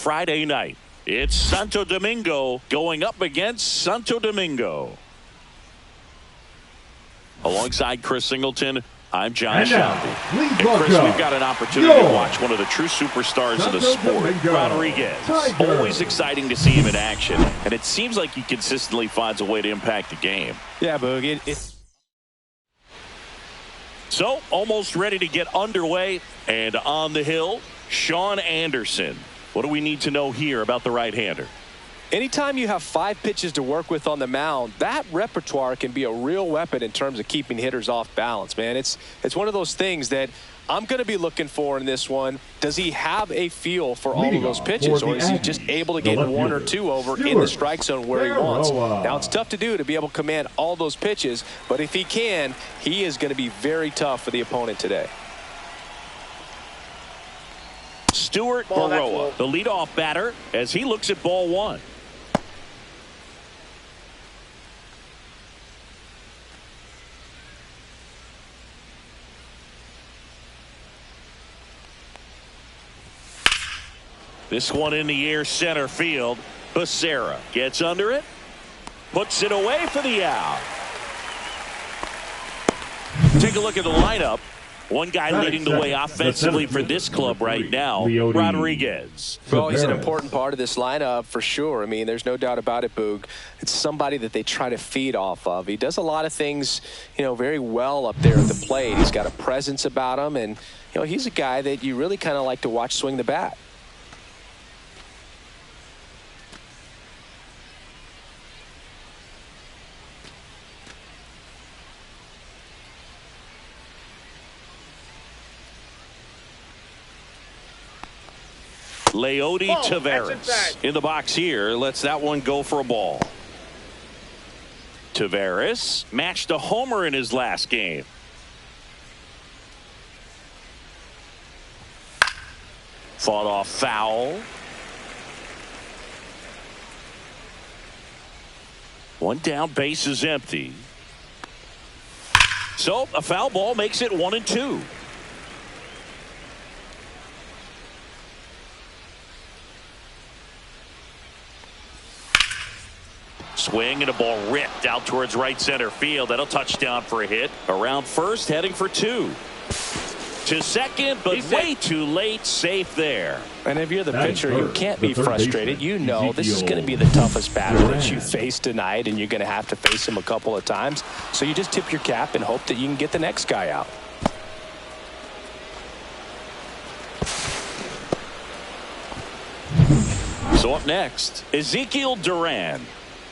Friday night. It's Santo Domingo going up against Santo Domingo. Alongside Chris Singleton, I'm John Shelby. And Chris, we've got an opportunity to watch one of the true superstars of the sport, Rodriguez. Always exciting to see him in action, and it seems like he consistently finds a way to impact the game. Yeah, Boog. So, almost ready to get underway, and on the hill, Sean Anderson. What do we need to know here about the right-hander? Anytime you have 5 pitches to work with on the mound, that repertoire can be a real weapon in terms of keeping hitters off balance, man. It's one of those things that I'm going to be looking for in this one. Does he have a feel for all of those pitches, or is he just able to get 1 or 2 over in the strike zone where he wants? Now, it's tough to do to be able to command all those pitches, but if he can, he is going to be very tough for the opponent today. Stuart Baroa, the leadoff batter, as he looks at ball 1. This one in the air, center field. Becerra gets under it, puts it away for the out. Take a look at the lineup. One guy leading the way offensively for this club right now, Rodriguez. Well, he's an important part of this lineup for sure. I mean, there's no doubt about it, Boog. It's somebody that they try to feed off of. He does a lot of things, very well up there at the plate. He's got a presence about him, and, he's a guy that you really kind of like to watch swing the bat. Leody Taveras in the box here. Lets that one go for a ball. Taveras matched a homer in his last game. Fought off foul. One down, base is empty. So a foul ball makes it 1-2. Swing and a ball ripped out towards right center field. That'll touchdown for a hit. Around first, heading for 2. To second, but way too late. Safe there. And if you're the pitcher, you can't be frustrated. You know this is going to be the toughest batter that you face tonight, and you're going to have to face him a couple of times. So you just tip your cap and hope that you can get the next guy out. So up next, Ezekiel Duran.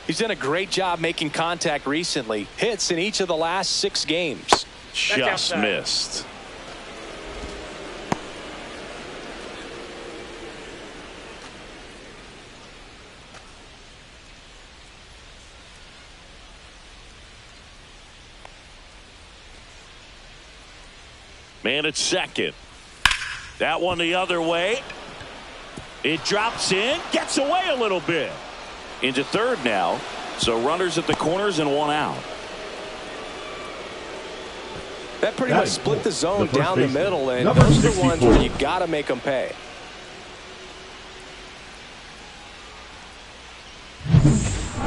He's done a great job making contact recently. Hits in each of the last 6 games. Just missed. Man at second. That one the other way. It drops in, gets away a little bit. Into third now. So runners at the corners and 1 out. That pretty much split the zone down the middle, and those are the ones where you got to make them pay.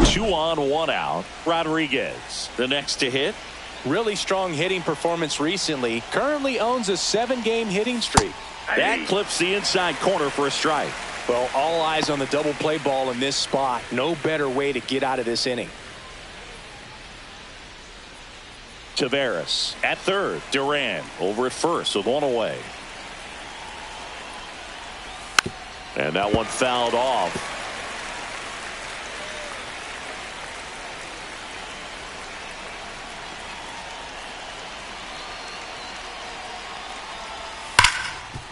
Two on, 1 out. Rodriguez, the next to hit. Really strong hitting performance recently. Currently owns a 7-game hitting streak. That clips the inside corner for a strike. Well, all eyes on the double play ball in this spot. No better way to get out of this inning. Taveras at third. Duran over at first with 1 away. And that one fouled off.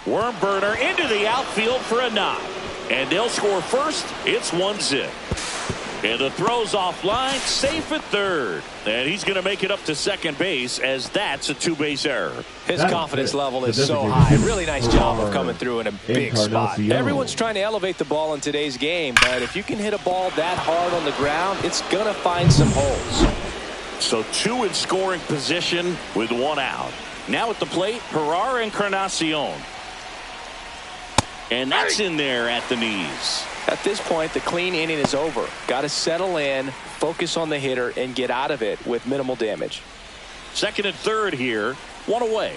Worm burner into the outfield for a knock. And they'll score first. It's 1-0. And the throw's offline, safe at third. And he's going to make it up to second base, as that's a 2-base error. His confidence level is so high. Really nice job of coming through in a big spot. Everyone's trying to elevate the ball in today's game, but if you can hit a ball that hard on the ground, it's going to find some holes. So 2 in scoring position with 1 out. Now at the plate, Herrera Encarnacion. And that's in there at the knees. At this point, the clean inning is over. Got to settle in, focus on the hitter, and get out of it with minimal damage. Second and third here, one away.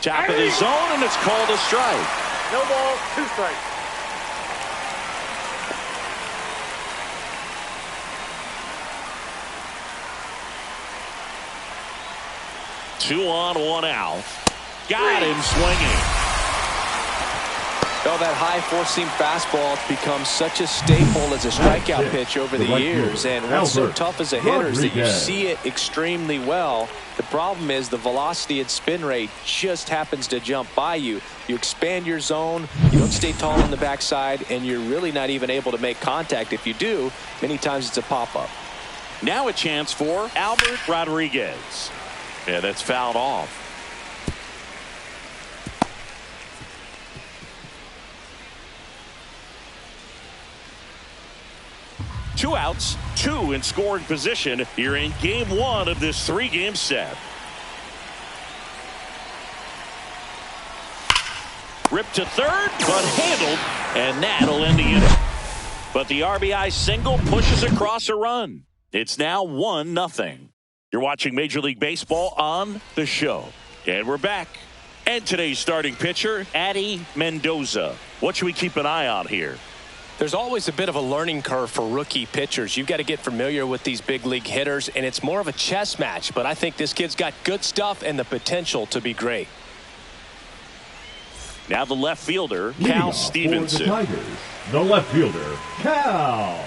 Top of the zone, and it's called a strike. No ball, 2 strikes. Two on, one out. Got him swinging. Oh, that high four-seam fastball has become such a staple as a strikeout pitch over the years. And what's so tough as a hitter is that you see it extremely well. The problem is the velocity and spin rate just happens to jump by you. You expand your zone, you don't stay tall on the backside, and you're really not even able to make contact. If you do, many times it's a pop-up. Now a chance for Albert Rodriguez. Yeah, that's fouled off. Two outs, two in scoring position here in game one of this 3-game set. Ripped to third, but handled, and that'll end the inning. But the RBI single pushes across a run. It's now 1-0. You're watching Major League Baseball on The Show. And we're back. And today's starting pitcher, Addy Mendoza. What should we keep an eye on here? There's always a bit of a learning curve for rookie pitchers. You've got to get familiar with these big league hitters, and it's more of a chess match. But I think this kid's got good stuff and the potential to be great. Now the left fielder, Cal Stevenson. For the Tigers, the left fielder, Cal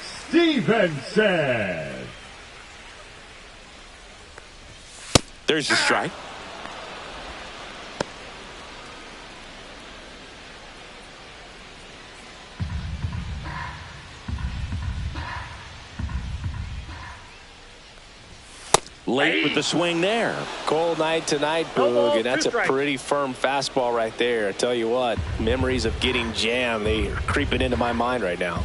Stevenson. There's the strike. Late with the swing there. Cold night tonight, Boog, and that's a pretty firm fastball right there. I tell you what, memories of getting jammed, they are creeping into my mind right now.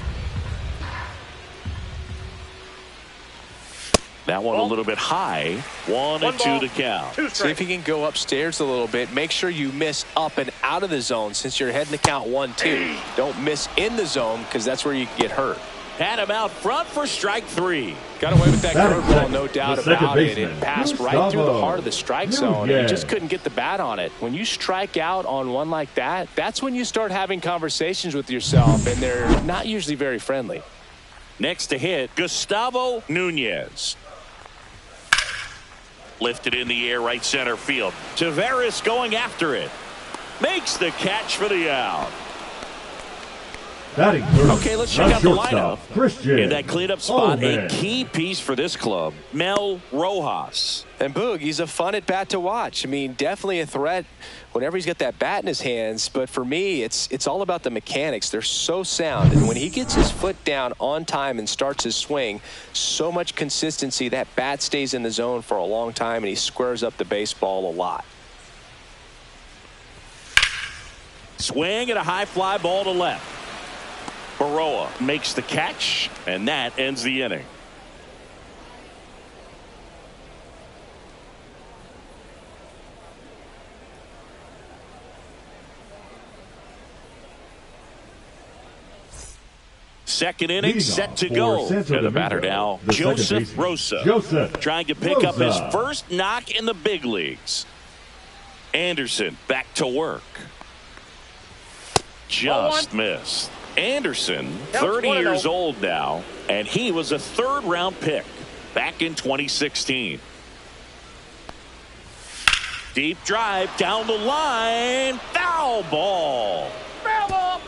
That one a little bit high. 1-2 to count. See if you can go upstairs a little bit. Make sure you miss up and out of the zone since you're heading to count 1-2. Don't miss in the zone because that's where you can get hurt. Had him out front for strike 3. Got away with that curveball, no doubt about it. It passed right through the heart of the strike zone, and he just couldn't get the bat on it. When you strike out on one like that, that's when you start having conversations with yourself, and they're not usually very friendly. Next to hit, Gustavo Nunez. Lifted in the air, right center field. Tavares going after it. Makes the catch for the out. Okay, let's check out the lineup. In that cleanup spot, a key piece for this club, Mel Rojas. And Boog, he's a fun at bat to watch. I mean, definitely a threat whenever he's got that bat in his hands. But for me, it's all about the mechanics. They're so sound. And when he gets his foot down on time and starts his swing, so much consistency, that bat stays in the zone for a long time, and he squares up the baseball a lot. Swing and a high fly ball to left. Baroa makes the catch, and that ends the inning. Second inning set to go. And the batter now, Joseph Rosa. Trying to pick up his first knock in the big leagues. Anderson back to work. Just missed. Anderson, 30 years old now, and he was a third-round pick back in 2016. Deep drive down the line. Foul ball. Foul ball.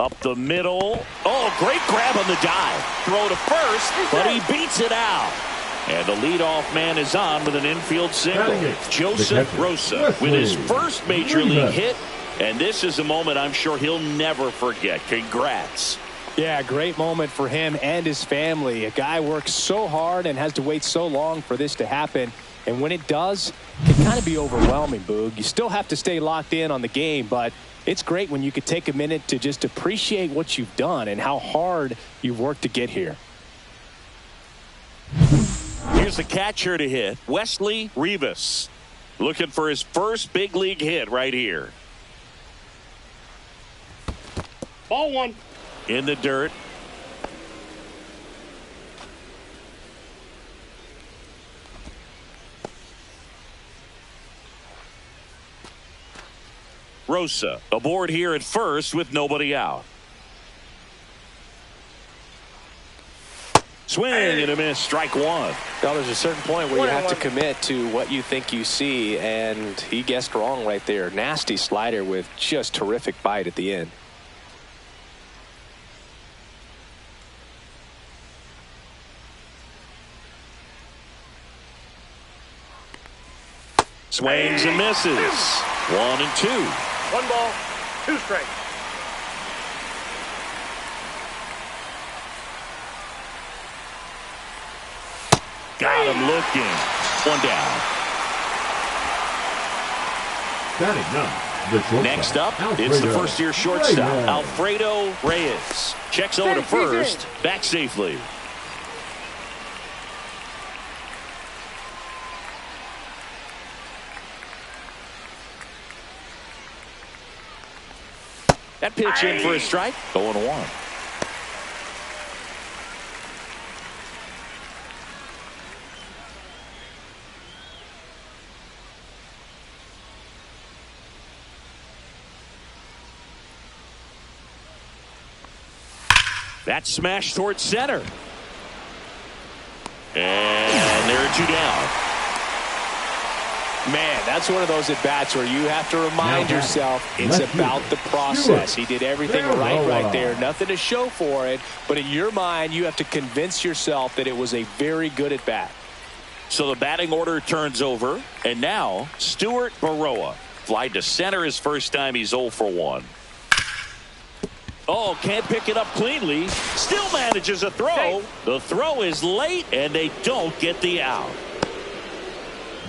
Up the middle. Oh, great grab on the dive. Throw to first, but he beats it out. And the leadoff man is on with an infield single. Joseph Rosa with his first major league hit. And this is a moment I'm sure he'll never forget. Congrats. Yeah, great moment for him and his family. A guy works so hard and has to wait so long for this to happen. And when it does, it can kind of be overwhelming, Boog. You still have to stay locked in on the game, but it's great when you could take a minute to just appreciate what you've done and how hard you've worked to get here. Here's the catcher to hit, Wesley Rivas. Looking for his first big league hit right here. Ball one. In the dirt. Rosa aboard here at first with nobody out. Swing and a miss, strike one. Well, there's a certain point where you have to commit to what you think you see, and he guessed wrong right there. Nasty slider with just terrific bite at the end. Swings and misses. 1 and 2. 1 ball, 2 strikes. Got him looking. 1 down. Batting now, the shortstop. Next up, Alfredo it's the first-year shortstop, Reyes. Alfredo Reyes. Checks over to first, back safely. That pitch in for a strike. 0-1. That smash towards center. And there are 2 down. Man, that's one of those at-bats where you have to remind yourself it's about the process. He did everything right there. Nothing to show for it. But in your mind, you have to convince yourself that it was a very good at-bat. So the batting order turns over. And now, Stuart Baroa. Fly to center his first time. He's 0 for 1. Oh, can't pick it up cleanly. Still manages a throw. The throw is late, and they don't get the out.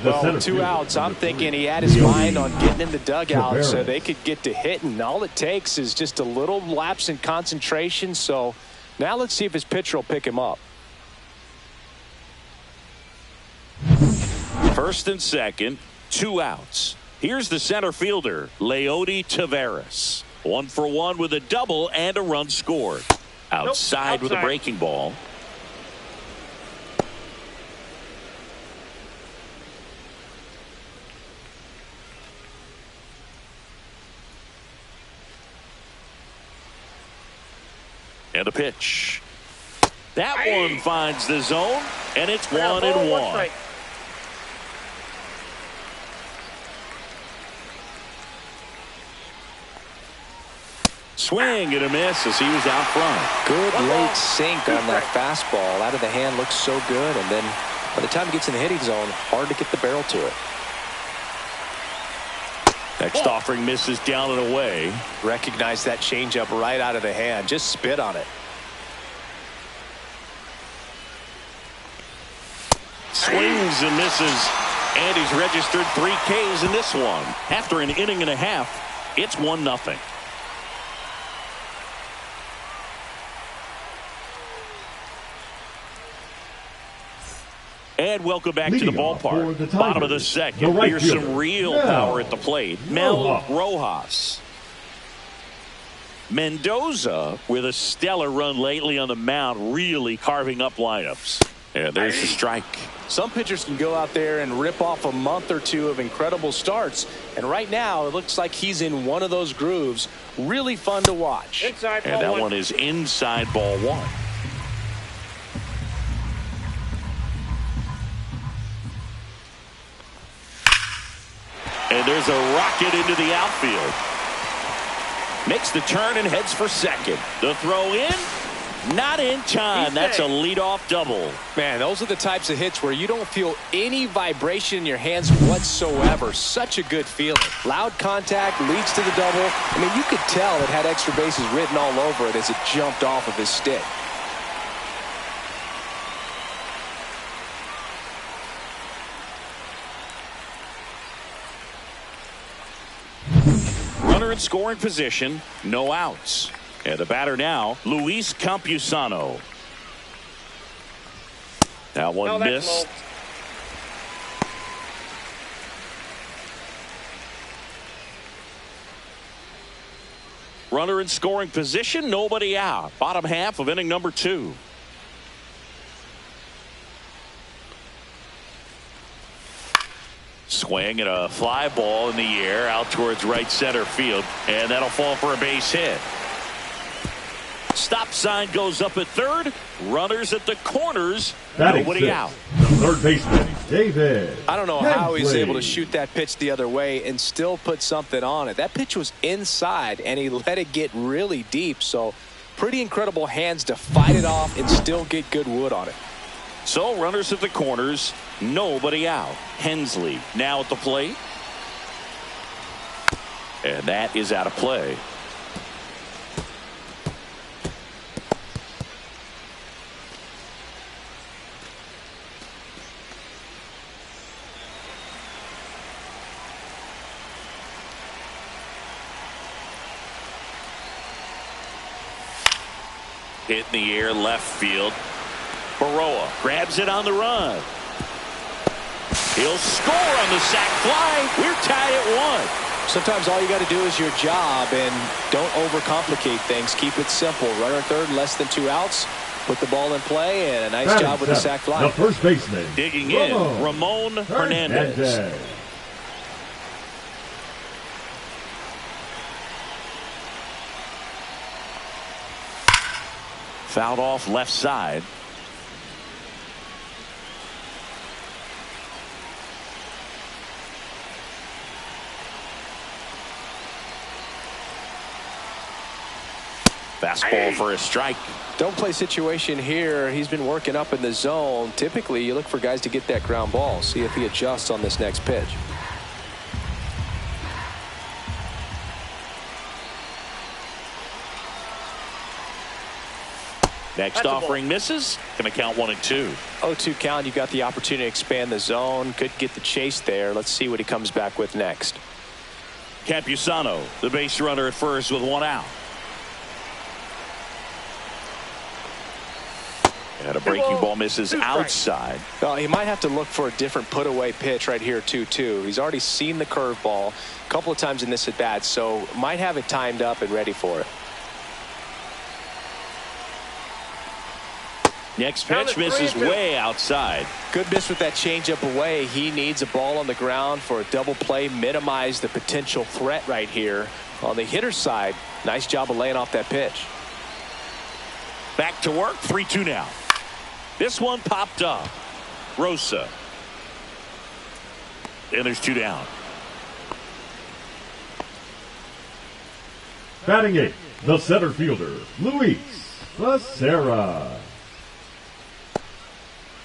Well, with 2 outs, I'm thinking he had his mind on getting in the dugout so they could get to hitting. All it takes is just a little lapse in concentration. So now let's see if his pitcher will pick him up. First and second, 2 outs. Here's the center fielder, Leody Taveras. 1 for 1 with a double and a run scored. Outside with a breaking ball. And a pitch. That one finds the zone, and it's 1-1. Swing and a miss as he was out front. Good late sink on that fastball. Out of the hand, looks so good. And then by the time he gets in the hitting zone, hard to get the barrel to it. Next offering misses down and away. Recognize that changeup right out of the hand. Just spit on it. Swings and misses. And he's registered 3 Ks in this one. After an inning and a half, it's 1-0. And welcome back to the ballpark. Bottom of the second. Here's some real power at the plate. Mel Rojas. Mendoza with a stellar run lately on the mound, really carving up lineups. And there's the strike. Some pitchers can go out there and rip off a month or 2 of incredible starts. And right now, it looks like he's in one of those grooves. Really fun to watch. Inside and that one is inside ball 1. And there's a rocket into the outfield. Makes the turn and heads for second. The throw in. Not in time. That's a leadoff double. Man, those are the types of hits where you don't feel any vibration in your hands whatsoever. Such a good feeling. Loud contact leads to the double. I mean, you could tell it had extra bases written all over it as it jumped off of his stick. Runner in scoring position, no outs. And the batter now, Luis Campusano. That one missed. Runner in scoring position, nobody out. Bottom half of inning number 2. Swing and a fly ball in the air out towards right center field, and that'll fall for a base hit. Stop sign goes up at third. Runners at the corners. Nobody out. The third baseman, David. I don't know how he's able to shoot that pitch the other way and still put something on it. That pitch was inside, and he let it get really deep. So pretty incredible hands to fight it off and still get good wood on it. So runners at the corners. Nobody out. Hensley now at the plate. And that is out of play. Hit in the air left field. Baroa grabs it on the run. He'll score on the sac fly. We're tied at 1. Sometimes all you got to do is your job and don't overcomplicate things. Keep it simple. Runner at third, less than 2 outs. Put the ball in play, and a nice job with the sac fly. The first baseman, digging in, Ramon Hernandez. Fouled off left side. Fastball for a strike. Don't play situation here. He's been working up in the zone. Typically, you look for guys to get that ground ball. See if he adjusts on this next pitch. Next offering misses. Going to count 1 and 2. 0-2 count. You got the opportunity to expand the zone. Could get the chase there. Let's see what he comes back with next. Campusano, the base runner at first with 1 out. And a breaking ball misses outside. Well, he might have to look for a different put away pitch right here 2-2. He's already seen the curveball a couple of times in this at bat, so might have it timed up and ready for it. Next pitch misses way outside. Good miss with that changeup away. He needs a ball on the ground for a double play, minimize the potential threat right here. On the hitter's side, nice job of laying off that pitch. Back to work, 3-2 now. This one popped up. Rosa. And there's 2 down. Batting 8, the center fielder, Luis Becerra.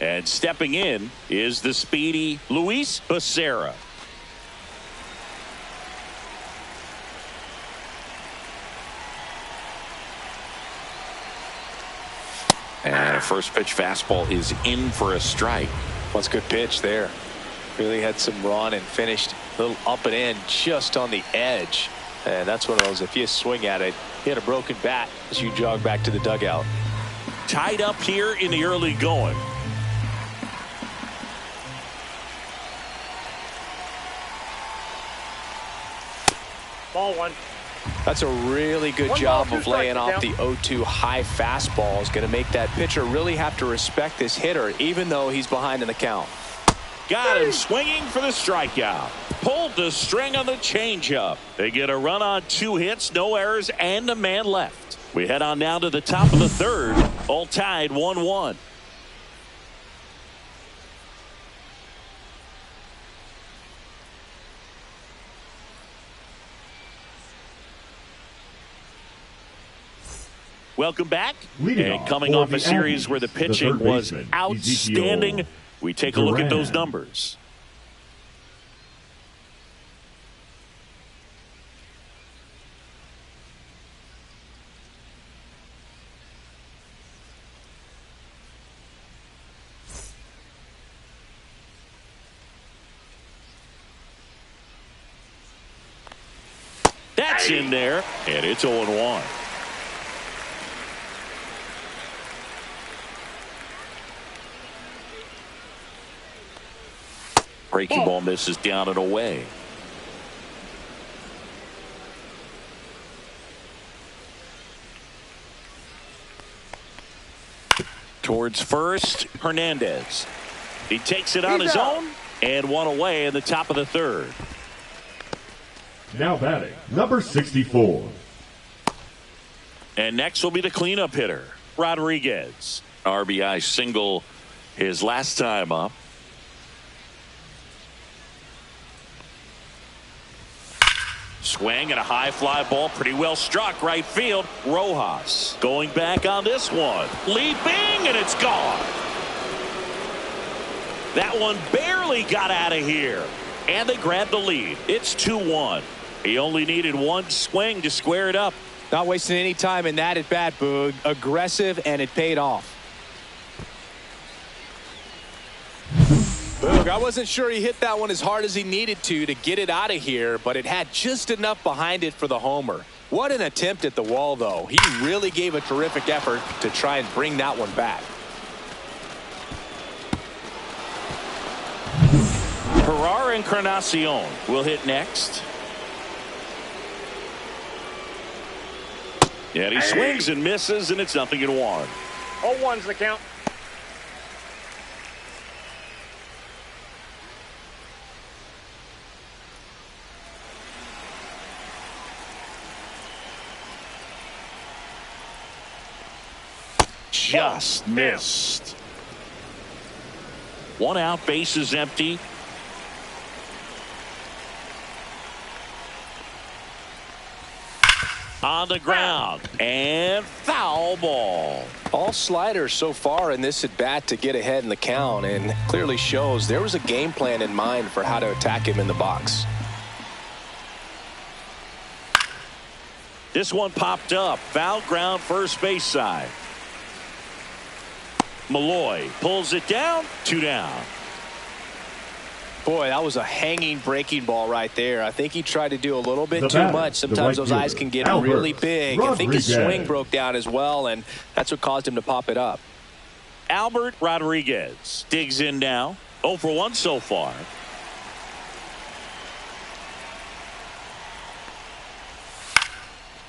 And stepping in is the speedy Luis Becerra. And a first pitch fastball is in for a strike. What's a good pitch there. Really had some run and finished a little up and in just on the edge. And that's one of those, if you swing at it, hit a broken bat as you jog back to the dugout. Tied up here in the early going. Ball 1. That's a really good job of laying off the 0-2 high fastball. Is going to make that pitcher really have to respect this hitter, even though he's behind in the count. Got him swinging for the strikeout. Pulled the string on the changeup. They get a run on 2 hits, no errors, and a man left. We head on down to the top of the third. All tied 1-1. Welcome back. Leading And off coming for off the a series Aggies, where the the pitching third was baseman, outstanding. Ezekiel We take a look at those Duran. numbers. That's in there, and it's 0-1. Breaking ball misses down and away. Towards first, Hernandez. He takes it on his own and one away in the top of the third. Now batting, number 64. And next will be the cleanup hitter, Rodriguez. RBI single his last time up. Swing and a high fly ball, pretty well struck right field. Rojas going back on this one. Leaping, and it's gone. That one barely got out of here. And they grabbed the lead. It's 2-1. He only needed one swing to square it up. Not wasting any time in that at bat, Boog. Aggressive, and it paid off. Boog, I wasn't sure he hit that one as hard as he needed to get it out of here, but it had just enough behind it for the homer. What an attempt at the wall, though. He really gave a terrific effort to try and bring that one back. Ferrar Encarnacion will hit next. And he swings and misses, and it's 0-1. 0-1's the count. Just missed. One out, base is empty. On the ground, and foul ball. All sliders so far in this at bat to get ahead in the count, and clearly shows there was a game plan in mind for how to attack him in the box. This one popped up. Foul ground, first base side. Malloy pulls it down, 2 down. Boy, that was a hanging breaking ball right there. I think he tried to do a little bit The too batter, much. the Sometimes right those fielder, eyes can get Albert really big. I think his Rodriguez. swing broke down as well, and that's what caused him to pop it up. Albert Rodriguez digs in now. 0 for 1 so far.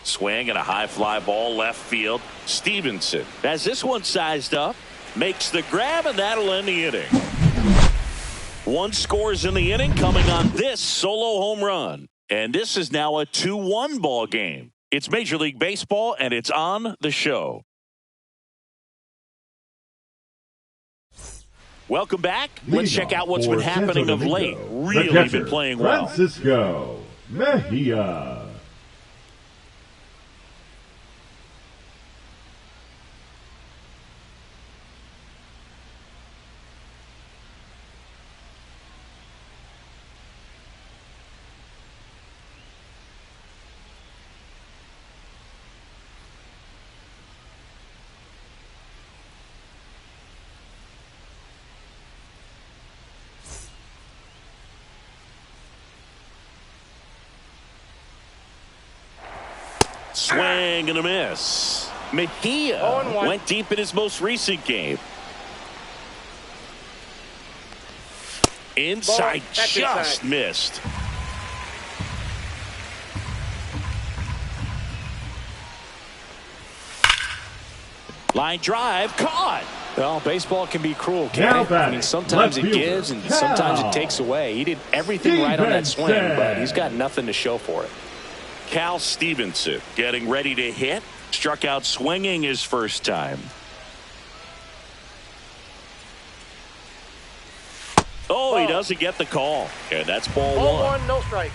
Swing and a high fly ball left field. Stevenson has this one sized up. Makes the grab, and that'll end the inning. One scores in the inning coming on this solo home run. And this is now a 2-1 ball game. It's Major League Baseball, and it's on the show. Welcome back. Let's check out what's been happening of late. Really been playing well. Francisco Mejia. Swing and a miss. Mejia 0-1. went deep in his most recent game. Inside, That's just inside. missed. Line drive, caught. Well, baseball can be cruel, Now can't it? I batting, mean, sometimes left it gives fielder, and sometimes Cal. it takes away. He did everything right on that swing, Stevenson. but he's got nothing to show for it. Cal Stevenson getting ready to hit. Struck out swinging his first time. Oh, he doesn't get the call. And that's ball 1. 0-1, no strikes.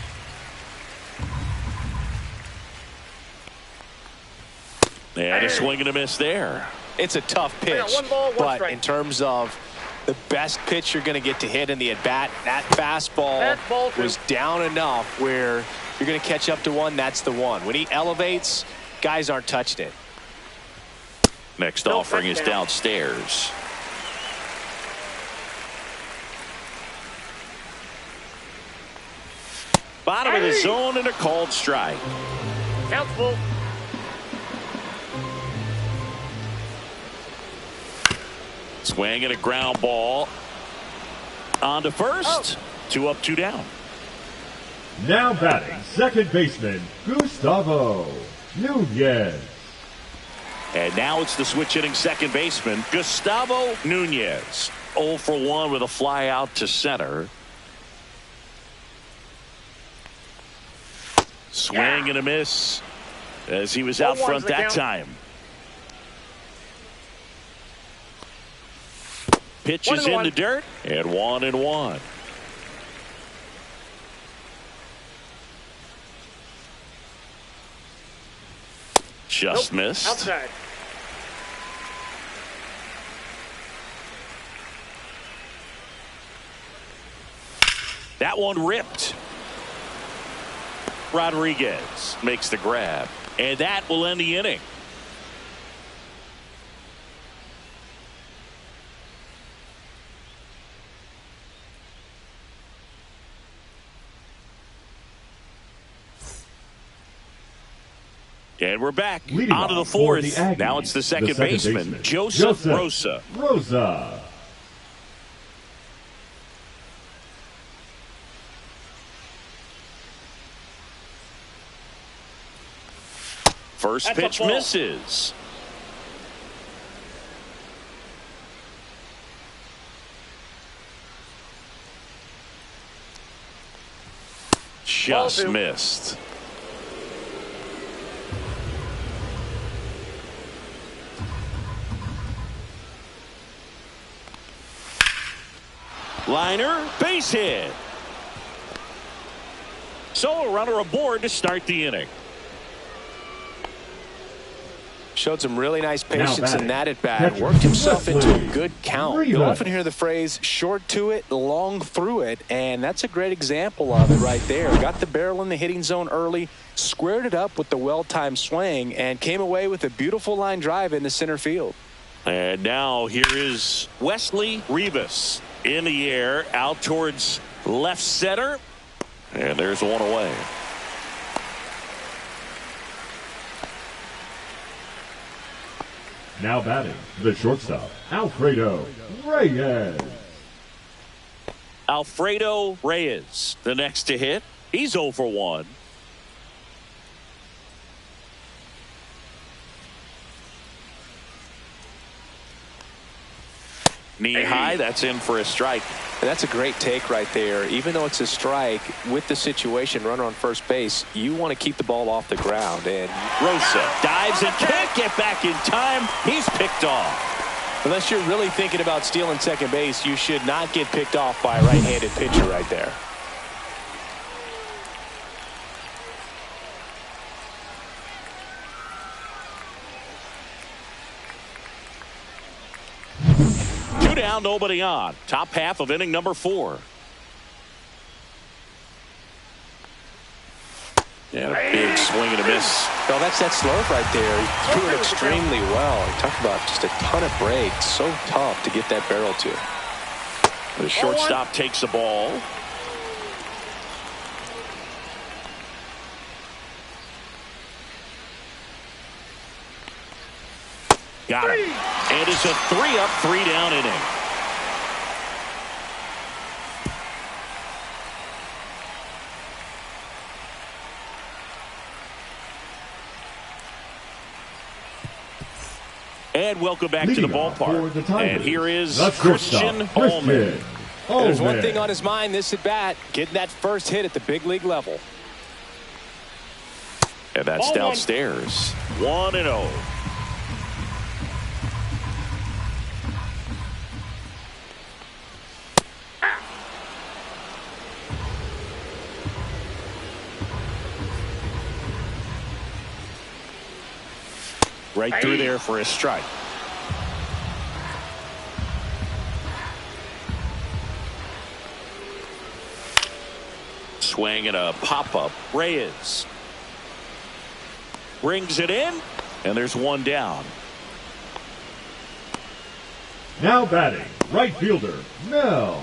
And a swing and a miss there. It's a tough pitch, but in terms of the best pitch you're going to get to hit in the at-bat, that fastball was down enough where you're going to catch up to one. That's the one. When he elevates, guys aren't touching it. Next offering is downstairs. Bottom of the zone and a called strike. Count's full. Swing and a ground ball. On to first. 2 up, 2 down. Now batting, second baseman, Gustavo Nunez. And now it's the switch hitting second baseman, Gustavo Nunez. 0 for 1 with a fly out to center. Swing and a miss as he was out front that time. Pitches in the dirt and 1-1. Just missed. Outside. That one ripped. Rodriguez makes the grab, and that will end the inning. And we're back onto the fourth. Now it's the second baseman, Joseph Rosa. First pitch misses. Just missed. Liner, base hit. So a runner aboard to start the inning. Showed some really nice patience in that at bat. Worked himself into a good count. You'll often hear the phrase short to it, long through it, and that's a great example of it right there. Got the barrel in the hitting zone early, squared it up with the well-timed swing, and came away with a beautiful line drive into center field. And now here is Wesley Rivas in the air out towards left center, and there's one away. Now batting, the shortstop, Alfredo Reyes. Alfredo Reyes, the next to hit. He's 0 for 1. Knee high, that's in for a strike. And that's a great take right there. Even though it's a strike, with the situation, runner on first base, you want to keep the ball off the ground. And Rosa dives and can't get back in time. He's picked off. Unless you're really thinking about stealing second base, you should not get picked off by a right-handed pitcher right there. Down, nobody on. Top half of inning number 4. And a big swing and a miss. No, that's that slope right there. He threw it extremely well. He talked about just a ton of breaks. So tough to get that barrel to. The shortstop takes the ball. Got him. And it's a 3-up, 3-down inning. And welcome back to the ballpark. And here is Christian Ullman. There's one thing on his mind this at bat, getting that first hit at the big league level. And that's downstairs. 1-0. Right through there for a strike. Swing and a pop-up. Reyes brings it in, and there's one down. Now batting, right fielder, Mel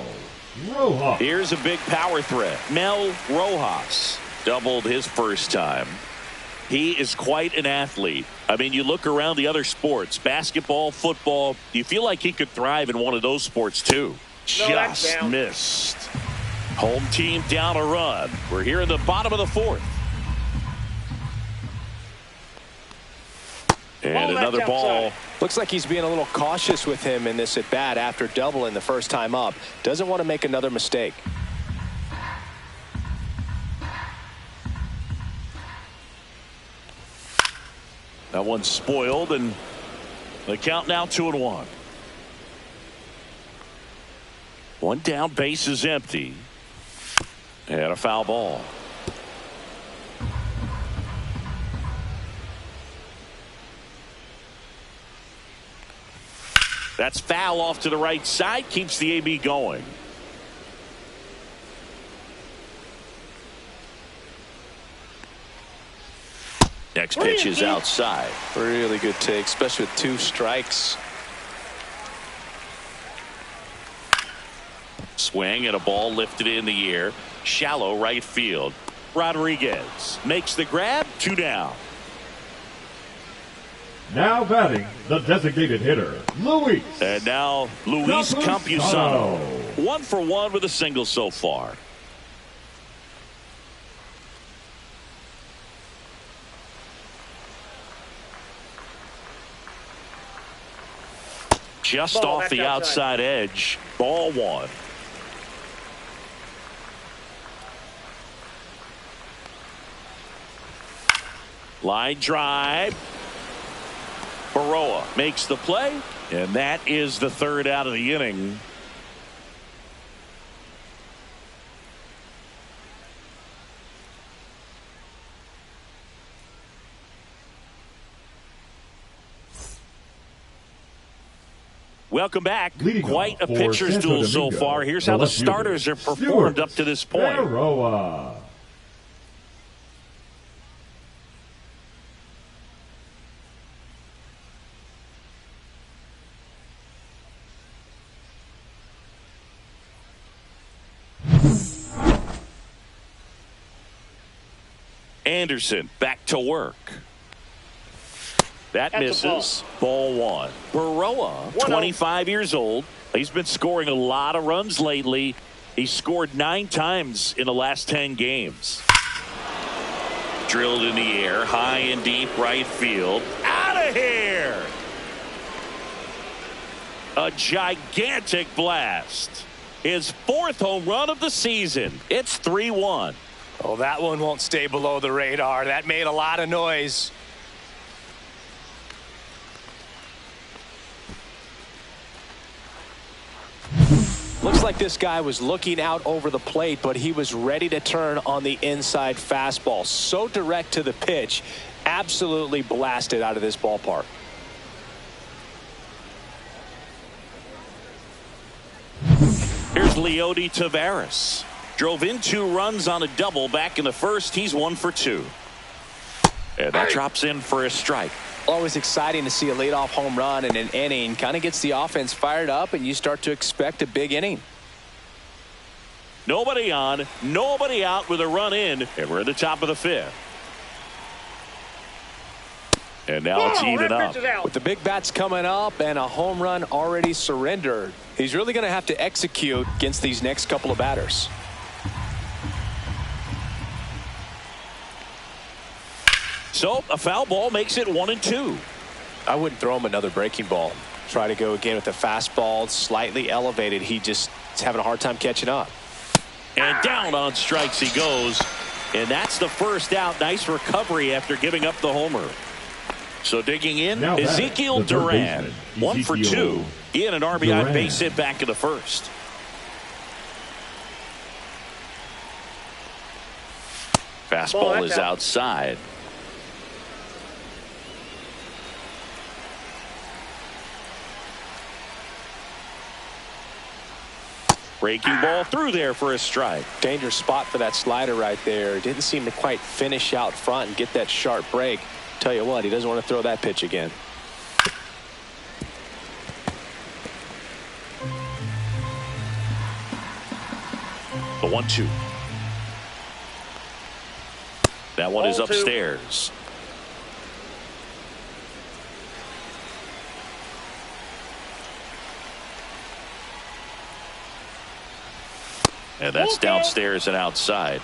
Rojas. Here's a big power threat. Mel Rojas doubled his first time. He is quite an athlete. I mean, you look around the other sports, basketball, football, you feel like he could thrive in one of those sports too. Just missed. Home team down a run. We're here in the bottom of the fourth. And another ball. Looks like he's being a little cautious with him in this at bat after doubling the first time up. Doesn't want to make another mistake. That one's spoiled, and the count now 2-1. One down, base is empty. And a foul ball. That's foul off to the right side. Keeps the AB going. Next pitch is outside. Really good take, especially with 2 strikes. Swing and a ball lifted in the air. Shallow right field. Rodriguez makes the grab. 2 down. Now batting, the designated hitter, Luis. And now Luis Campusano. 1 for 1 with a single so far. Just off the outside edge. Ball 1. Line drive. Baroa makes the play, and that is the 3rd out of the inning. Welcome back. Quite a pitcher's duel so far. Here's how the starters have performed up to this point. Baroa. Anderson back to work. That misses. Ball 1. Baroa, 25 years old. He's been scoring a lot of runs lately. He scored 9 times in the last 10 games. Drilled in the air, high and deep right field. Out of here! A gigantic blast. His 4th home run of the season. It's 3-1. Oh, that one won't stay below the radar. That made a lot of noise. Looks like this guy was looking out over the plate, but he was ready to turn on the inside fastball. So direct to the pitch. Absolutely blasted out of this ballpark. Here's Leody Taveras. Drove in 2 runs on a double back in the first. He's 1 for 2. And that drops in for a strike. Always exciting to see a leadoff home run in an inning. Kind of gets the offense fired up, and you start to expect a big inning. Nobody on, nobody out with a run in, and we're at the top of the 5th. And now it's even up. With the big bats coming up and a home run already surrendered, he's really going to have to execute against these next couple of batters. So a foul ball makes it 1-2. I wouldn't throw him another breaking ball. Try to go again with the fastball slightly elevated. He just is having a hard time catching up. And down on strikes he goes. And that's the first out. Nice recovery after giving up the homer. So digging in, now Ezekiel Duran. 1 for 2. He had an RBI base hit back in the first. Fastball is outside. Breaking ball through there for a strike. Dangerous spot for that slider right there. Didn't seem to quite finish out front and get that sharp break. Tell you what, he doesn't want to throw that pitch again. The 1-2. That one is upstairs. And that's downstairs and outside.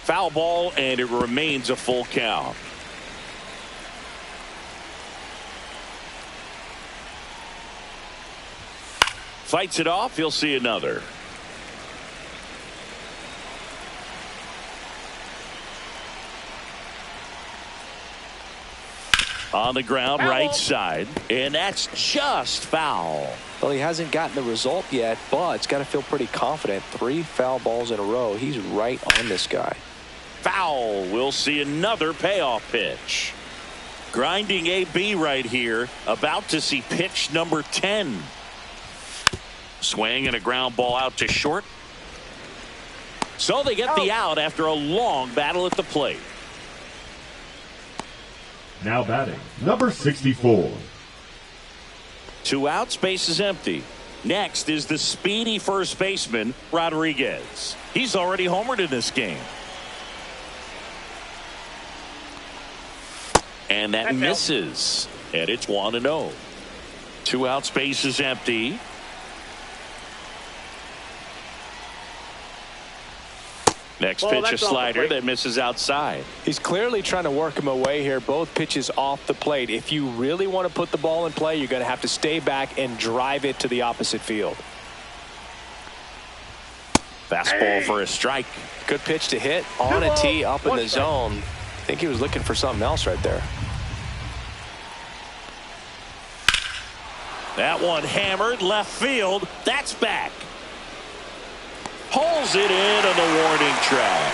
Foul ball, and it remains a full count. Fights it off. He'll see another. On the ground, right side, and that's just foul. Well, he hasn't gotten the result yet, but it's got to feel pretty confident. 3 foul balls in a row. He's right on this guy. Foul. We'll see another payoff pitch. Grinding AB right here. About to see pitch number 10. Swing and a ground ball out to short. So they get the out after a long battle at the plate. Now batting, number 64. 2 outs, base is empty. Next is the speedy first baseman, Rodriguez. He's already homered in this game. And that misses. And it's 1-0. 2 outs, base is empty. Next pitch, a slider that misses outside. He's clearly trying to work him away here. Both pitches off the plate. If you really want to put the ball in play, you're going to have to stay back and drive it to the opposite field. Fastball for a strike. Good pitch to hit on a tee up in the zone. I think he was looking for something else right there. That one hammered left field. That's back. Pulls it in on the warning track.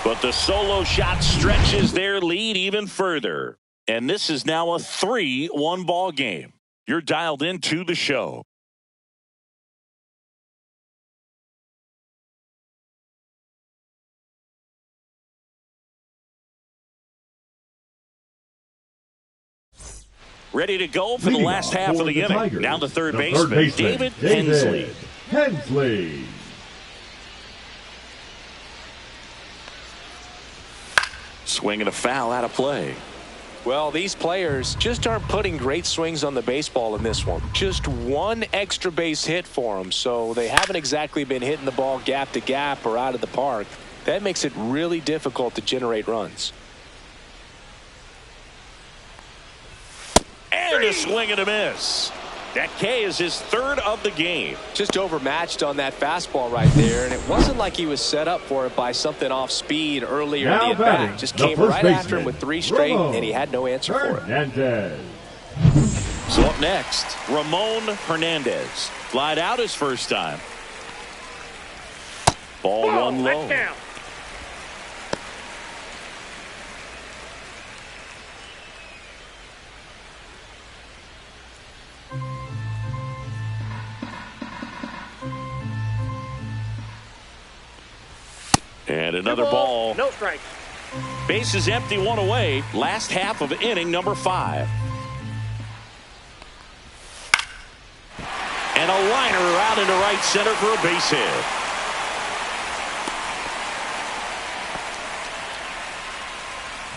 But the solo shot stretches their lead even further. And this is now a 3-1 ball game. You're dialed into the show. Ready to go for the last half of the inning. Tigers, now the third baseman, David Hensley. Swinging a foul out of play. Well, these players just aren't putting great swings on the baseball in this one. Just one extra base hit for them, so they haven't exactly been hitting the ball gap to gap or out of the park. That makes it really difficult to generate runs. And a swing and a miss. That K is his 3rd of the game. Just overmatched on that fastball right there, and it wasn't like he was set up for it by something off speed earlier in the at-bat. Just came right after him with 3 straight, and he had no answer for it. So up next, Ramon Hernandez. Flied out his first time. Ball 1 low. And another ball. No strike. Base is empty, 1 away. Last half of inning number 5. And a liner out into right center for a base hit.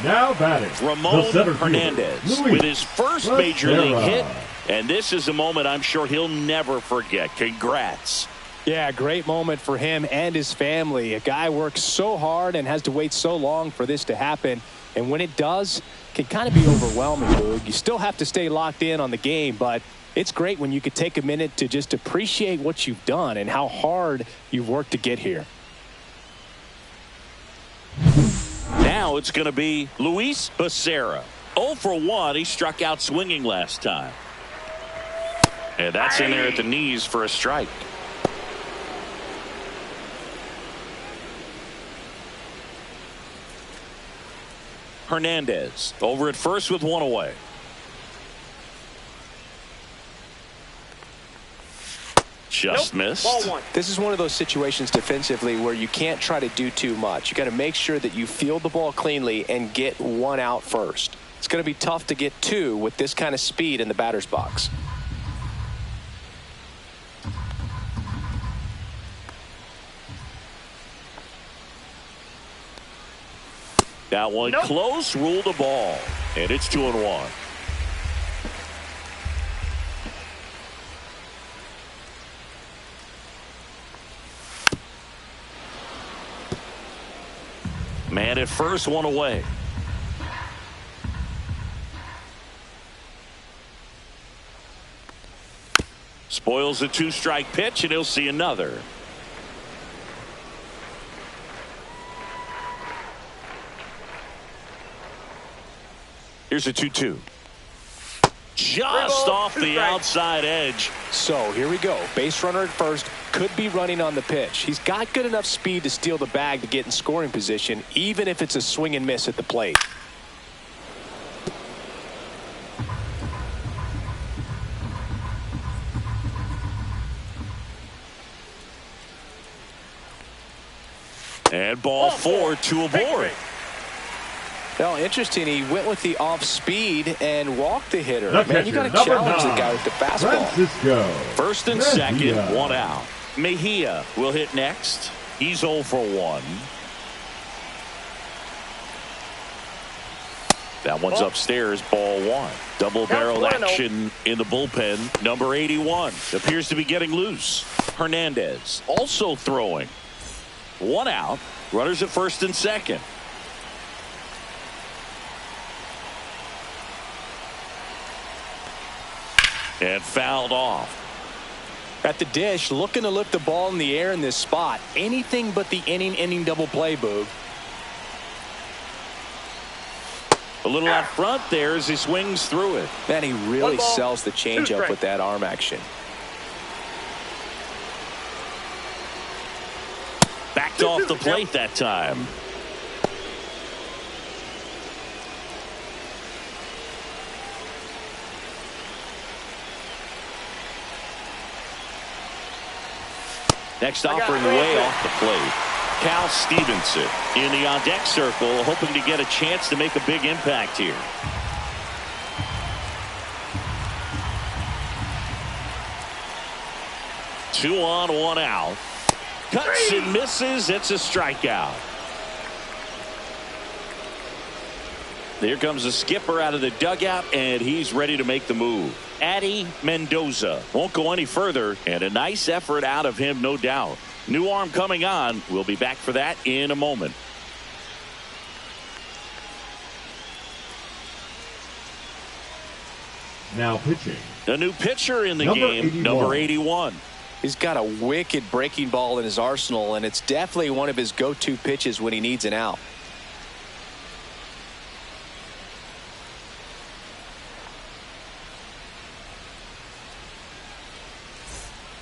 Now batting, Ramon Hernandez with his first major league hit. And this is a moment I'm sure he'll never forget. Congrats. Yeah, great moment for him and his family. A guy works so hard and has to wait so long for this to happen. And when it does, it can kind of be overwhelming, Boog. You still have to stay locked in on the game, but it's great when you could take a minute to just appreciate what you've done and how hard you've worked to get here. Now it's going to be Luis Becerra. 0 for 1. He struck out swinging last time. And that's in there at the knees for a strike. Hernandez over at first with one away. Just missed. Ball one. This is one of those situations defensively where you can't try to do too much. You got to make sure that you field the ball cleanly and get one out first. It's going to be tough to get two with this kind of speed in the batter's box. That one close, ruled a ball, and it's 2-1. Man at first, one away. Spoils a two-strike pitch, and he'll see another. Here's a 2-2. Just off the outside edge. So here we go. Base runner at first, could be running on the pitch. He's got good enough speed to steal the bag to get in scoring position, even if it's a swing and miss at the plate. And ball four to a board. Well, interesting. He went with the off speed and walked the hitter. The Man, you got to catcher, challenge number the guy with the fastball. Francisco. First and Mejia. second, one out. Mejia will hit next. He's 0 for 1. That one's upstairs, ball one. Double-barreled action in the bullpen. Number 81 appears to be getting loose. Hernandez also throwing. One out. Runners at first and second. And fouled off. At the dish, looking to lift the ball in the air in this spot. Anything but the inning double play, Boog. A little out front there as he swings through it. Man, he really sells the changeup with that arm action. Backed off the plate that time. Next offering way off the plate. Cal Stevenson in the on-deck circle, hoping to get a chance to make a big impact here. Two on, one out. Cuts and misses. It's a strikeout. There comes the skipper out of the dugout, and he's ready to make the move. Addy Mendoza won't go any further, and a nice effort out of him, no doubt. New arm coming on. We'll be back for that in a moment. Now pitching. A new pitcher in the game, 81. number 81. He's got a wicked breaking ball in his arsenal, and it's definitely one of his go-to pitches when he needs an out.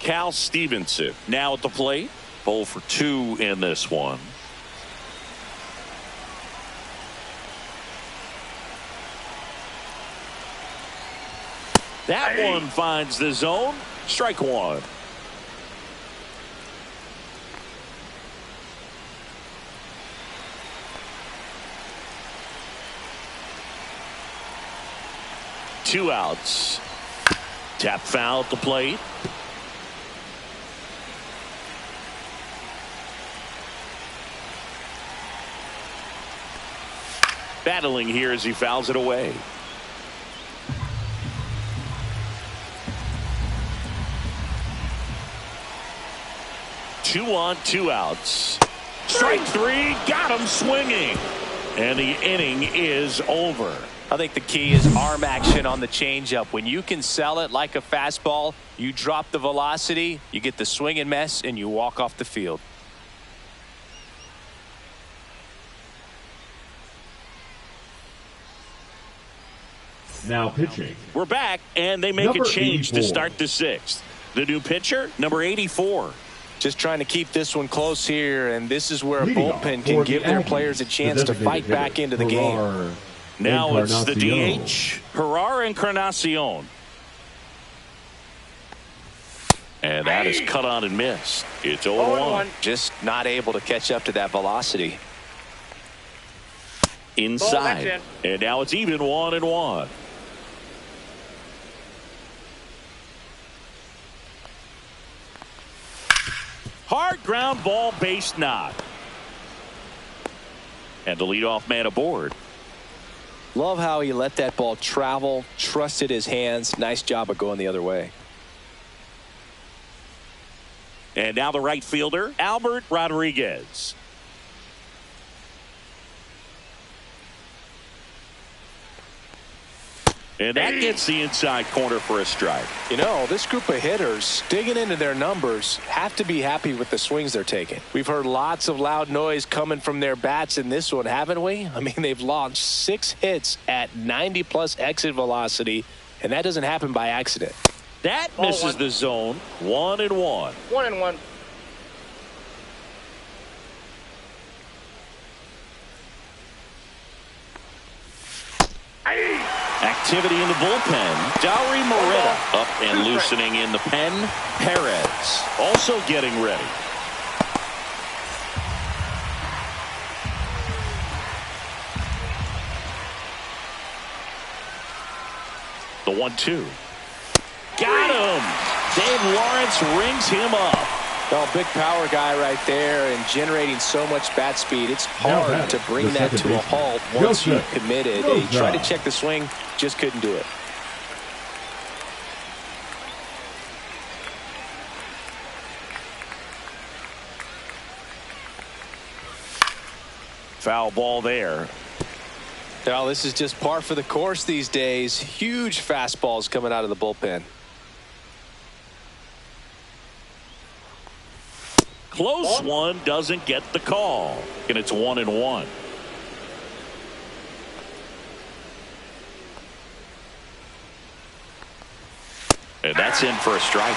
Cal Stevenson now at the plate. 0 for 2 in this one. That one finds the zone. Strike one. Two outs. Tap foul at the plate. Battling here as he fouls it away. Two on, two outs. Strike three, got him swinging. And the inning is over. I think the key is arm action on the changeup. When you can sell it like a fastball, you drop the velocity, you get the swing and miss, and you walk off the field. Now pitching. We're back, and they make Number a change 84. to start the sixth. The new pitcher, number 84. Just trying to keep this one close here, and this is where a Leading bullpen off can for give the their Águilas, players a chance to fight back into the game. Now it's the Encarnacion. DH, Encarnacion. And that is cut on and missed. It's 0-1. Just not able to catch up to that velocity. Inside. And now it's even 1-1. Hard ground ball, base knock. And the leadoff man aboard. Love how he let that ball travel, trusted his hands. Nice job of going the other way. And now the right fielder, Albert Rodriguez. And that gets the inside corner for a strike. You know, this group of hitters, digging into their numbers, have to be happy with the swings they're taking. We've heard lots of loud noise coming from their bats in this one, haven't we? I mean, they've launched 6 hits at 90+ exit velocity, and that doesn't happen by accident. That misses the zone. 1-1. 1-1. Activity in the bullpen. Dowry Moretta up and loosening in the pen. Perez also getting ready. The 1-2. Got him. Dave Lawrence rings him up. Oh, big power guy right there and generating so much bat speed. It's hard to bring that to a halt once you've committed. He tried to check the swing, just couldn't do it. Foul ball there. Now, this is just par for the course these days. Huge fastballs coming out of the bullpen. Close one doesn't get the call. And it's 1-1. And that's in for a strike.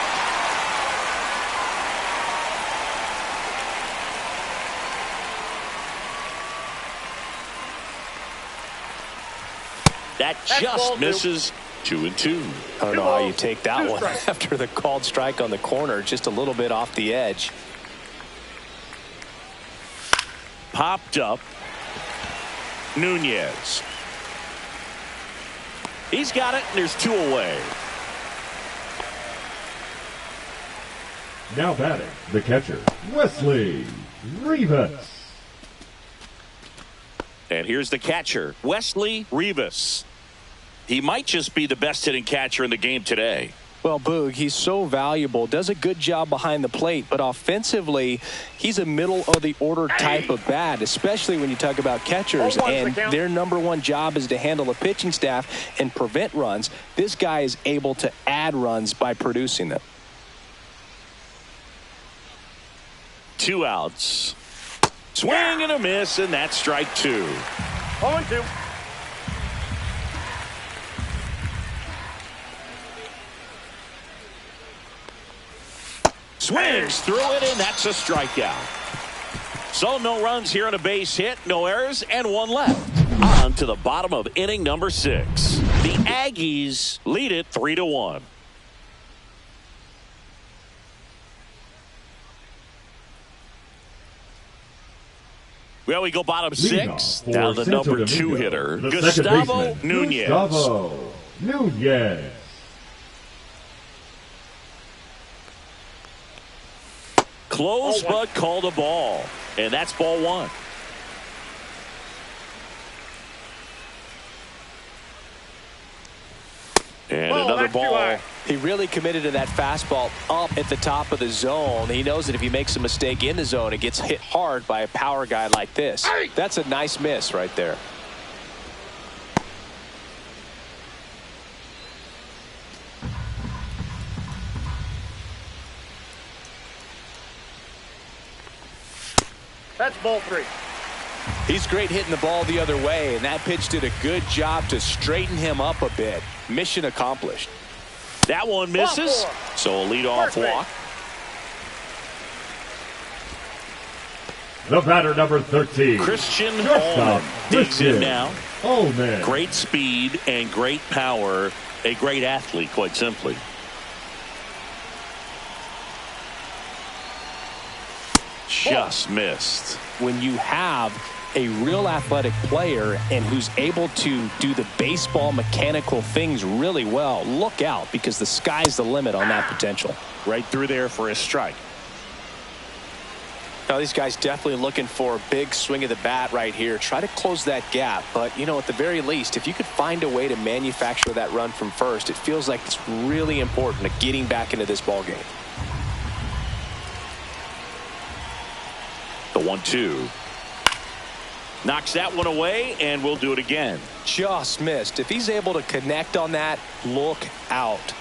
That just misses. 2-2. I don't know how you take that one after the called strike on the corner. Just a little bit off the edge. Popped up. Nunez. He's got it, and there's 2 away. Now batting, the catcher, Wesley Rivas. And here's the catcher, Wesley Rivas. He might just be the best hitting catcher in the game today. Well, Boog, he's so valuable, does a good job behind the plate, but offensively, he's a middle-of-the-order type of bat, especially when you talk about catchers, and their #1 job is to handle the pitching staff and prevent runs. This guy is able to add runs by producing them. 2 outs. Swing and a miss, and that's strike 2. 0-2. Swings through it, and that's a strikeout. So no runs here on a base hit, no errors, and 1 left. On to the bottom of inning number 6. The Aggies lead it 3-1. Well, we go bottom 6. Now the number 2 hitter, Gustavo Nunez. Gustavo Nunez. Close, but called a ball. And that's ball 1. And another ball. He really committed to that fastball up at the top of the zone. He knows that if he makes a mistake in the zone, it gets hit hard by a power guy like this. That's a nice miss right there. That's ball 3. He's great hitting the ball the other way, and that pitch did a good job to straighten him up a bit. Mission accomplished. That one misses, so a leadoff walk. The batter, number 13. Christian Shortstop, Allman digs in Christian now. Allman. Great speed and great power. A great athlete, quite simply. Just missed. When you have a real athletic player and who's able to do the baseball mechanical things really well, look out, because the sky's the limit on that potential. Right through there for a strike. Now these guys definitely looking for a big swing of the bat right here. Try to close that gap, but you know, at the very least, if you could find a way to manufacture that run from first, it feels like it's really important to getting back into this ball game. The 1-2. Knocks that one away, and we'll do it again. Just missed. If he's able to connect on that, look out.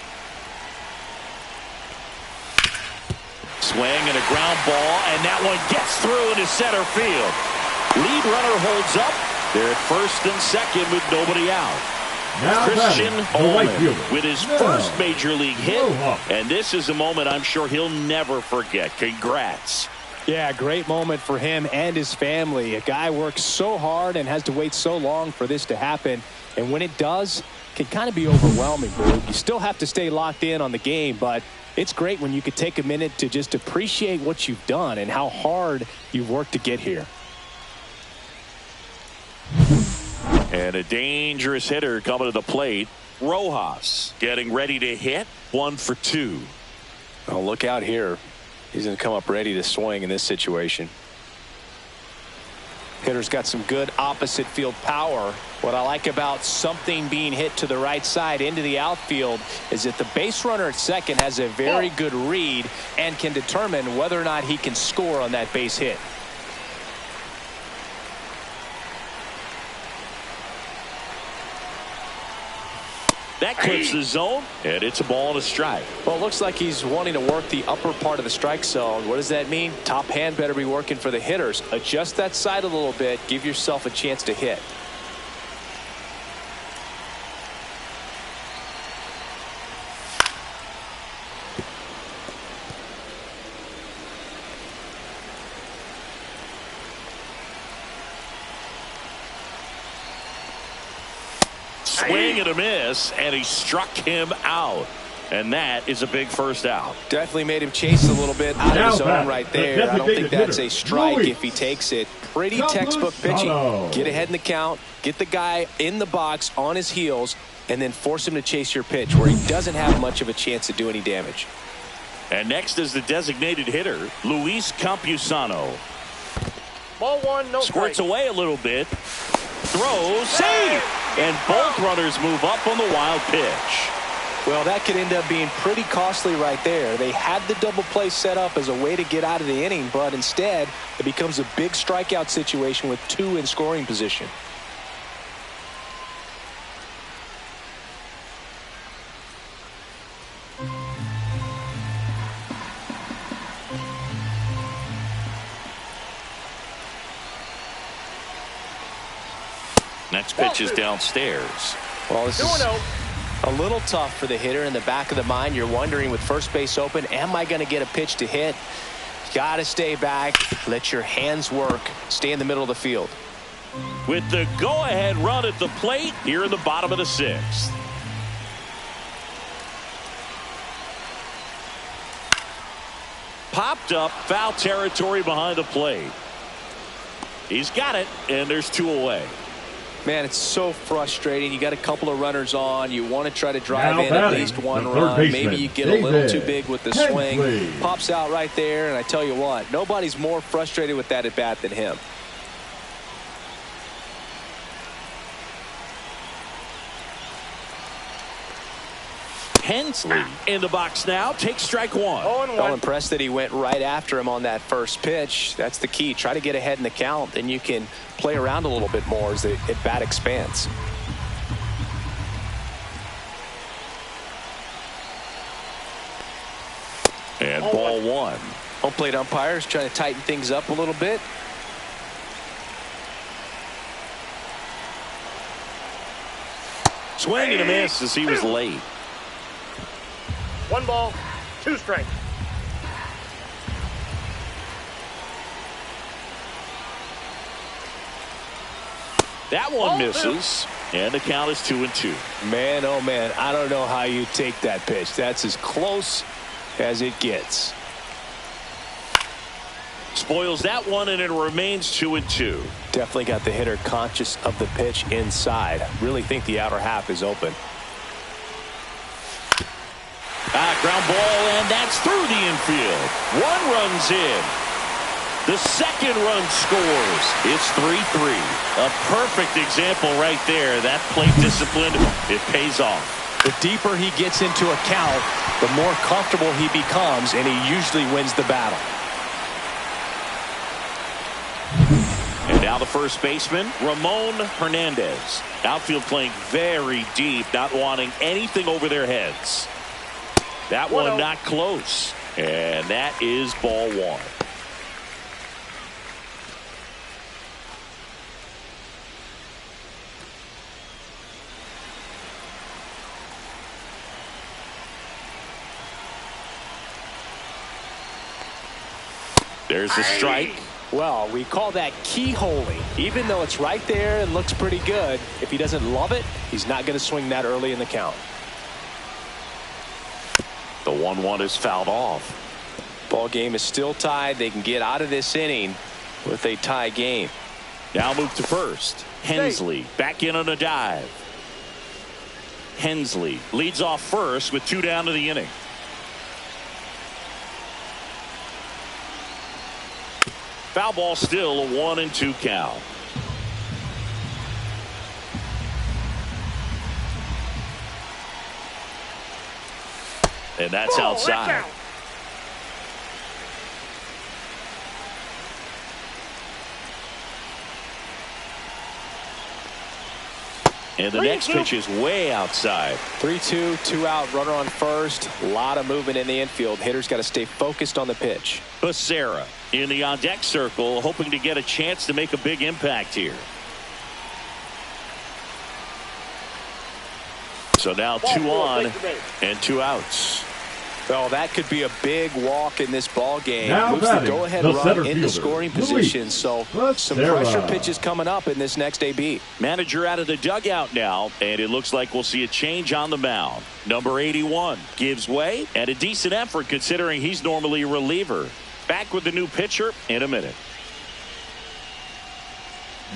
Swing and a ground ball, and that one gets through into center field. Lead runner holds up. They're at first and second with nobody out. Now Christian Allman Allman with his first major league hit, and this is a moment I'm sure he'll never forget. Congrats. Yeah, great moment for him and his family. A guy works so hard and has to wait so long for this to happen. And when it does, it can kind of be overwhelming, Boog. You still have to stay locked in on the game, but it's great when you could take a minute to just appreciate what you've done and how hard you've worked to get here. And a dangerous hitter coming to the plate. Rojas getting ready to hit. 1 for 2. Oh, look out here. He's going to come up ready to swing in this situation. Hitter's got some good opposite field power. What I like about something being hit to the right side into the outfield is that the base runner at second has a very good read and can determine whether or not he can score on that base hit. That clips the zone, and it's a ball and a strike. Well, it looks like he's wanting to work the upper part of the strike zone. What does that mean? Top hand better be working for the hitters. Adjust that side a little bit. Give yourself a chance to hit. Swing and a miss, and he struck him out. And that is a big first out. Definitely made him chase a little bit out of his zone right there. I don't think that's a strike if he takes it. Pretty textbook pitching. Get ahead in the count, get the guy in the box on his heels, and then force him to chase your pitch where he doesn't have much of a chance to do any damage. And next is the designated hitter, Luis Campusano. Ball 1, no strike. Squirts away a little bit. Throws, save! And both runners move up on the wild pitch. Well, that could end up being pretty costly right there. They had the double play set up as a way to get out of the inning, but instead it becomes a big strikeout situation with 2 in scoring position. Next pitch is downstairs. Well, this is a little tough for the hitter. In the back of the mind, you're wondering with first base open, am I going to get a pitch to hit? Got to stay back, let your hands work, stay in the middle of the field. With the go-ahead run at the plate here in the bottom of the 6th. Popped up, foul territory behind the plate. He's got it, and there's 2 away. Man, it's so frustrating. You got a couple of runners on. You want to try to drive in at least 1 run. Maybe you get a little too big with the swing. Pops out right there, and I tell you what, nobody's more frustrated with that at bat than him. Hensley in the box now. Takes strike 1. I'm impressed that he went right after him on that first pitch. That's the key. Try to get ahead in the count. Then you can play around a little bit more as the at bat expands. And ball 1. Home plate umpires trying to tighten things up a little bit. Swing and a miss as he was late. 1 ball, 2 strikes. That one misses, and the count is 2-2. Man, oh man, I don't know how you take that pitch. That's as close as it gets. Spoils that one, and it remains 2-2. Definitely got the hitter conscious of the pitch inside. Really think the outer half is open. Ground ball, and that's through the infield. One run's in. The second run scores. It's 3-3. A perfect example right there. That plate discipline, it pays off. The deeper he gets into a count, the more comfortable he becomes, and he usually wins the battle. And now the first baseman, Ramon Hernandez. Outfield playing very deep, not wanting anything over their heads. That one not close. And that is ball one. There's the strike. Well, we call that keyholing. Even though it's right there and looks pretty good, if he doesn't love it, he's not going to swing that early in the count. The 1-1 is fouled off. Ball game is still tied. They can get out of this inning with a tie game. Now move to first. Hensley back in on a dive. Hensley leads off first with 2 down to the inning. Foul ball, still a 1-2 count. And that's outside. That's out. And the next pitch is way outside. 3-2, 2 out, runner on first. A lot of movement in the infield. Hitter's got to stay focused on the pitch. Becerra in the on-deck circle, hoping to get a chance to make a big impact here. So now 2 on and 2 outs. Well, that could be a big walk in this ball game. Now Moves the go-ahead run into scoring position. So some pressure pitches coming up in this next AB. Manager out of the dugout now, and it looks like we'll see a change on the mound. Number 81 gives way, and a decent effort considering he's normally a reliever. Back with the new pitcher in a minute.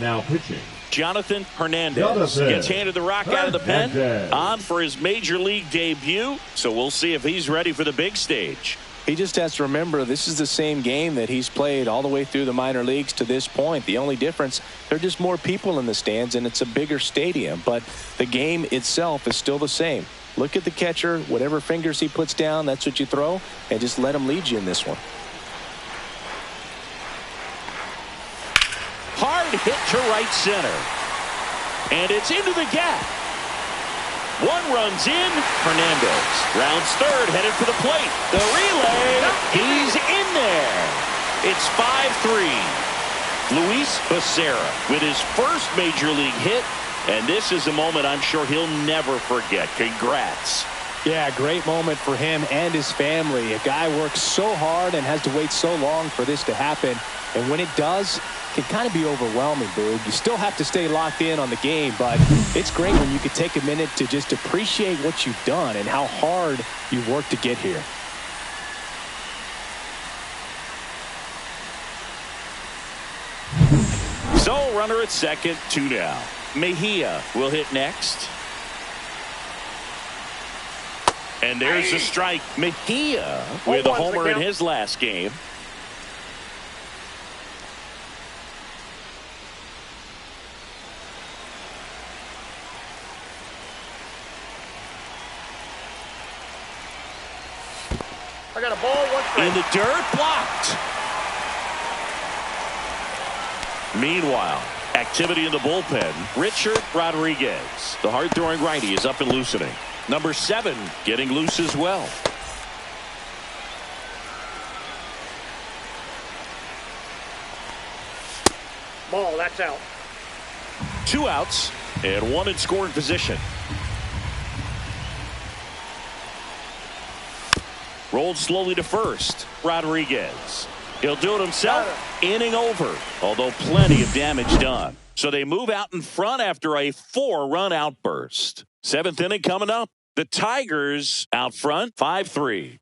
Now pitching, Jonathan Hernandez gets handed the rock out of the pen, on for his major league debut, so we'll see if he's ready for the big stage. He just has to remember this is the same game that he's played all the way through the minor leagues to this point. The only difference, there are just more people in the stands and it's a bigger stadium, but the game itself is still the same. Look at the catcher, whatever fingers he puts down, that's what you throw, and just let him lead you in this one. Hard hit to right center. And it's into the gap. 1 run's in. Hernandez rounds third, headed for the plate. The relay. He's in there. It's 5-3. Luis Becerra with his first major league hit. And this is a moment I'm sure he'll never forget. Congrats. Yeah, great moment for him and his family. A guy works so hard and has to wait so long for this to happen. And when it does, it can kind of be overwhelming, Boog. You still have to stay locked in on the game, but it's great when you can take a minute to just appreciate what you've done and how hard you worked to get here. So, runner at second, 2 down. Mejia will hit next. And there's a strike. Mejia with a homer in his last game. I got a ball, 1 strike. In the dirt, blocked. Meanwhile, activity in the bullpen. Richard Rodriguez, the hard-throwing righty, is up and loosening. Number 7 getting loose as well. Ball, that's out. 2 outs and 1 in scoring position. Rolled slowly to first. Rodriguez. He'll do it himself. Inning over, although plenty of damage done. So they move out in front after a 4-run outburst. 7th inning coming up. The Tigers out front, 5-3.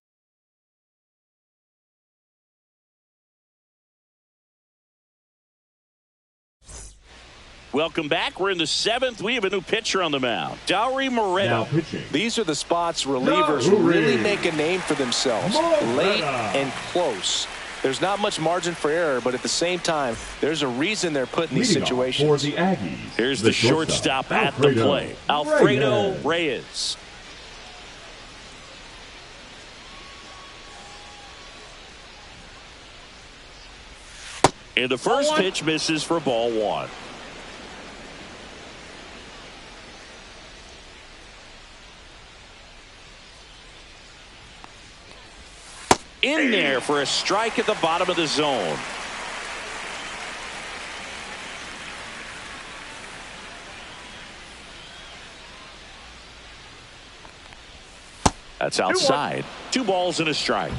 Welcome back. We're in the 7th. We have a new pitcher on the mound, Dowry Moreno. These are the spots relievers really make a name for themselves. Late and close. There's not much margin for error, but at the same time, there's a reason they're put in these situations. For the Aggies, here's the shortstop at the plate, Alfredo Reyes. And the first pitch misses for ball 1. In there for a strike at the bottom of the zone. That's outside. 2 balls and a strike.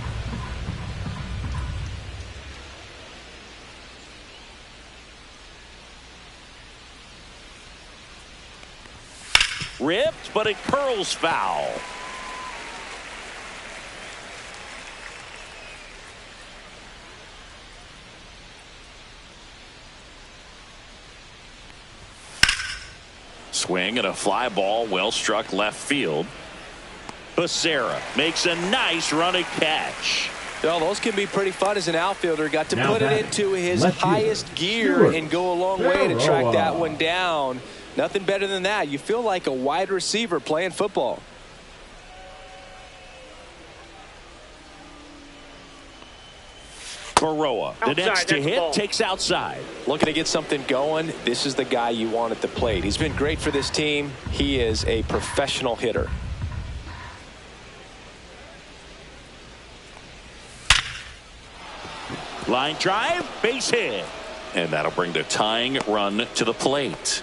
Ripped, but it curls foul. Swing and a fly ball, well struck left field. Becerra makes a nice running catch. Well, those can be pretty fun as an outfielder. Got to put it into his highest gear and go a long way to track that one down. Nothing better than that. You feel like a wide receiver playing football. Baroa, the next to hit, takes outside. Looking to get something going. This is the guy you want at the plate. He's been great for this team. He is a professional hitter. Line drive, base hit. And that'll bring the tying run to the plate.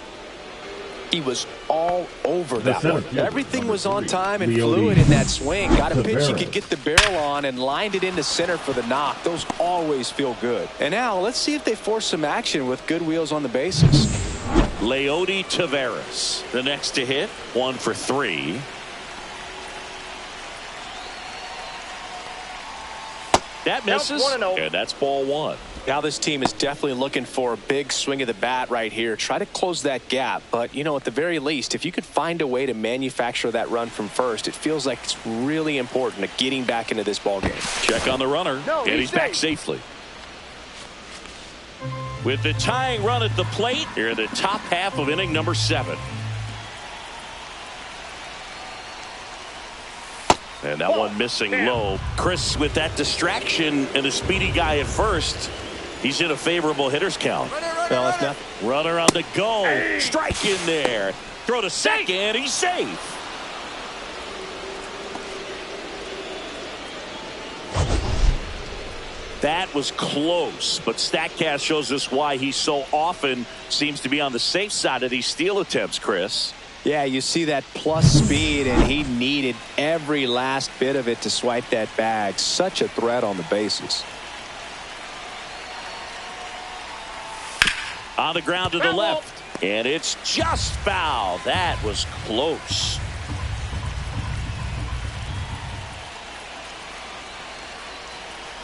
He was all over that one. Everything was on time and fluid in that swing. Got a pitch he could get the barrel on and lined it into center for the knock. Those always feel good. And now let's see if they force some action with good wheels on the bases. Leody Taveras, the next to hit, 1 for 3. That misses, and that's ball 1. Now this team is definitely looking for a big swing of the bat right here. Try to close that gap. But, you know, at the very least, if you could find a way to manufacture that run from first, it feels like it's really important to getting back into this ball game. Check on the runner, and he's back safely. With the tying run at the plate, here in the top half of inning number 7. And that one missing low. Chris, with that distraction and a speedy guy at first, he's in a favorable hitter's count. Well, it's nothing. Runner on the go. Strike in there. Throw to second. He's safe. That was close, but StatCast shows us why he so often seems to be on the safe side of these steal attempts, Chris. Yeah, you see that plus speed, and he needed every last bit of it to swipe that bag. Such a threat on the bases. On the ground to the left, and it's just foul. That was close.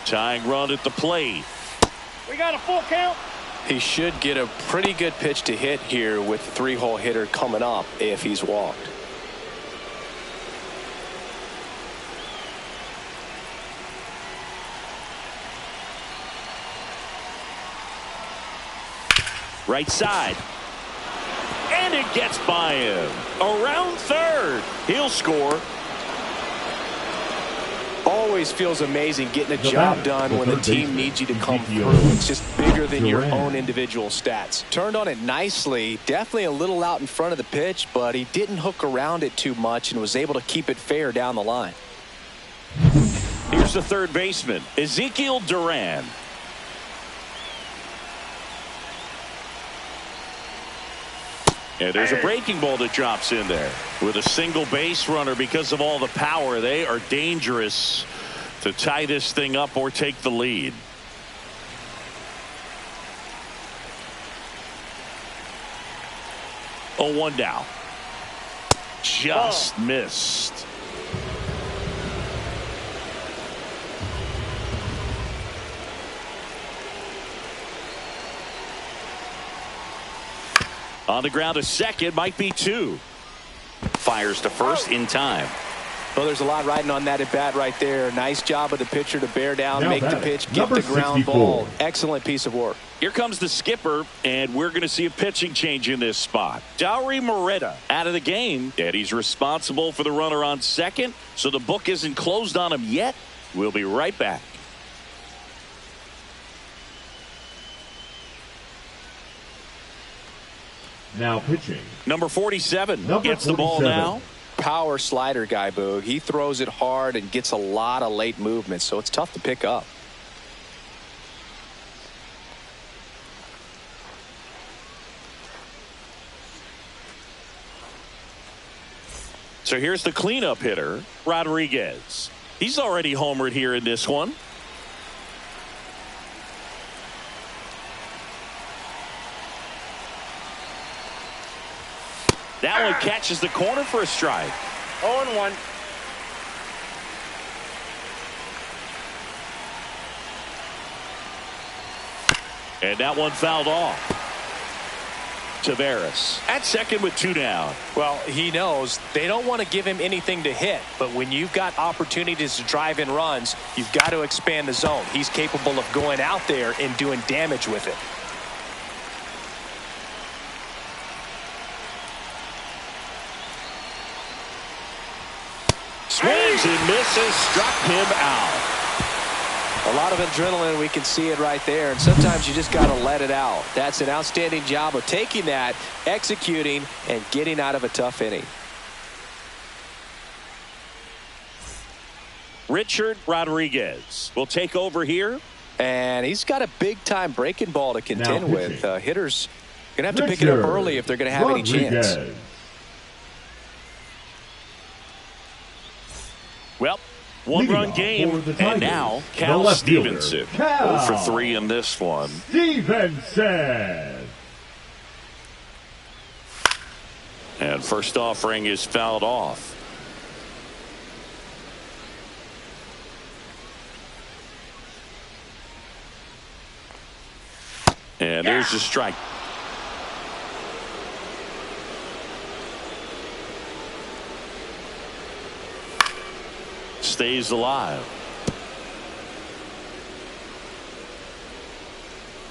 Tying run at the plate. We got a full count. He should get a pretty good pitch to hit here with the 3-hole hitter coming up if he's walked. Right side. And it gets by him. Around third. He'll score. Always feels amazing getting a job done when the team needs you to come through. It's just bigger than your own individual stats. Turned on it nicely. Definitely a little out in front of the pitch, but he didn't hook around it too much and was able to keep it fair down the line. Here's the third baseman, Ezekiel Duran. And there's a breaking ball that drops in there with a single base runner. Because of all the power, they are dangerous to tie this thing up or take the lead. 0-1 now. Just missed. On the ground, a second, might be two. Fires to first in time. Well, there's a lot riding on that at bat right there. Nice job of the pitcher to bear down, now make the pitch, get the ground 64. ball. Excellent piece of work. Here comes the skipper, and we're going to see a pitching change in this spot. Dauri Moreta out of the game, and he's responsible for the runner on second, so the book isn't closed on him yet. We'll be right back. Now pitching. Number 47 Number gets the ball 47. now. Power slider guy, Boog. He throws it hard and gets a lot of late movement, so it's tough to pick up. So here's the cleanup hitter, Rodriguez. He's already homered here in this one. That one catches the corner for a strike. 0-1. And that one fouled off. Tavares at second with two down. Well, he knows they don't want to give him anything to hit, but when you've got opportunities to drive in runs, you've got to expand the zone. He's capable of going out there and doing damage with it. Swings and misses, struck him out. A lot of adrenaline, we can see it right there, and sometimes you just got to let it out. That's an outstanding job of taking that, executing, and getting out of a tough inning. Richard Rodriguez will take over here. And he's got a big-time breaking ball to contend with. Hitters going to have to pick it Richard up early if they're going to have any chance. Rodriguez. Well, one-run game, for the and Tigers, now the Cal left fielder, Stevenson. Cal 0 for 3 in this one. Stevenson. And first offering is fouled off. And there's the strike. Stays alive.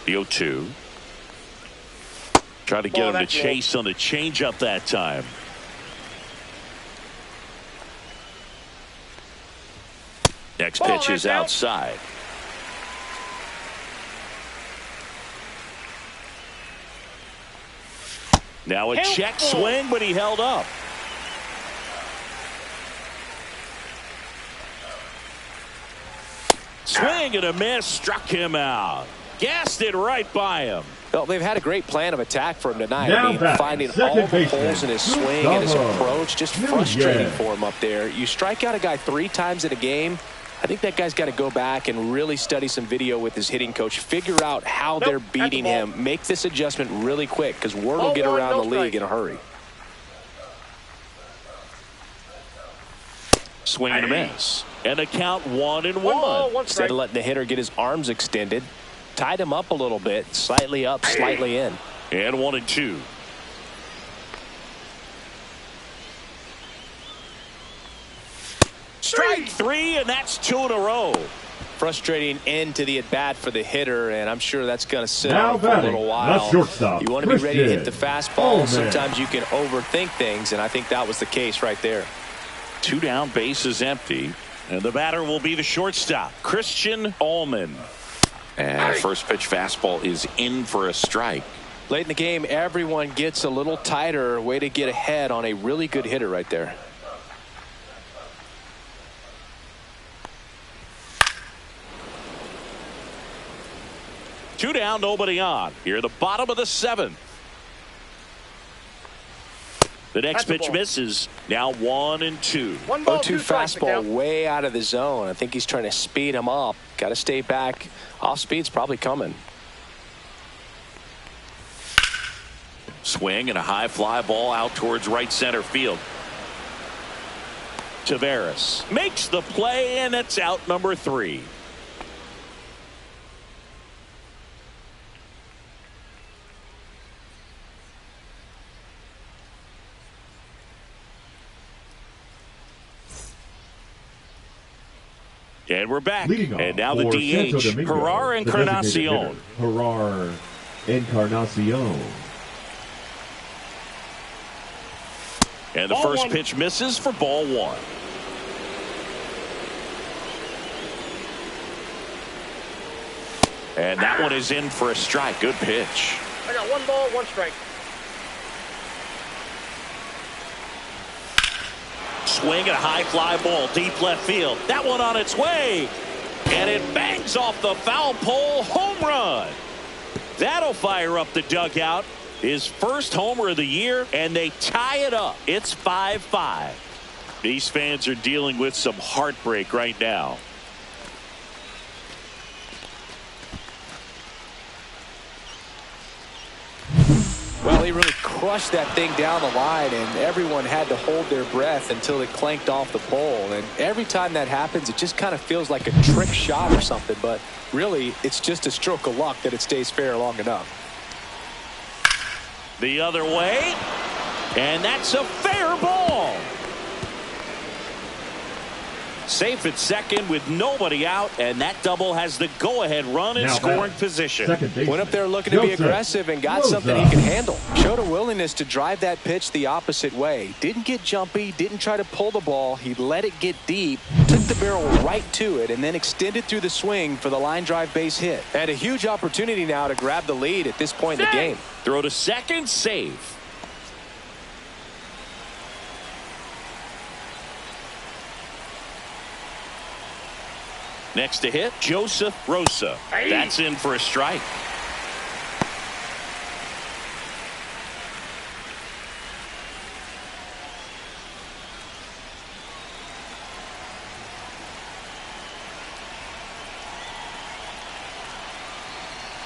The 0-2. Try to get him to chase on the changeup that time. Next pitch is outside. Now a check swing, but he held up. Swing and a miss, struck him out. Gassed it right by him. Well, they've had a great plan of attack for him tonight. Now I mean, back, finding second all the baseman, holes in his swing and his Gustavo. approach, just frustrating for him up there. You strike out a guy 3 times in a game, I think that guy's got to go back and really study some video with his hitting coach, figure out how they're beating him, make this adjustment really quick, because word will get around the league in a hurry. Swing and a miss. And a count 1-1. Instead of letting the hitter get his arms extended, tied him up a little bit, slightly up, slightly in. And 1-2. Strike 3, and that's 2 in a row. Frustrating end to the at-bat for the hitter, and I'm sure that's going to sit Now on for a little batting, while. the shortstop, You want to be ready to hit the Christian fastball. Ullman. Sometimes you can overthink things, and I think that was the case right there. 2 down, base is empty. And the batter will be the shortstop, Christian Ullman. And first pitch fastball is in for a strike. Late in the game, everyone gets a little tighter. Way to get ahead on a really good hitter right there. Two down, nobody on. Here, the bottom of the 7th. The next pitch misses. Now 1-2. 0-2 fastball way out of the zone. I think he's trying to speed him up. Got to stay back. Off speed's probably coming. Swing and a high fly ball out towards right center field. Tavares makes the play, and it's out number 3. And we're back. And now the DH, Gerard Encarnacion. Gerard Encarnacion. And the first pitch misses for ball 1. And that one is in for a strike. Good pitch. I got 1 ball, 1 strike. Swing and a high fly ball deep left field. That one on its way. And it bangs off the foul pole. Home run. That'll fire up the dugout. His first homer of the year, and they tie it up. It's 5-5. These fans are dealing with some heartbreak right now. Well, he really crushed that thing down the line, and everyone had to hold their breath until it clanked off the pole. And every time that happens, it just kind of feels like a trick shot or something. But really, it's just a stroke of luck that it stays fair long enough. The other way, and that's a fair ball. Safe at second with nobody out, and that double has the go-ahead run in scoring position. Went up there looking to be aggressive and got something he can handle. Showed a willingness to drive that pitch the opposite way. Didn't get jumpy, didn't try to pull the ball. He let it get deep, took the barrel right to it, and then extended through the swing for the line drive base hit. And a huge opportunity now to grab the lead at this point in the game. Throw to second, save. Next to hit, Joseph Rosa. That's in for a strike.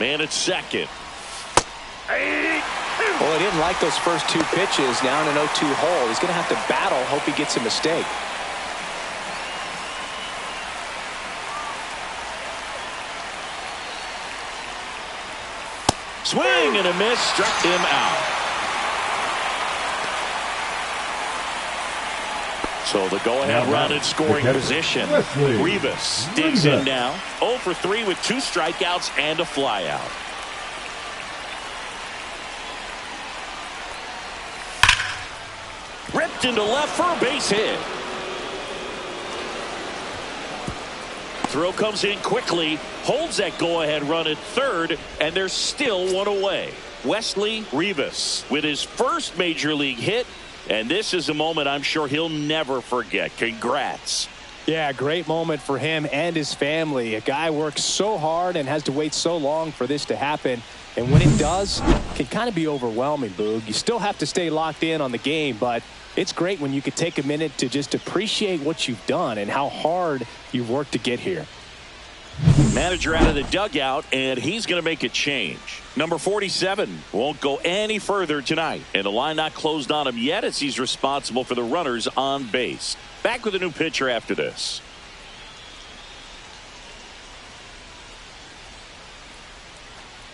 Man at second. Well, he didn't like those first 2 pitches. Now in an 0-2 hole, he's going to have to battle. Hope he gets a mistake. Swing and a miss, struck him out. So the go-ahead run in scoring position. Rivas digs in now. 0 for 3 with 2 strikeouts and a flyout. Ripped into left for a base hit. Throw comes in quickly, holds that go-ahead run at third, and there's still 1 away. Wesley Rivas with his first major league hit, and this is a moment I'm sure he'll never forget. Congrats. Yeah, great moment for him and his family. A guy works so hard and has to wait so long for this to happen. And when it does, it can kind of be overwhelming, Boog. You still have to stay locked in on the game, but it's great when you could take a minute to just appreciate what you've done and how hard you've worked to get here. Manager out of the dugout, and he's going to make a change. Number 47 won't go any further tonight, and the line not closed on him yet as he's responsible for the runners on base. Back with a new pitcher after this.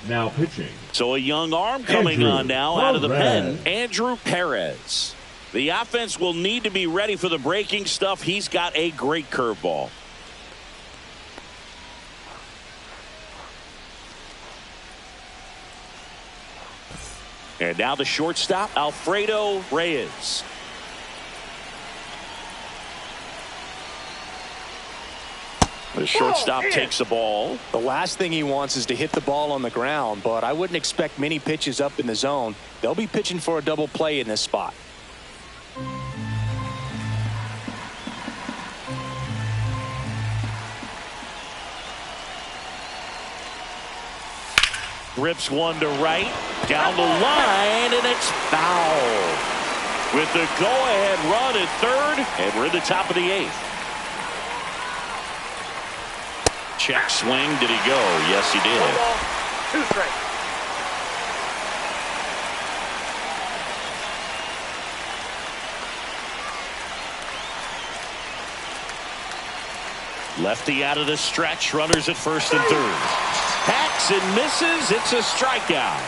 Now pitching. So a young arm coming on now out of the pen. Andrew Perez. The offense will need to be ready for the breaking stuff. He's got a great curveball. And now the shortstop, Alfredo Reyes. The shortstop takes the ball. The last thing he wants is to hit the ball on the ground, but I wouldn't expect many pitches up in the zone. They'll be pitching for a double play in this spot. Rips one to right, down the line, and it's foul. With the go-ahead run at third, and we're at the top of the 8th. Check swing. Did he go? Yes, he did. 1 ball, 2 strikes. Lefty out of the stretch. Runners at first and third. Hacks and misses. It's a strikeout.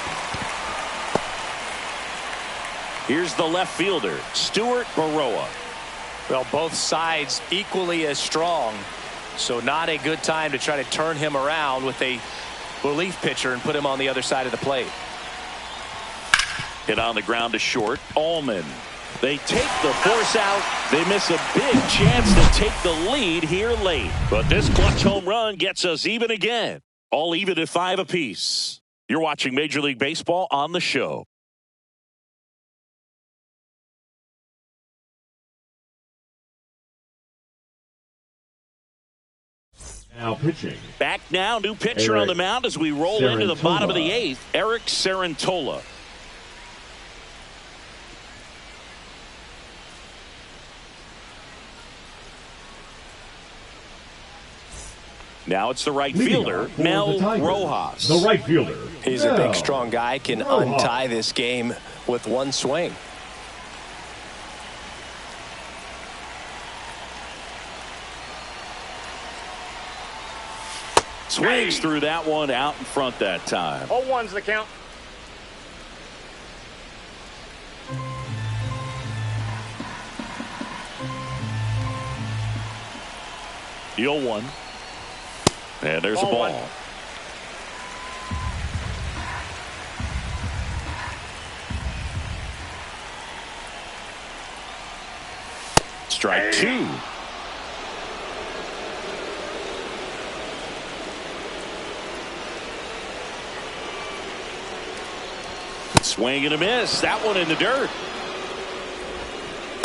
Here's the left fielder, Stuart Baroa. Well, both sides equally as strong, so not a good time to try to turn him around with a relief pitcher and put him on the other side of the plate. Hit on the ground to short. Allman. They take the force out. They miss a big chance to take the lead here late. But this clutch home run gets us even again. All even at 5 apiece. You're watching Major League Baseball on the show. Now pitching. Back now, new pitcher on the mound as we roll into the bottom of the 8th. Eric Sarantola. Now it's the right fielder, Mel Rojas. The right fielder. He's a big, strong guy, can untie this game with one swing. Swings through that one out in front that time. 0-1's the count. The 0-1. And there's a ball. Strike 2. Swing and a miss. That one in the dirt.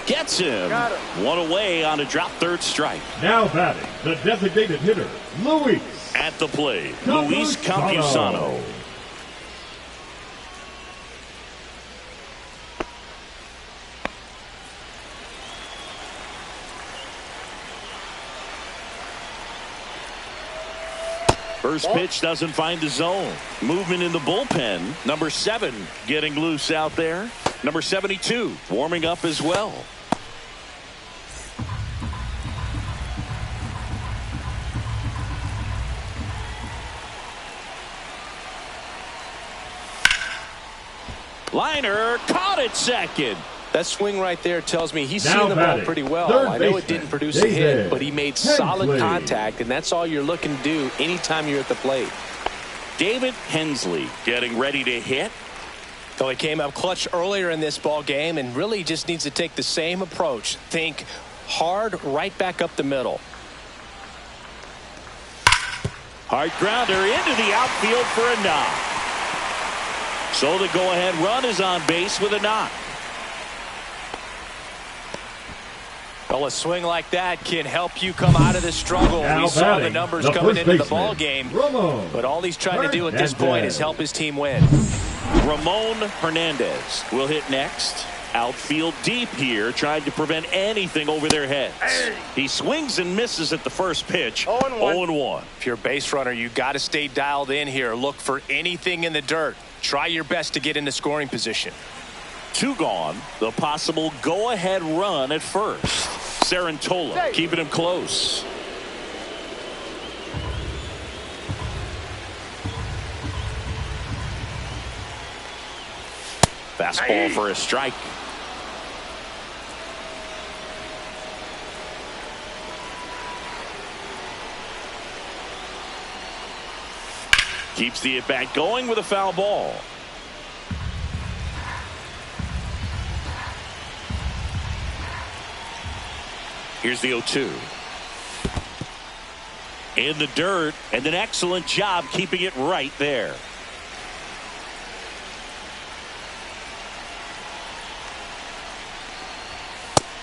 Gets him. Got One away on a drop third strike. Now batting, the designated hitter, Luis. At the plate, Luis Campusano. First pitch doesn't find the zone. Movement in the bullpen. Number 7 getting loose out there. Number 72 warming up as well. Liner caught at second. That swing right there tells me he's seen the ball batting, pretty well. I know it didn't produce a hit, but he made solid contact, and that's all you're looking to do anytime you're at the plate. David Hensley getting ready to hit. So he came up clutch earlier in this ball game and really just needs to take the same approach. Think hard right back up the middle. Hard grounder into the outfield for a knock. So the go-ahead run is on base with a knock. Well, a swing like that can help you come out of the struggle. Now We saw the batting, numbers the coming first into the baseman, ball game, Ramon but all he's trying to do at this point is help his team win. Ramon Hernandez will hit next. Outfield deep here, trying to prevent anything over their heads. He swings and misses at the first pitch. 0-1. If you're a base runner, you got to stay dialed in here. Look for anything in the dirt. Try your best to get into scoring position. 2 gone. The possible go-ahead run at first. Sarantola keeping him close. Fastball for a strike. Keeps the at-bat going with a foul ball. Here's the 0-2. In the dirt, and an excellent job keeping it right there.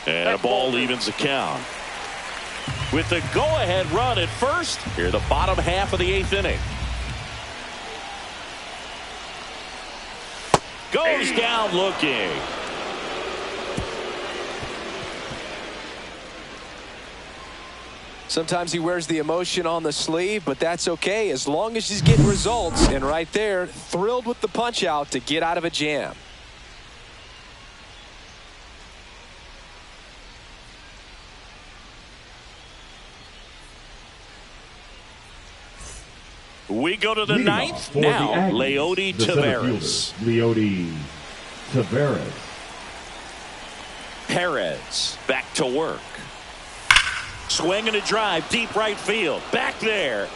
And a ball evens the count. With the go-ahead run at first, here the bottom half of the 8th inning. Goes down looking. Sometimes he wears the emotion on the sleeve, but that's okay as long as he's getting results. And right there, thrilled with the punch out to get out of a jam. We go to the Leading ninth. off for Now, the Aggies, Leody the center Taveras. fielder, Leody Taveras. Perez back to work. Swing and a drive, deep right field. Back there.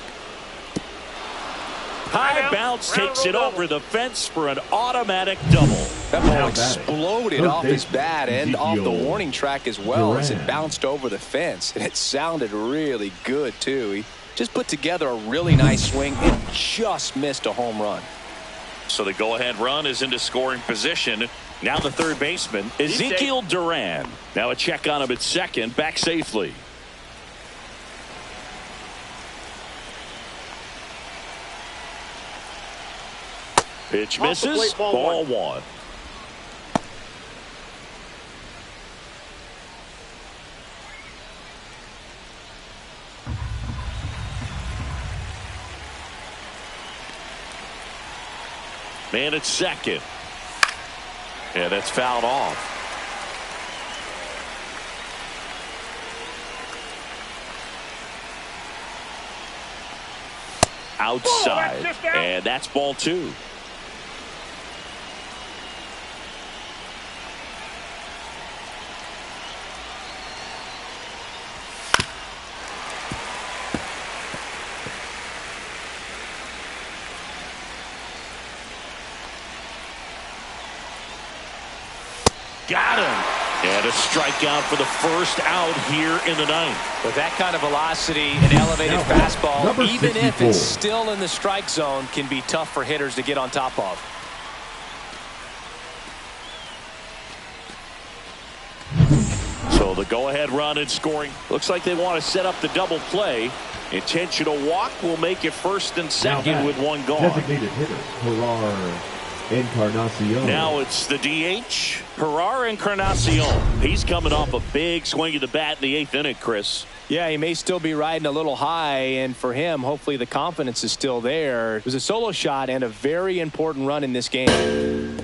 High bounce takes it over the fence for an automatic double. That ball exploded off his bat and off the warning track as well as it bounced over the fence. And it sounded really good, too. He just put together a really nice swing and just missed a home run. So the go-ahead run is into scoring position. Now the third baseman, Ezekiel Duran. Now a check on him at second, back safely. Pitch misses, ball one. Man at second. Yeah, that's fouled off. Outside. And that's ball two. Got him. And a strikeout for the first out here in the ninth. With that kind of velocity, an elevated fastball, even 64. if it's still in the strike zone, can be tough for hitters to get on top of. So the go-ahead run and scoring. Looks like they want to set up the double play. Intentional walk will make it first and second with one gone. Designated hitter, Gerard Encarnacion. Now it's the DH, Gerard Encarnacion. He's coming off a big swing of the bat in the eighth inning, Chris. Yeah, he may still be riding a little high, and for him, hopefully the confidence is still there. It was a solo shot and a very important run in this game.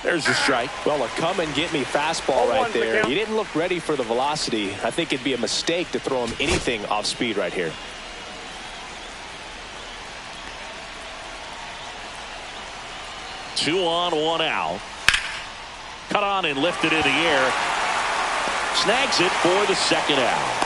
There's the strike. Well, a come-and-get-me fastball right there. He didn't look ready for the velocity. I think it'd be a mistake to throw him anything off speed right here. Two on, one out. Cut on and lifted in the air. Snags it for the second out.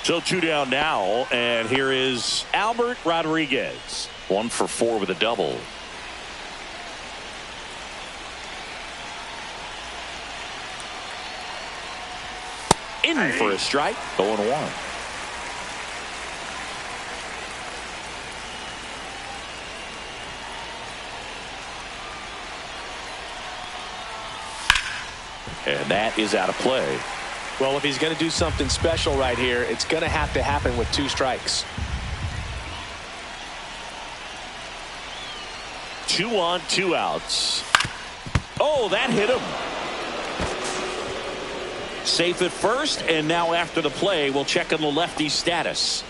So two down now, and here is Albert Rodriguez. 1 for 4 with a double. In for a strike. 0-1. And that is out of play. Well, if he's going to do something special right here, it's going to have to happen with 2 strikes. 2 on, 2 outs. Oh, that hit him. Safe at first, and now after the play, we'll check on the lefty's status.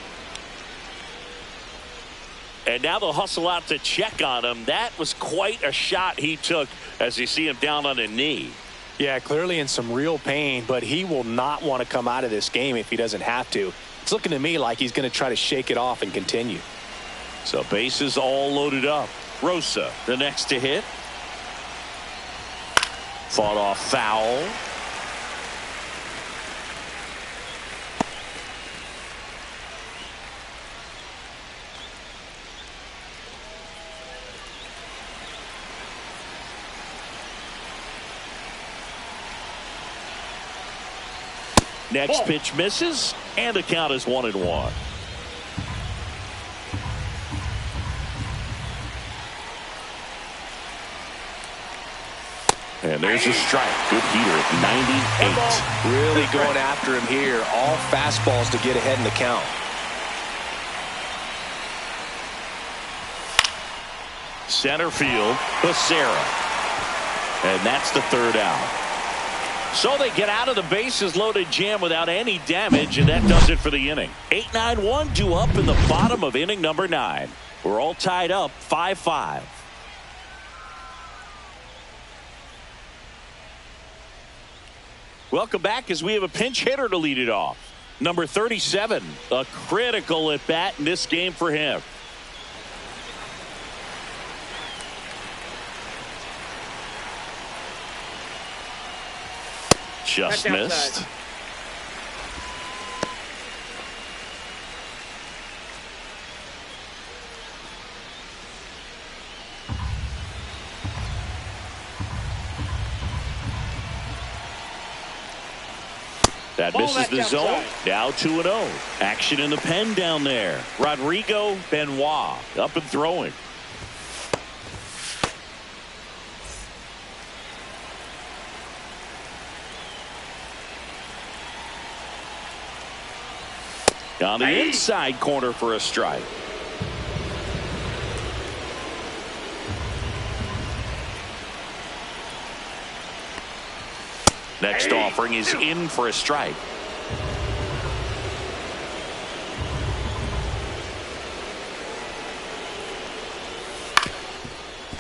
And now they'll hustle out to check on him. That was quite a shot he took as you see him down on a knee. Yeah, clearly in some real pain, but he will not want to come out of this game if he doesn't have to. It's looking to me like he's going to try to shake it off and continue. So bases all loaded up. Rosa, the next to hit. Fought off foul. Next pitch misses, and the count is 1-1. And there's a strike. Good heater at 98. Really going after him here. All fastballs to get ahead in the count. Center field, Becerra. And that's the third out. So they get out of the bases loaded jam without any damage, and that does it for the inning. 8-9-1 due up in the bottom of inning number 9. We're all tied up 5-5. Welcome back as we have a pinch hitter to lead it off. Number 37, a critical at bat in this game for him. Just missed. That misses the zone. Now 2-0. Action in the pen down there. Rodrigo Benoit up and throwing. On the inside corner for a strike. Next offering is in for a strike.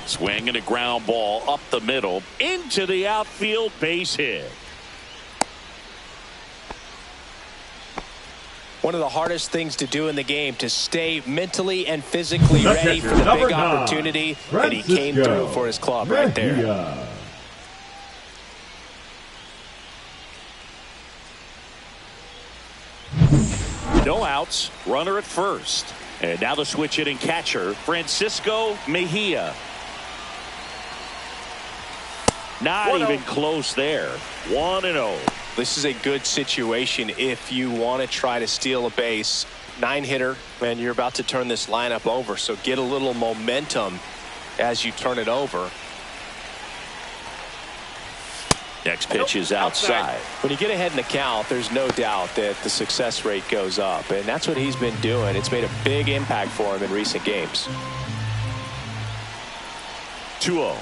Swing and a ground ball up the middle into the outfield, base hit. One of the hardest things to do in the game, to stay mentally and physically ready for the big opportunity, and he came through for his club right there. No outs, runner at first. And now the switch hitting catcher, Francisco Mejia. Not even close there. 1-0. This is a good situation if you want to try to steal a base. 9-hitter, and you're about to turn this lineup over, so get a little momentum as you turn it over. Next pitch is outside. When you get ahead in the count, there's no doubt that the success rate goes up, and that's what he's been doing. It's made a big impact for him in recent games. 2-0.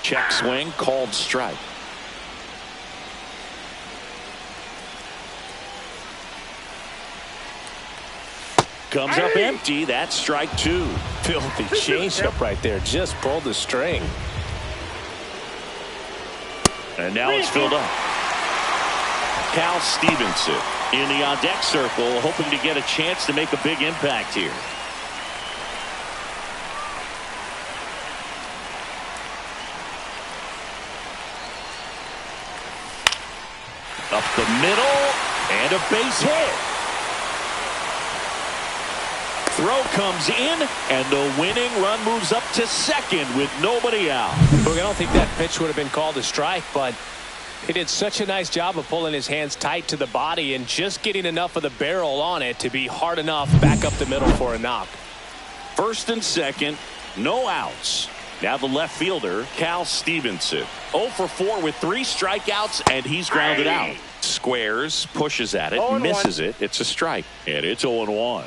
Check swing, called strike. Comes up empty. That's strike 2. Filthy changeup right there. Just pulled the string. And now it's filled up. Cal Stevenson in the on-deck circle, hoping to get a chance to make a big impact here. Up the middle, and a base hit. Throw comes in, and the winning run moves up to second with nobody out. Look, I don't think that pitch would have been called a strike, but he did such a nice job of pulling his hands tight to the body and just getting enough of the barrel on it to be hard enough back up the middle for a knock. First and second, no outs. Now the left fielder, Cal Stevenson. 0 for 4 with 3 strikeouts, and he's grounded out. Squares, pushes at it, misses it. It's a strike, and it's 0-1.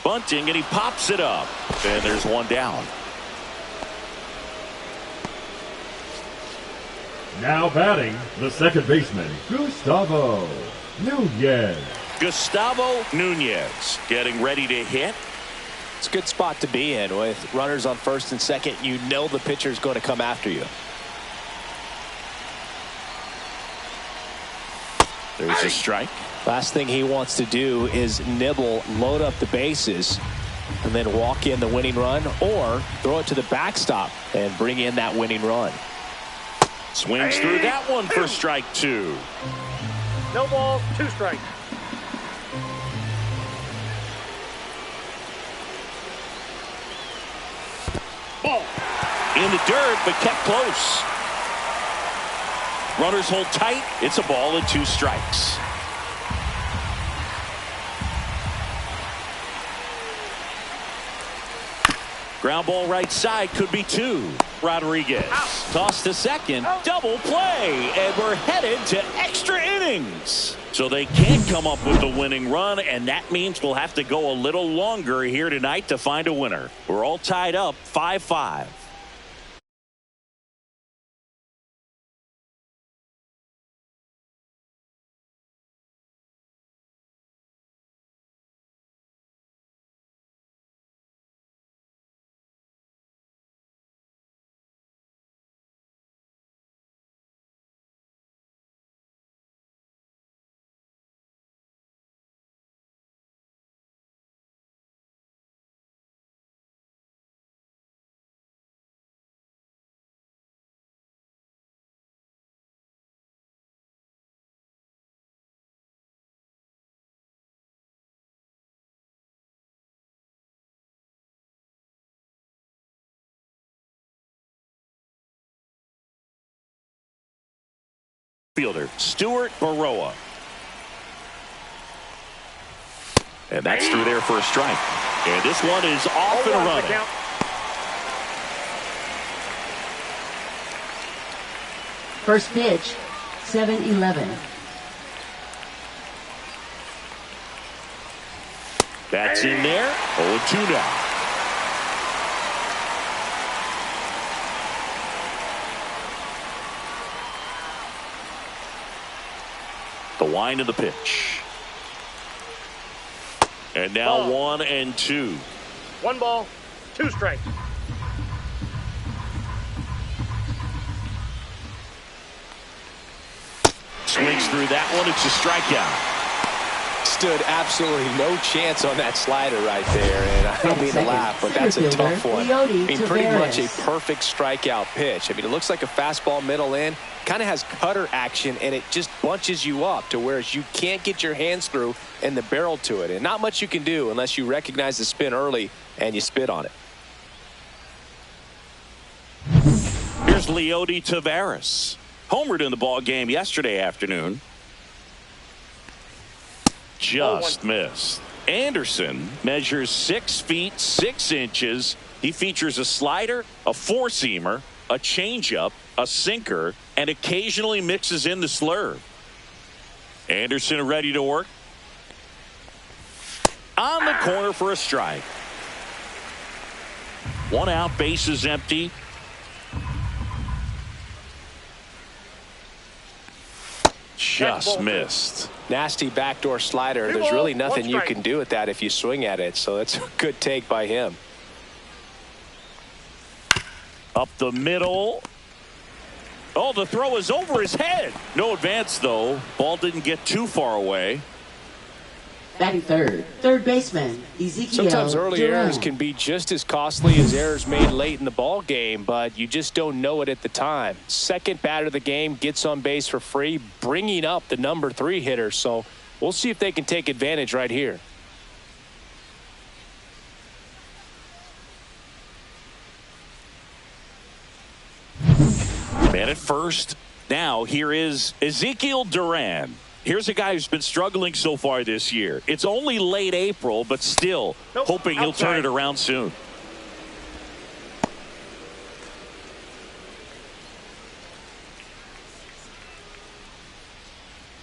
Bunting, and he pops it up. And there's one down. Now batting, the second baseman, Gustavo Nunez. Gustavo Nunez getting ready to hit. It's a good spot to be in. With runners on first and second, you know the pitcher's going to come after you. There's a strike. Last thing he wants to do is nibble, load up the bases, and then walk in the winning run, or throw it to the backstop and bring in that winning run. Swings through that one for strike 2. No balls, 2 strikes. Ball. In the dirt, but kept close. Runners hold tight. It's a ball and 2 strikes. Ground ball right side, could be 2. Rodriguez tossed to second, double play, and we're headed to extra innings. So they can't come up with the winning run, and that means we'll have to go a little longer here tonight to find a winner. We're all tied up 5-5. Fielder Stuart Baroa. And that's through there for a strike. And this one is off and running. First pitch, 7-11. That's in there. 0-2 now. The wind of the pitch. And now 1-2. 1 ball, 2 strikes. Swings through that one. It's a strikeout. Stood absolutely no chance on that slider right there, and I don't mean to laugh, but that's a tough one. I mean, pretty much a perfect strikeout pitch. I mean, it looks like a fastball middle in, kind of has cutter action, and it just bunches you up to where you can't get your hands through and the barrel to it, and not much you can do unless you recognize the spin early and you spit on it. Here's Leody Taveras. Homered in the ball game yesterday afternoon. Just missed. Anderson measures 6 feet 6 inches. He features a slider, a 4-seamer, a changeup, a sinker, and occasionally mixes in the slurve. Anderson ready to work. On the corner for a strike. 1 out, bases empty. Just missed. Nasty backdoor slider. There's really nothing you can do with that if you swing at it, so that's a good take by him. Up the middle. Oh, the throw is over his head. No advance, though. Ball didn't get too far away. Batting third, third baseman, Ezekiel. Sometimes early errors can be just as costly as errors made late in the ball game, but you just don't know it at the time. Second batter of the game gets on base for free, bringing up the number 3 hitter. So we'll see if they can take advantage right here. Man at first. Now here is Ezekiel Duran. Here's a guy who's been struggling so far this year. It's only late April, but still hoping he'll turn it around soon.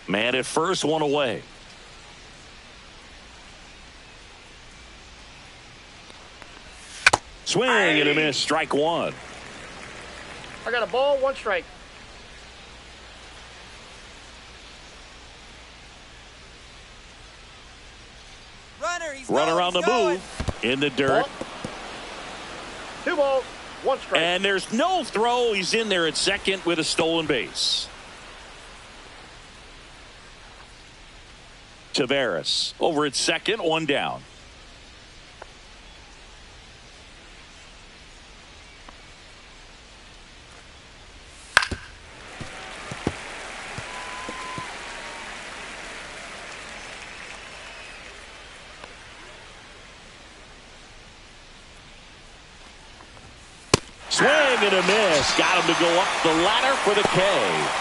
Man at first, 1 away. Swing and a miss, strike 1. I got a ball, 1 strike. Runner on the move in the dirt. Ball. 2 balls, 1 strike. And there's no throw. He's in there at second with a stolen base. Taveras over at second, 1 down. Swing and a miss. Got him to go up the ladder for the K.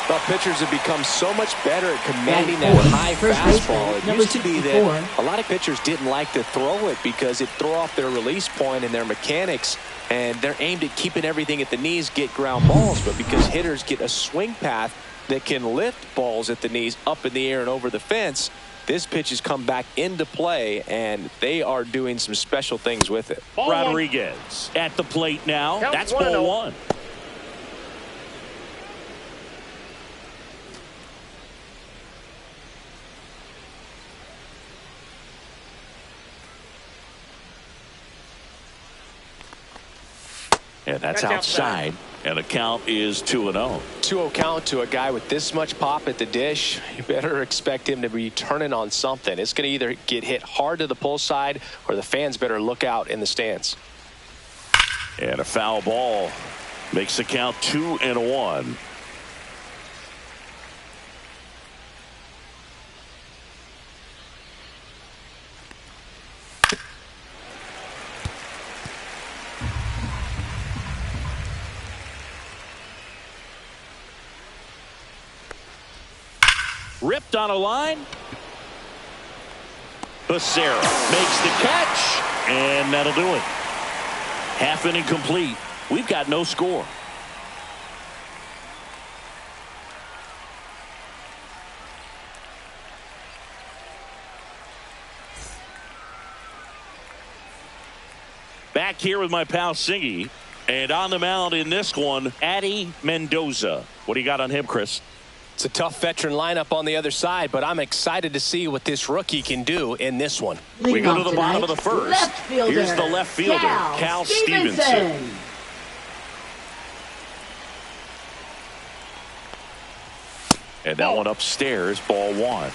Well, pitchers have become so much better at commanding that high fastball. It used to be that a lot of pitchers didn't like to throw it because it threw off their release point and their mechanics, and they're aimed at keeping everything at the knees, get ground balls. But because hitters get a swing path that can lift balls at the knees up in the air and over the fence, this pitch has come back into play, and they are doing some special things with it. Rodriguez at the plate now. That's ball one. And that's outside. And the count is 2-0. 2-0 count to a guy with this much pop at the dish. You better expect him to be turning on something. It's going to either get hit hard to the pull side, or the fans better look out in the stands. And a foul ball makes the count 2-1. Ripped on a line. Becerra makes the catch, and that'll do it. Half inning complete. We've got no score. Back here with my pal Singy, and on the mound in this one, Addy Mendoza. What do you got on him, Chris? It's a tough veteran lineup on the other side, but I'm excited to see what this rookie can do in this one. We go to the bottom of the first. Here's the left fielder, Cal Stevenson. And that one upstairs, ball one.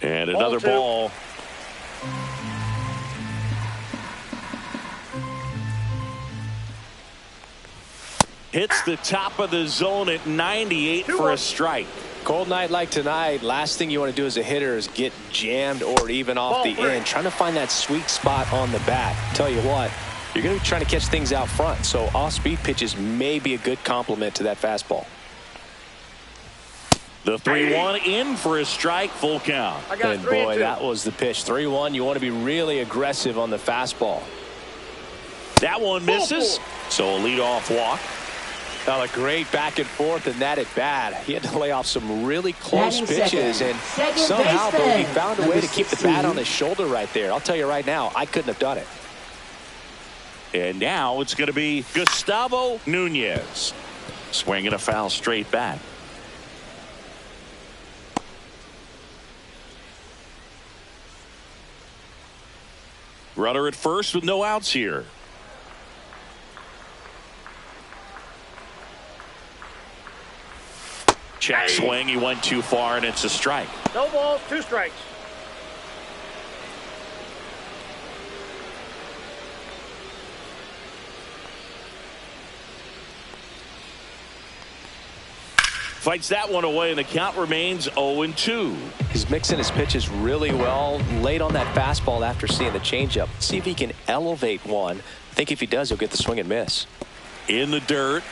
And another ball. Hits the top of the zone at 98 for a strike. Cold night like tonight, last thing you want to do as a hitter is get jammed or even off the end. Trying to find that sweet spot on the bat. Tell you what, you're going to be trying to catch things out front, so off-speed pitches may be a good complement to that fastball. The 3-1 in for a strike, full count. And boy, that was the pitch. 3-1. You want to be really aggressive on the fastball. That one misses. So a leadoff walk. Well, a great back and forth in that at bat. He had to lay off some really close pitches, and somehow he found a way to keep the bat on his shoulder right there. I'll tell you right now, I couldn't have done it. And now it's going to be Gustavo Nunez. Swinging a foul straight back. Runner at first with no outs here. Check swing. He went too far, and it's a strike. No balls, 2 strikes. Fights that one away, and the count remains 0-2. He's mixing his pitches really well. Late on that fastball after seeing the changeup. See if he can elevate one. I think if he does, he'll get the swing and miss. In the dirt.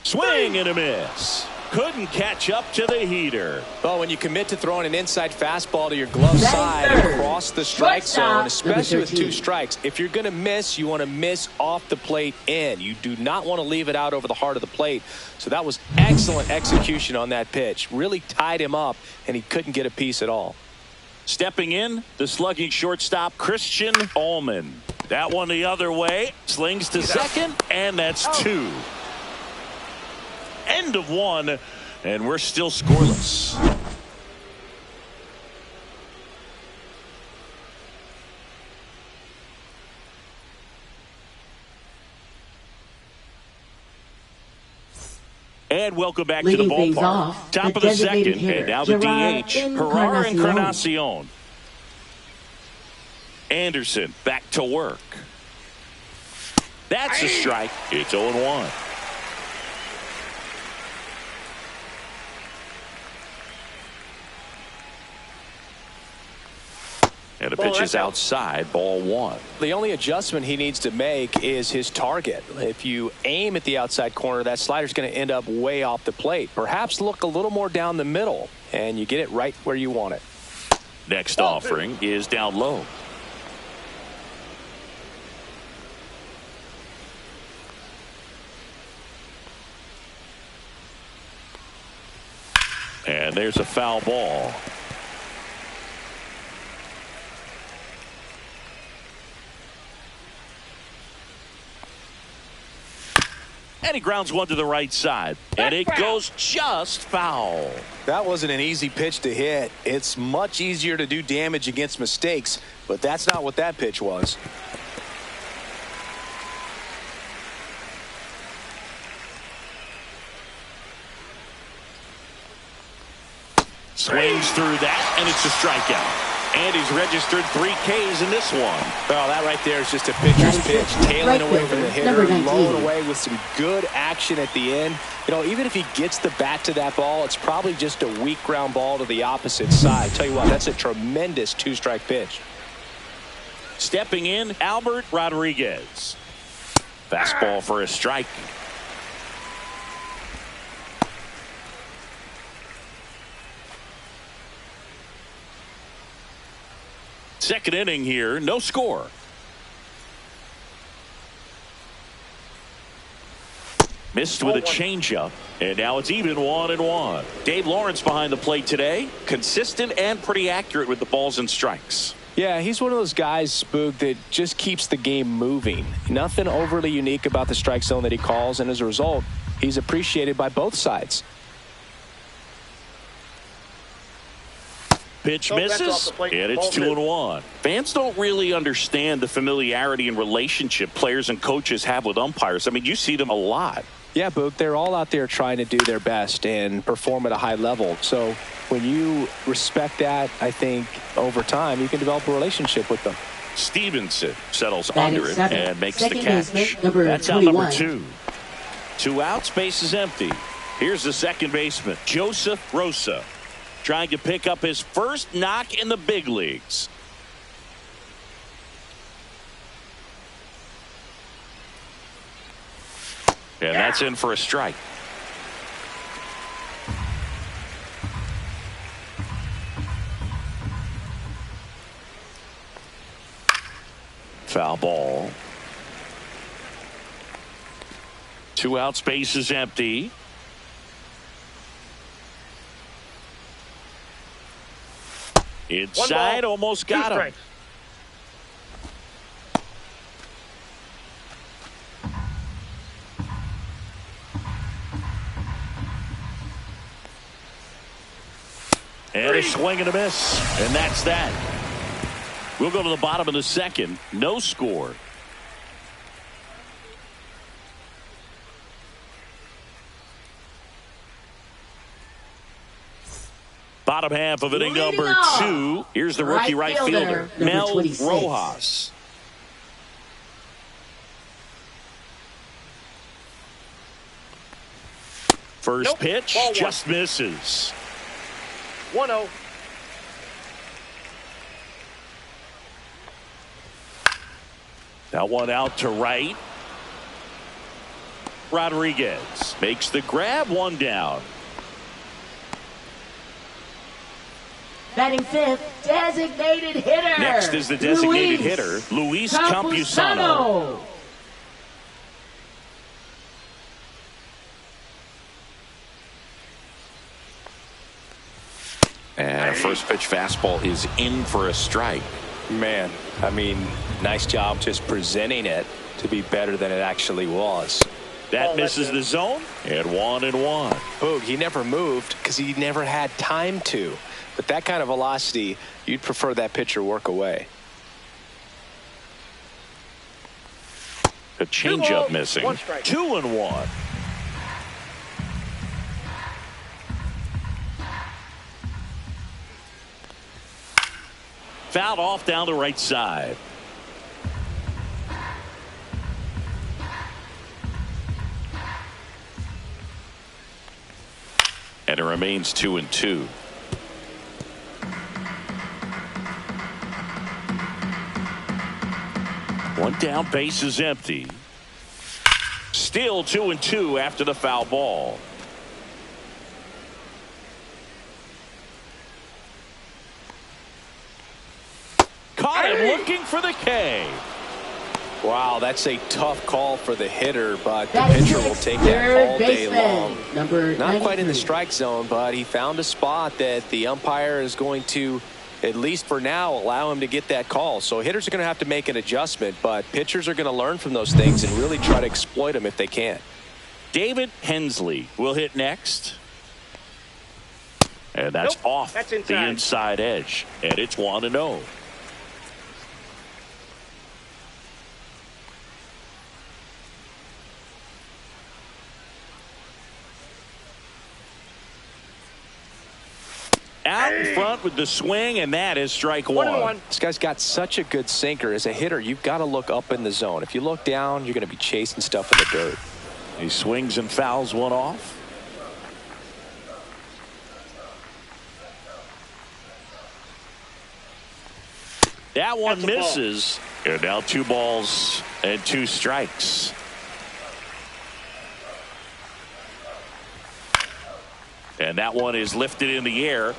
Swing and a miss. Couldn't catch up to the heater. Well, when you commit to throwing an inside fastball to your glove side across the strike zone, especially with 2 strikes, if you're going to miss, you want to miss off the plate in. You do not want to leave it out over the heart of the plate. So that was excellent execution on that pitch. Really tied him up, and he couldn't get a piece at all. Stepping in, the slugging shortstop, Christian Ullman. That one the other way. Slings to second, and that's 2. End of 1, and we're still scoreless. And welcome back to the Leading things ballpark. off, Top the of the second, designated hitter, and now the Gerard DH, Gerard Encarnacion. Encarnacion. Anderson back to work. That's a strike. It's 0-1. And the pitch is outside, ball 1. The only adjustment he needs to make is his target. If you aim at the outside corner, that slider's going to end up way off the plate. Perhaps look a little more down the middle, and you get it right where you want it. Next offering is down low. And there's a foul ball. And he grounds one to the right side. And it goes just foul. That wasn't an easy pitch to hit. It's much easier to do damage against mistakes, but that's not what that pitch was. Swings through that, and it's a strikeout. And he's registered 3 Ks in this one. Well, that right there is just a pitcher's pitch, tailing away from the hitter, Number 19. blowing away with some good action at the end. You know, even if he gets the bat to that ball, it's probably just a weak ground ball to the opposite side. Tell you what, that's a tremendous 2-strike pitch. Stepping in, Albert Rodriguez. Fastball for a strike. Second inning here, no score. Missed with a changeup, and now it's even 1-1. Dave Lawrence behind the plate today. Consistent and pretty accurate with the balls and strikes. Yeah, he's one of those guys, Spook, that just keeps the game moving. Nothing overly unique about the strike zone that he calls, and as a result, he's appreciated by both sides. Pitch misses, and it's 2-1. Fans don't really understand the familiarity and relationship players and coaches have with umpires. I mean, you see them a lot. Yeah, Boog, they're all out there trying to do their best and perform at a high level. So when you respect that, I think over time you can develop a relationship with them. Stevenson settles Batting under it seven. and makes Second the catch. baseman, number That's 21. out number 2. 2 outs, base is empty. Here's the second baseman, Joseph Rosa, trying to pick up his first knock in the big leagues. And that's in for a strike. Foul ball. 2 outs, base is empty. Inside, almost got him. And a swing and a miss. And that's that. We'll go to the bottom of the second. No score. Bottom half of inning number 2. Here's the rookie right fielder, Mel Rojas. First pitch just misses. 1-0. That one out to right. Rodriguez makes the grab, 1 down. Batting fifth, designated hitter. Next is the designated hitter, Luis Campusano. And a first pitch fastball is in for a strike. Man, I mean, nice job just presenting it to be better than it actually was. That misses the zone, and 1-1. Boog, he never moved because he never had time to. But that kind of velocity, you'd prefer that pitcher work away. A changeup missing. 2-1. Fouled off down the right side. And it remains 2-2. One down, base is empty. Still 2-2 after the foul ball. Caught him looking for the K. Wow, that's a tough call for the hitter, but the pitcher will take that all day long. Not quite in the strike zone, but he found a spot that the umpire is going to, at least for now, allow him to get that call. So hitters are going to have to make an adjustment, but pitchers are going to learn from those things and really try to exploit them if they can. David Hensley will hit next. And that's off the inside edge. And it's 1-0. Out in front with the swing, and that is strike one. This guy's got such a good sinker. As a hitter, you've got to look up in the zone. If you look down, you're going to be chasing stuff in the dirt. He swings and fouls one off. That one misses. And now 2 balls and 2 strikes. And that one is lifted in the air.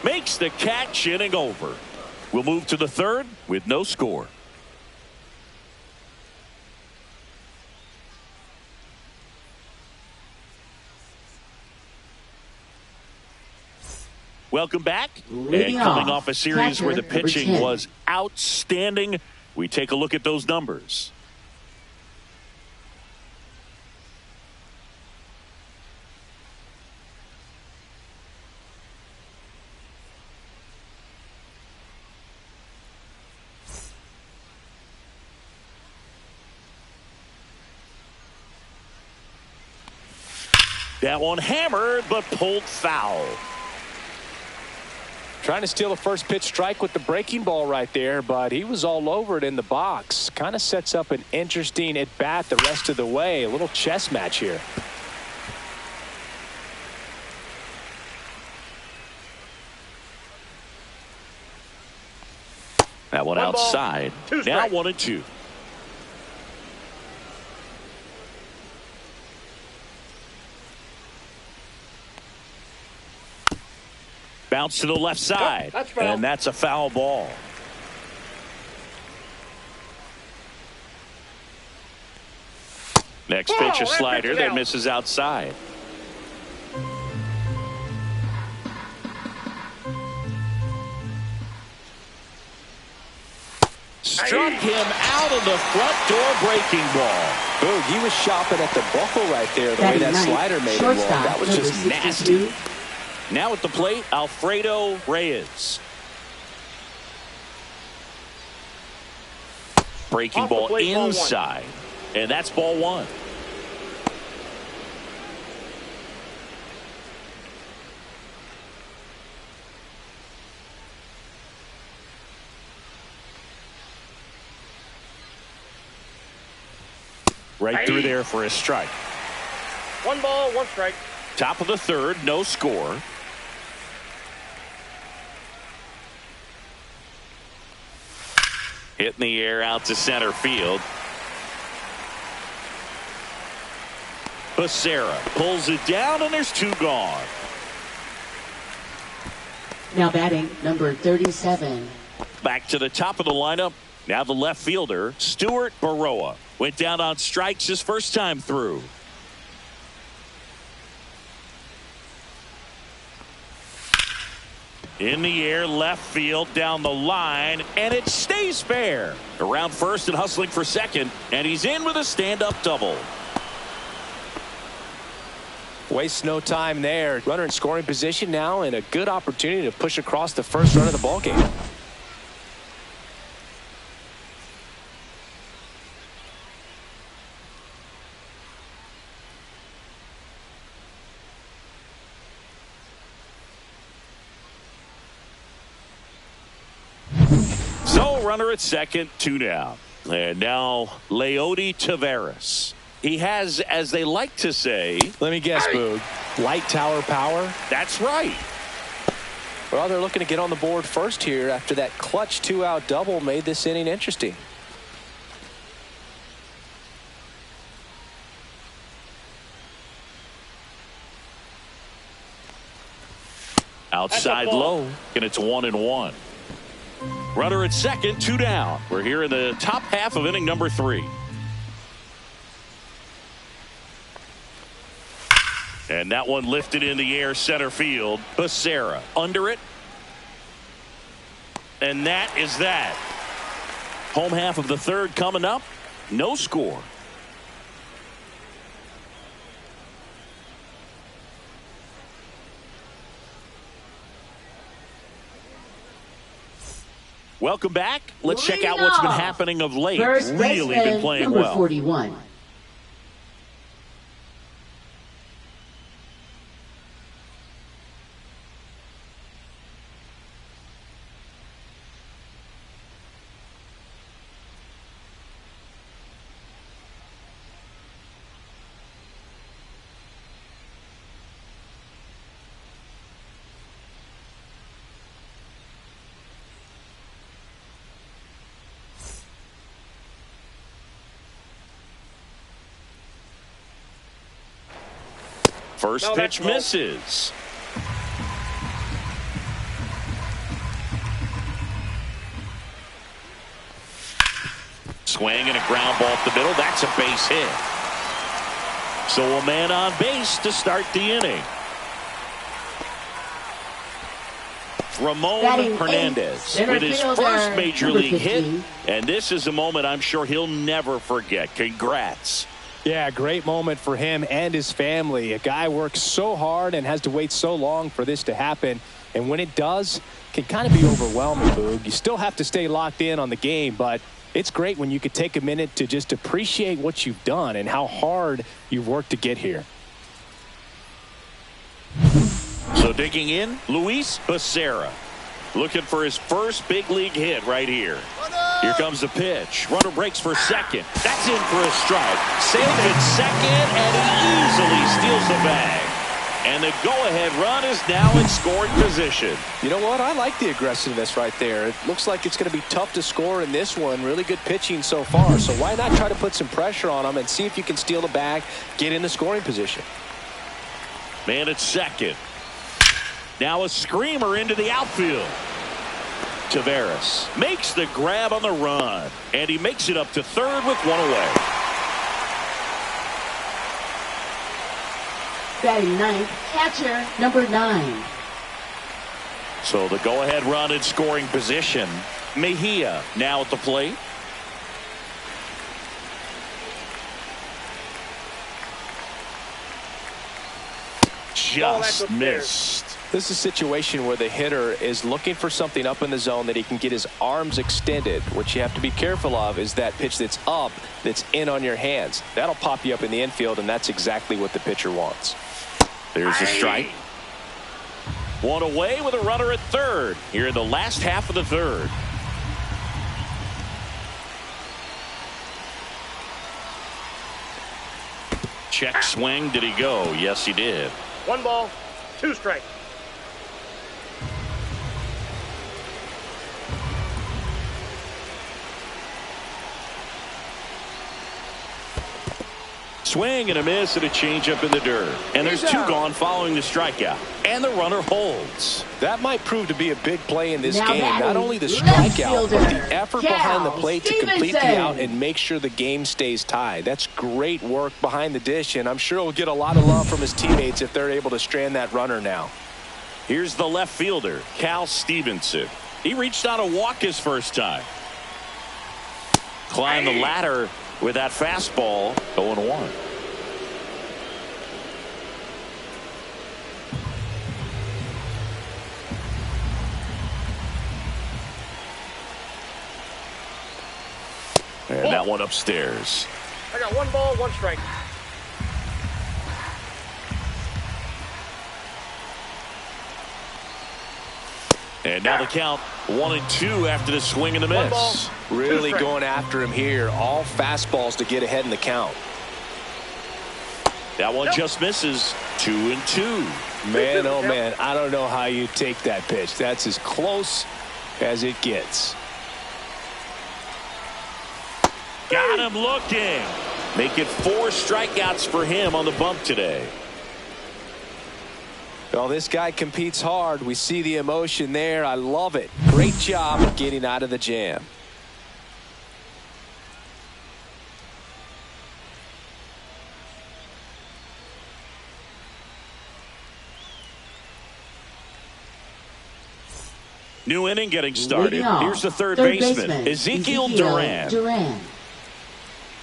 Makes the catch, inning over. We'll move to the third with no score. Welcome back. And coming off a series where the pitching was outstanding, we take a look at those numbers. That one hammered, but pulled foul. Trying to steal the first pitch strike with the breaking ball right there, but he was all over it in the box. Kind of sets up an interesting at bat the rest of the way. A little chess match here. That one outside. Now 1-2. Bounce to the left side. And that's a foul ball. Next pitch, a slider that misses outside. Struck him out of the front door breaking ball. Boog, he was shopping at the buckle right there. The way that slider made him roll. That was just nasty. Now at the plate, Alfredo Reyes. Breaking ball inside. And that's ball one. Right through there for a strike. 1 ball, 1 strike. Top of the third, no score. Hit in the air out to center field. Becerra pulls it down, and there's 2 gone. Now batting, number 37. Back to the top of the lineup. Now the left fielder, Stuart Baroa. Went down on strikes his first time through. In the air, left field, down the line, and it stays fair. Around first and hustling for second, and he's in with a stand-up double. Wastes no time there. Runner in scoring position now, and a good opportunity to push across the first run of the ballgame. So runner at second, 2 down. And now Leody Taveras. He has, as they like to say, let me guess, Boog, light tower power? That's right. Well, they're looking to get on the board first here after that clutch 2-out double made this inning interesting. Outside low, and it's 1-1. Runner at second, 2 down. We're here in the top half of inning number 3. And that one lifted in the air center field. Becerra under it. And that is that. Home half of the third coming up. No score. Welcome back. Let's check out what's been happening of late. Really been playing number well. 41. First pitch misses. Swing and a ground ball up the middle. That's a base hit. So a man on base to start the inning. Ramon Hernandez with his first major league hit. And this is a moment I'm sure he'll never forget. Congrats. Yeah, great moment for him and his family. A guy works so hard and has to wait so long for this to happen. And when it does, it can kind of be overwhelming, Boog. You still have to stay locked in on the game, but it's great when you could take a minute to just appreciate what you've done and how hard you've worked to get here. So digging in, Luis Becerra. Looking for his first big league hit right here. Here comes the pitch. Runner breaks for second. That's in for a strike. Safe at second, and he easily steals the bag. And the go-ahead run is now in scoring position. You know what? I like the aggressiveness right there. It looks like it's going to be tough to score in this one. Really good pitching so far. So why not try to put some pressure on him and see if you can steal the bag, get in the scoring position. Man at second. Now a screamer into the outfield. Taveras makes the grab on the run, and he makes it up to third with one away. Batting ninth, catcher number 9. So the go-ahead run in scoring position. Mejia now at the plate. Just missed. This is a situation where the hitter is looking for something up in the zone that he can get his arms extended. What you have to be careful of is that pitch that's up, that's in on your hands. That'll pop you up in the infield, and that's exactly what the pitcher wants. There's a strike. One away with a runner at third here in the last half of the third. Check swing. Did he go? Yes, he did. 1 ball, 2 strikes. Swing and a miss and a changeup in the dirt. And there's 2 gone following the strikeout. And the runner holds. That might prove to be a big play in this Now game. batting, Not only the left strikeout, but fielder, the effort Cal behind the plate to complete the Stevenson. out and make sure the game stays tied. That's great work behind the dish, and I'm sure he'll get a lot of love from his teammates if they're able to strand that runner now. Here's the left fielder, Cal Stevenson. He reached on a walk his first time. Climbed the ladder with that fastball, 0-1. And that one upstairs. I got 1 ball, 1 strike. And now the count 1-2 after the swing and the miss. Really going after him here. All fastballs to get ahead in the count. That one just misses. 2-2. Man, oh man, I don't know how you take that pitch. That's as close as it gets. Got him looking. Make it 4 strikeouts for him on the bump today. Well, this guy competes hard. We see the emotion there. I love it. Great job of getting out of the jam. New inning getting started. Here's the third baseman, Ezekiel Duran.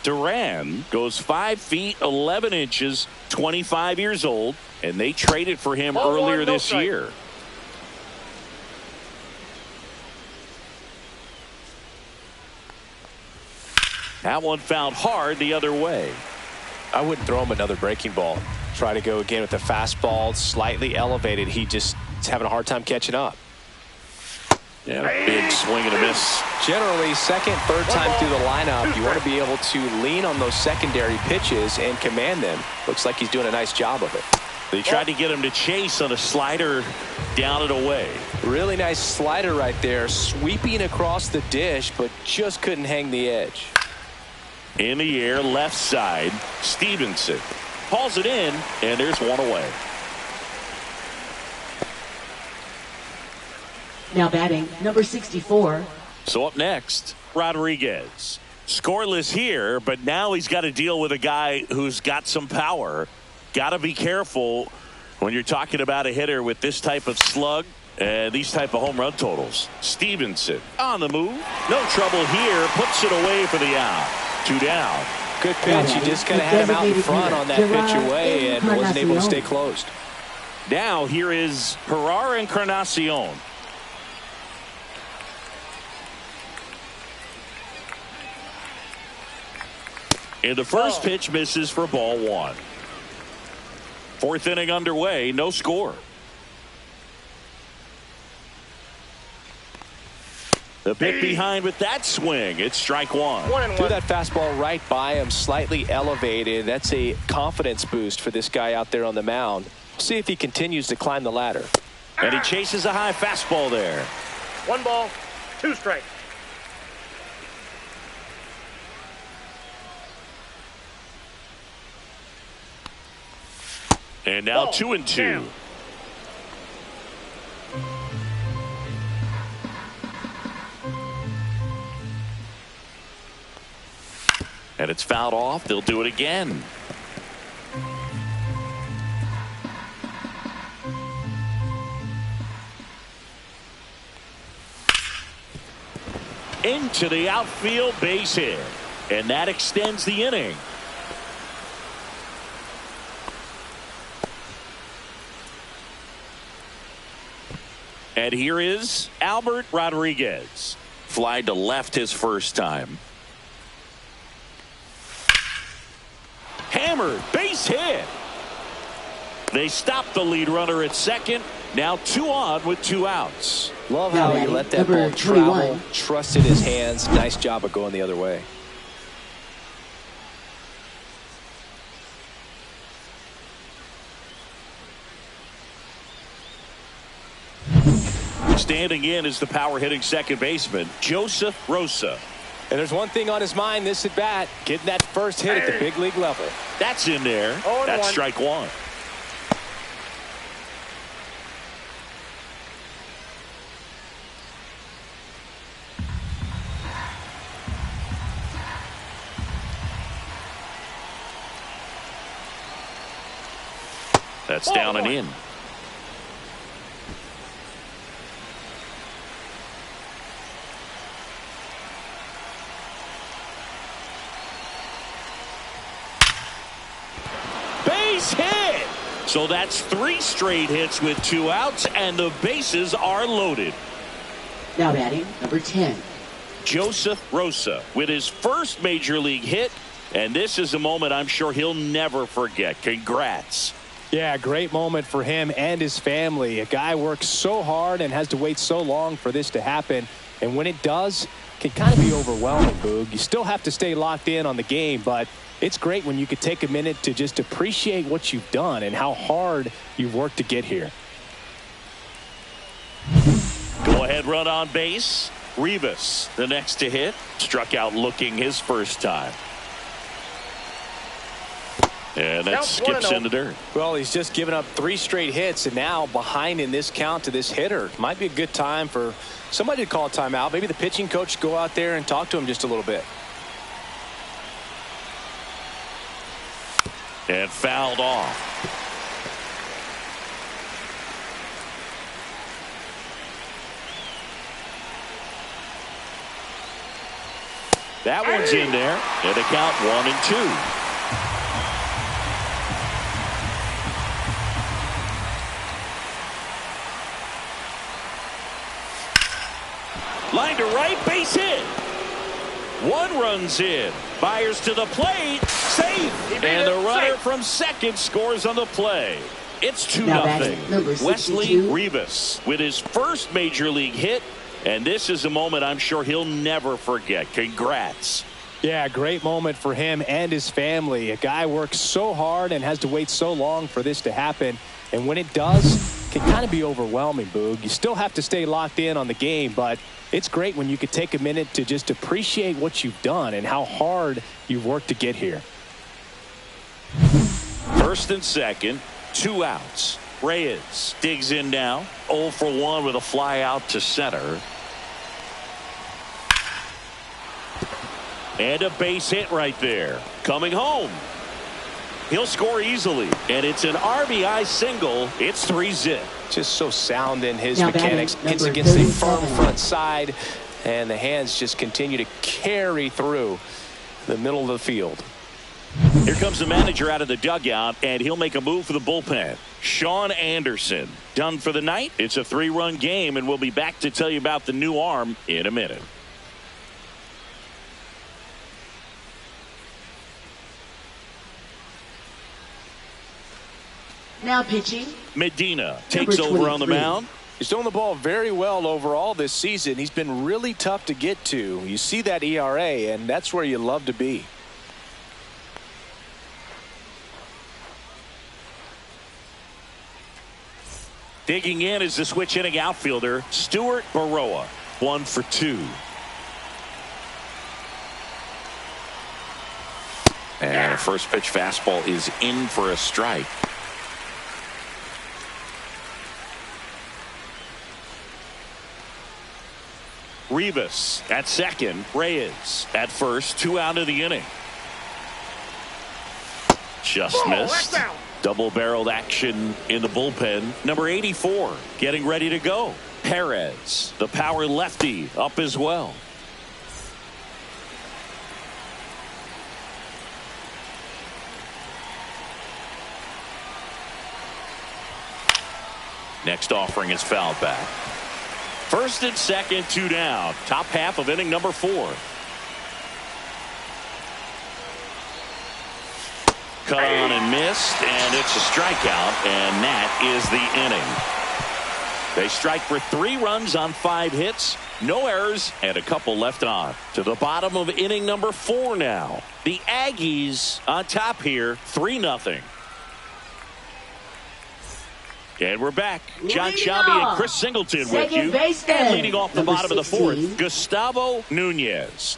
Duran goes 5 feet 11 inches, 25 years old, and they traded for him earlier this year. That one fouled hard the other way. I wouldn't throw him another breaking ball. Try to go again with the fastball, slightly elevated. He just is having a hard time catching up. Yeah, big swing and a miss. Generally, second, third time through the lineup, you want to be able to lean on those secondary pitches and command them. Looks like he's doing a nice job of it. They tried to get him to chase on a slider down and away. Really nice slider right there, sweeping across the dish, but just couldn't hang the edge. In the air, left side, Stevenson hauls it in, and there's one away. Now batting, number 64. So up next, Rodriguez. Scoreless here, but now he's got to deal with a guy who's got some power. Got to be careful when you're talking about a hitter with this type of slug and these type of home run totals. Stevenson on the move. No trouble here. Puts it away for the out. 2 down. Good pitch. He just kind of had him out in front on that pitch away and wasn't able to stay closed. Now here is Gerard Encarnacion. And the first pitch misses for ball 1. Fourth inning underway, no score. The bit behind with that swing. It's strike 1. Threw that fastball right by him, slightly elevated. That's a confidence boost for this guy out there on the mound. See if he continues to climb the ladder. And he chases a high fastball there. 1 ball, 2 strikes. And now 2-2. And it's fouled off. They'll do it again. Into the outfield, base hit. And that extends the inning. And here is Albert Rodriguez. Fly to left his first time. Hammered, base hit. They stop the lead runner at second. Now 2 on with 2 outs. Love how he let that ball travel, trusted his hands. Nice job of going the other way. Standing in is the power hitting second baseman, Joseph Rosa. And there's one thing on his mind this at bat, getting that first hit at the big league level. That's in there. That's strike 1. That's down and in. Base hit. So that's 3 straight hits with 2 outs, and the bases are loaded. Now batting, number 10. Joseph Rosa with his first major league hit, and this is a moment I'm sure he'll never forget. Congrats. Yeah, great moment for him and his family. A guy works so hard and has to wait so long for this to happen. And when it does, it can kind of be overwhelming, Boog. You still have to stay locked in on the game, but it's great when you could take a minute to just appreciate what you've done and how hard you've worked to get here. Go ahead run on base. Rivas, the next to hit. Struck out looking his first time. And that skips in the dirt. Well, he's just given up 3 straight hits, and now behind in this count to this hitter. Might be a good time for somebody to call a timeout. Maybe the pitching coach go out there and talk to him just a little bit. And fouled off. That one's in there. And a count 1-2. Line to right, base hit. 1 runs in. Fires to the plate. Safe. And the runner from second scores on the play. It's 2-0. Wesley Rivas with his first major league hit. And this is a moment I'm sure he'll never forget. Congrats. Yeah, great moment for him and his family. A guy works so hard and has to wait so long for this to happen. And when it does, it can kind of be overwhelming, Boog. You still have to stay locked in on the game, but it's great when you could take a minute to just appreciate what you've done and how hard you've worked to get here. First and second, 2 outs. Reyes digs in now. 0 for 1 with a fly out to center. And a base hit right there. Coming home. He'll score easily. And it's an RBI single. It's 3-zip. Just so sound in his mechanics. Hits against a firm front side. And the hands just continue to carry through the middle of the field. Here comes the manager out of the dugout, and he'll make a move for the bullpen. Sean Anderson done for the night. It's a 3-run game, and we'll be back to tell you about the new arm in a minute. Now pitching. Medina takes over on the mound. He's throwing the ball very well overall this season. He's been really tough to get to. You see that ERA, and that's where you love to be. Digging in is the switch hitting outfielder, Stuart Baroa. 1 for 2. And a first pitch fastball is in for a strike. Rivas at second. Reyes at first. 2 out of the inning. Just missed. Double-barreled action in the bullpen. Number 84 getting ready to go. Perez, the power lefty, up as well. Next offering is fouled back. First and second, 2 down. Top half of inning number 4. Cut on and missed, and it's a strikeout, and that is the inning. They strike for 3 runs on 5 hits, no errors, and a couple left on. To the bottom of inning number 4 now. The Aggies on top here, 3-0. And we're back. John Shelby and Chris Singleton with you. And leading off the bottom of the 4th, Gustavo Nunez.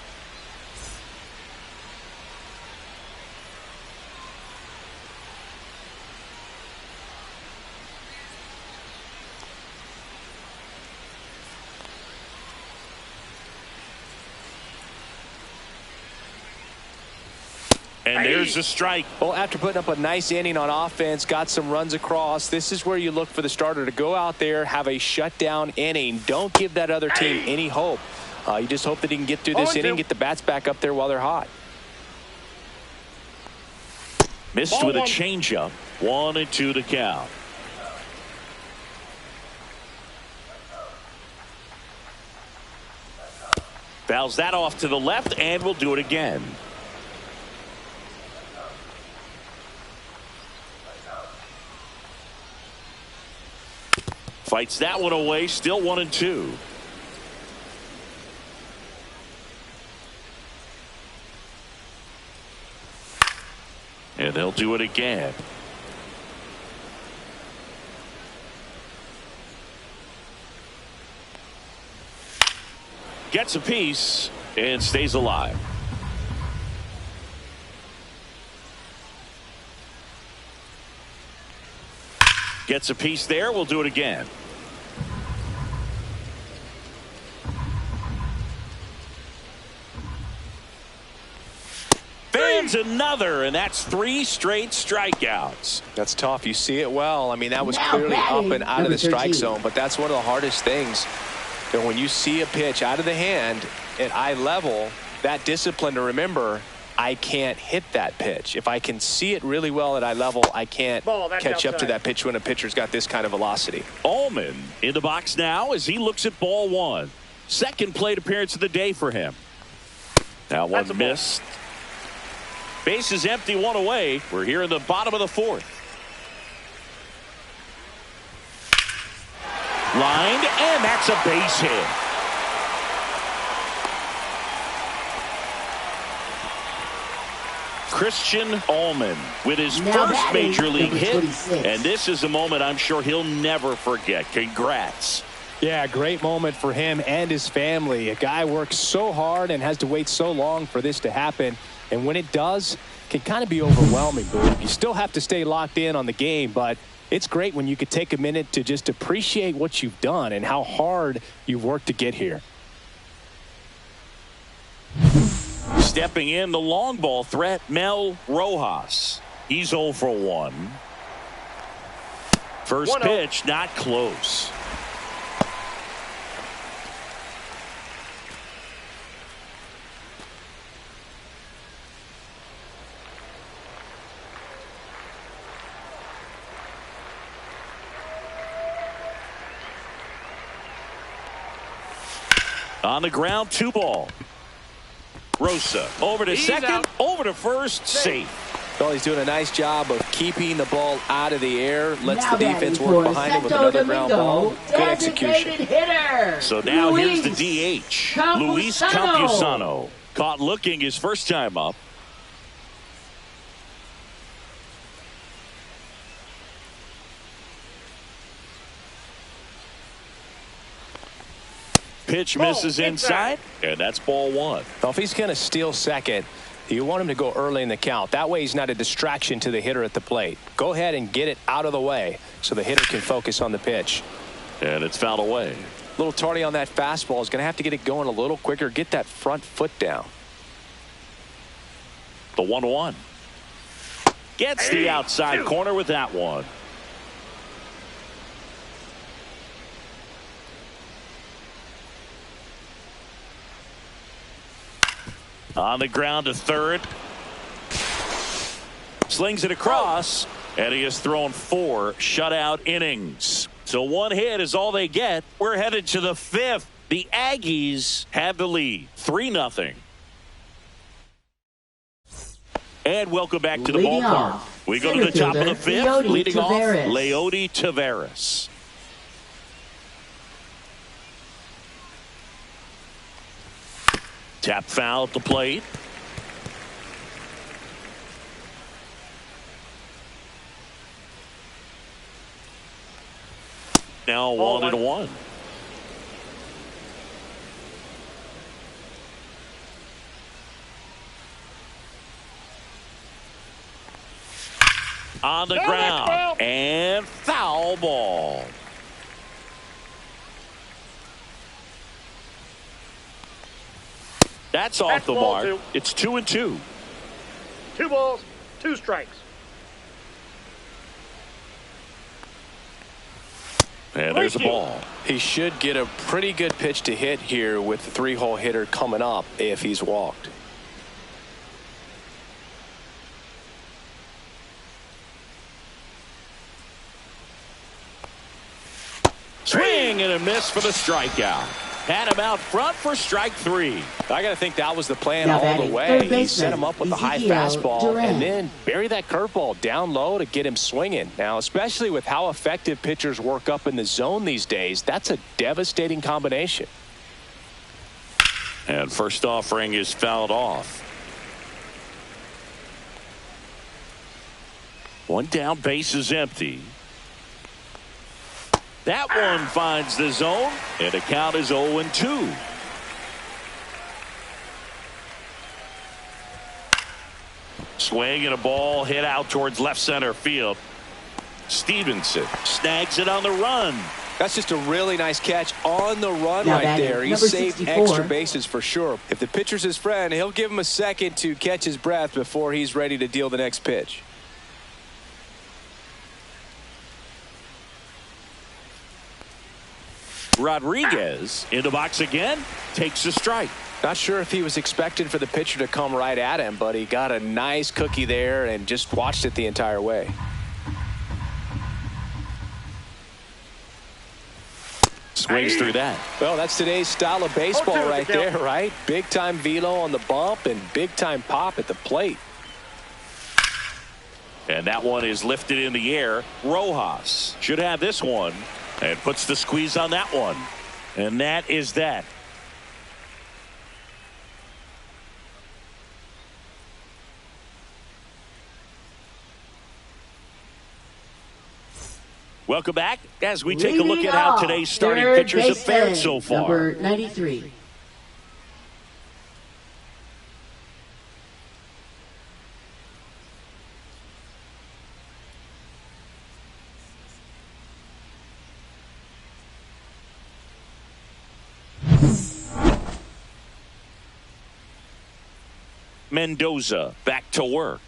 And there's a strike. Well, after putting up a nice inning on offense, got some runs across, this is where you look for the starter to go out there, have a shutdown inning. Don't give that other team any hope. You just hope that he can get through this inning, get the bats back up there while they're hot. Missed with a changeup. 1-2 to count. Fouls that off to the left, and we'll do it again. Fights that one away, still 1-2. And they'll do it again. Gets a piece and stays alive. Gets a piece there. We'll do it again. Fans another, and that's 3 straight strikeouts. That's tough. You see it well. I mean, that was clearly up and out of the strike 13. zone, but that's one of the hardest things. And when you see a pitch out of the hand at eye level, that discipline to remember, I can't hit that pitch. If I can see it really well at eye level, I can't catch up to that pitch when a pitcher's got this kind of velocity. Allman in the box now as he looks at ball 1. Second plate appearance of the day for him. That one missed. Base is empty, 1 away. We're here in the bottom of the 4th. Lined, and that's a base hit. Christian Allman with his first major league hit, and this is a moment I'm sure he'll never forget. Congrats. Yeah, great moment for him and his family. A guy works so hard and has to wait so long for this to happen. And when it does, it can kind of be overwhelming, Boo. You still have to stay locked in on the game, but it's great when you could take a minute to just appreciate what you've done and how hard you've worked to get here. Stepping in, the long ball threat, Mel Rojas. He's 0 for 1. First pitch, not close. On the ground, 2 ball. Rosa over to second, over to first, safe. Well, he's doing a nice job of keeping the ball out of the air. Lets the defense work behind him with another ground ball. Good execution. So now here's the DH. Luis Campusano. Caught looking his first time up. Pitch misses inside, and that's ball 1. Well, if he's going to steal second, you want him to go early in the count. That way he's not a distraction to the hitter at the plate. Go ahead and get it out of the way so the hitter can focus on the pitch. And it's fouled away. A little tardy on that fastball. Is going to have to get it going a little quicker. Get that front foot down. The 1-1. Gets the outside corner with that one. On the ground to third. Slings it across, and he has thrown 4 shutout innings. So 1 hit is all they get. We're headed to the 5th. The Aggies have the lead, 3-0. And welcome back to the ballpark. We go to the top of the 5th. Leading off, Leody Taveras. Tap foul at the plate. Now 1-1. On the ground and foul ball. That's off the mark. 2. It's 2-2. 2 balls, 2 strikes. And there's a ball. He should get a pretty good pitch to hit here with the 3-hole hitter coming up if he's walked. Swing and a miss for the strikeout. Had him out front for strike 3. I got to think that was the plan Now all the batting way. third He set him up with a high Ezekiel fastball Duran. and then bury that curveball down low to get him swinging. Now, especially with how effective pitchers work up in the zone these days, that's a devastating combination. And first offering is fouled off. One down, base is empty. That one finds the zone, and the count is 0-2. Swing and a ball hit out towards left center field. Stevenson snags it on the run. That's just a really nice catch on the run Now right batting, there. He number saved 64. extra bases for sure. If the pitcher's his friend, he'll give him a second to catch his breath before he's ready to deal the next pitch. Rodriguez in the box again, takes a strike. Not sure if he was expecting for the pitcher to come right at him, but he got a nice cookie there and just watched it the entire way. Swings through that. Well, that's today's style of baseball 0-2 right the count. there, right? Big time velo on the bump and big time pop at the plate. And that one is lifted in the air. Rojas should have this one and puts the squeeze on that one. And that is that. Welcome back as we take a look Leading at how off, today's starting third pitchers have fared baseman, so far. Number 93. Mendoza back to work.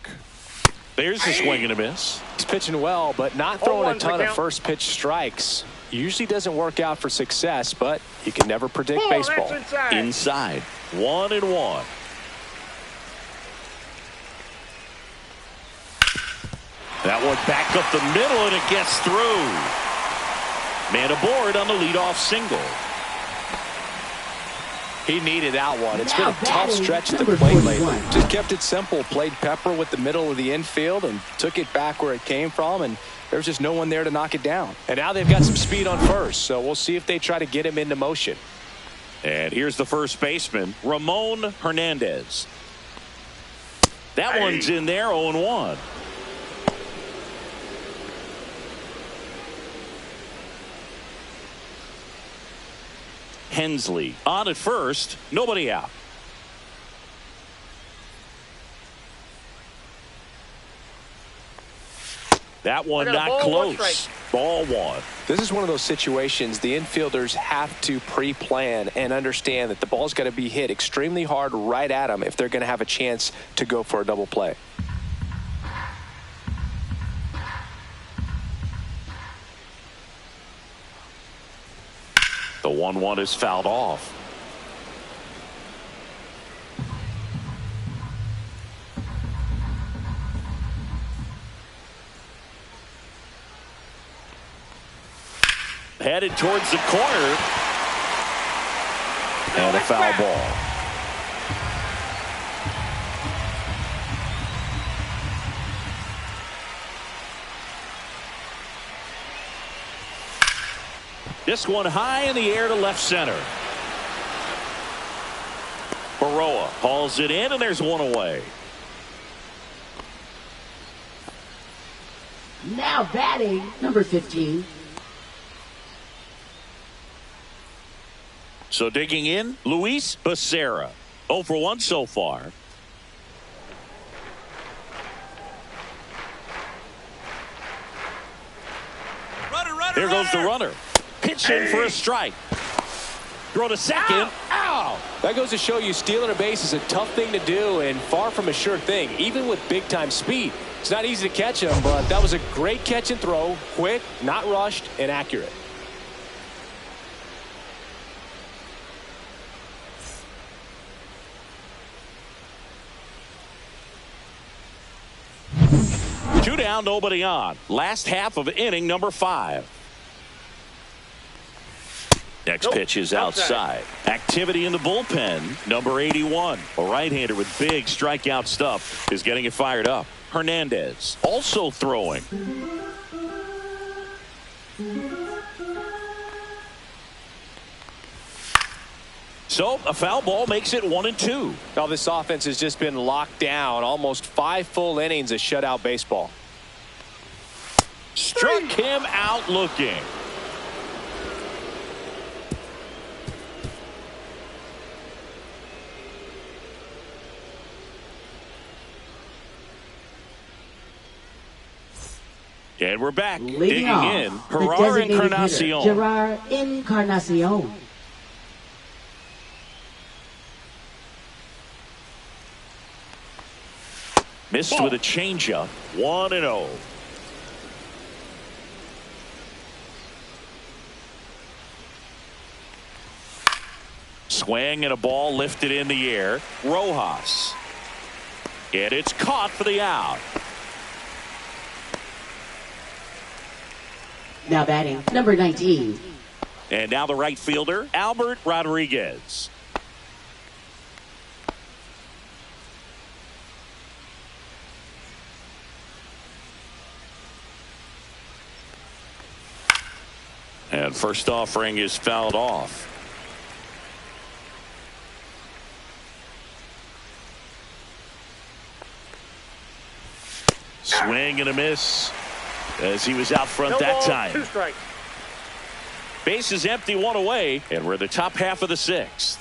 There's a swing and a miss. He's pitching well, but not throwing a 0-1 ton the of count. first pitch strikes. Usually doesn't work out for success, but you can never predict Ball, baseball. that's inside. Inside. 1-1. That one back up the middle, and it gets through. Man aboard on the leadoff single. He needed that one. It's been Now a tough batting, stretch at the number plate 41. lately. Just kept it simple. Played pepper with the middle of the infield and took it back where it came from, and there was just no one there to knock it down. And now they've got some speed on first, so we'll see if they try to get him into motion. And here's the first baseman, Ramon Hernandez. That one's in there, 0-1. Hensley on at first, nobody out. That one I got a not ball, one close. strike. Ball one. This is one of those situations the infielders have to pre-plan and understand that the ball's got to be hit extremely hard right at them if they're going to have a chance to go for a double play. The 1-1 is fouled off. Headed towards the corner. And a foul ball. This one high in the air to left center. Baroa hauls it in, and there's one away. Now batting, number 15. So digging in, Luis Becerra. 0 for 1 so far. There goes the runner. Pitch in for a strike. Throw to second. Ow! That goes to show you stealing a base is a tough thing to do and far from a sure thing, even with big time speed. It's not easy to catch him, but that was a great catch and throw. Quick, not rushed, and accurate. Two down, nobody on. Last half of inning number 5. Next pitch is outside. Activity in the bullpen. Number 81. A right-hander with big strikeout stuff is getting it fired up. Hernandez also throwing. So a foul ball makes it 1-2. Now this offense has just been locked down. Almost 5 full innings of shutout baseball. Struck him out looking. And we're back. Digging in. Gerard Encarnacion. Gerard Encarnacion. Missed with a changeup. 1-0. Swing and a ball lifted in the air. Rojas. And it's caught for the out. Now batting, number 19. And now the right fielder, Albert Rodriguez. And first offering is fouled off. Swing and a miss as he was out front that time. 2 strikes. Base is empty, 1 away, and we're in the top half of the 6th.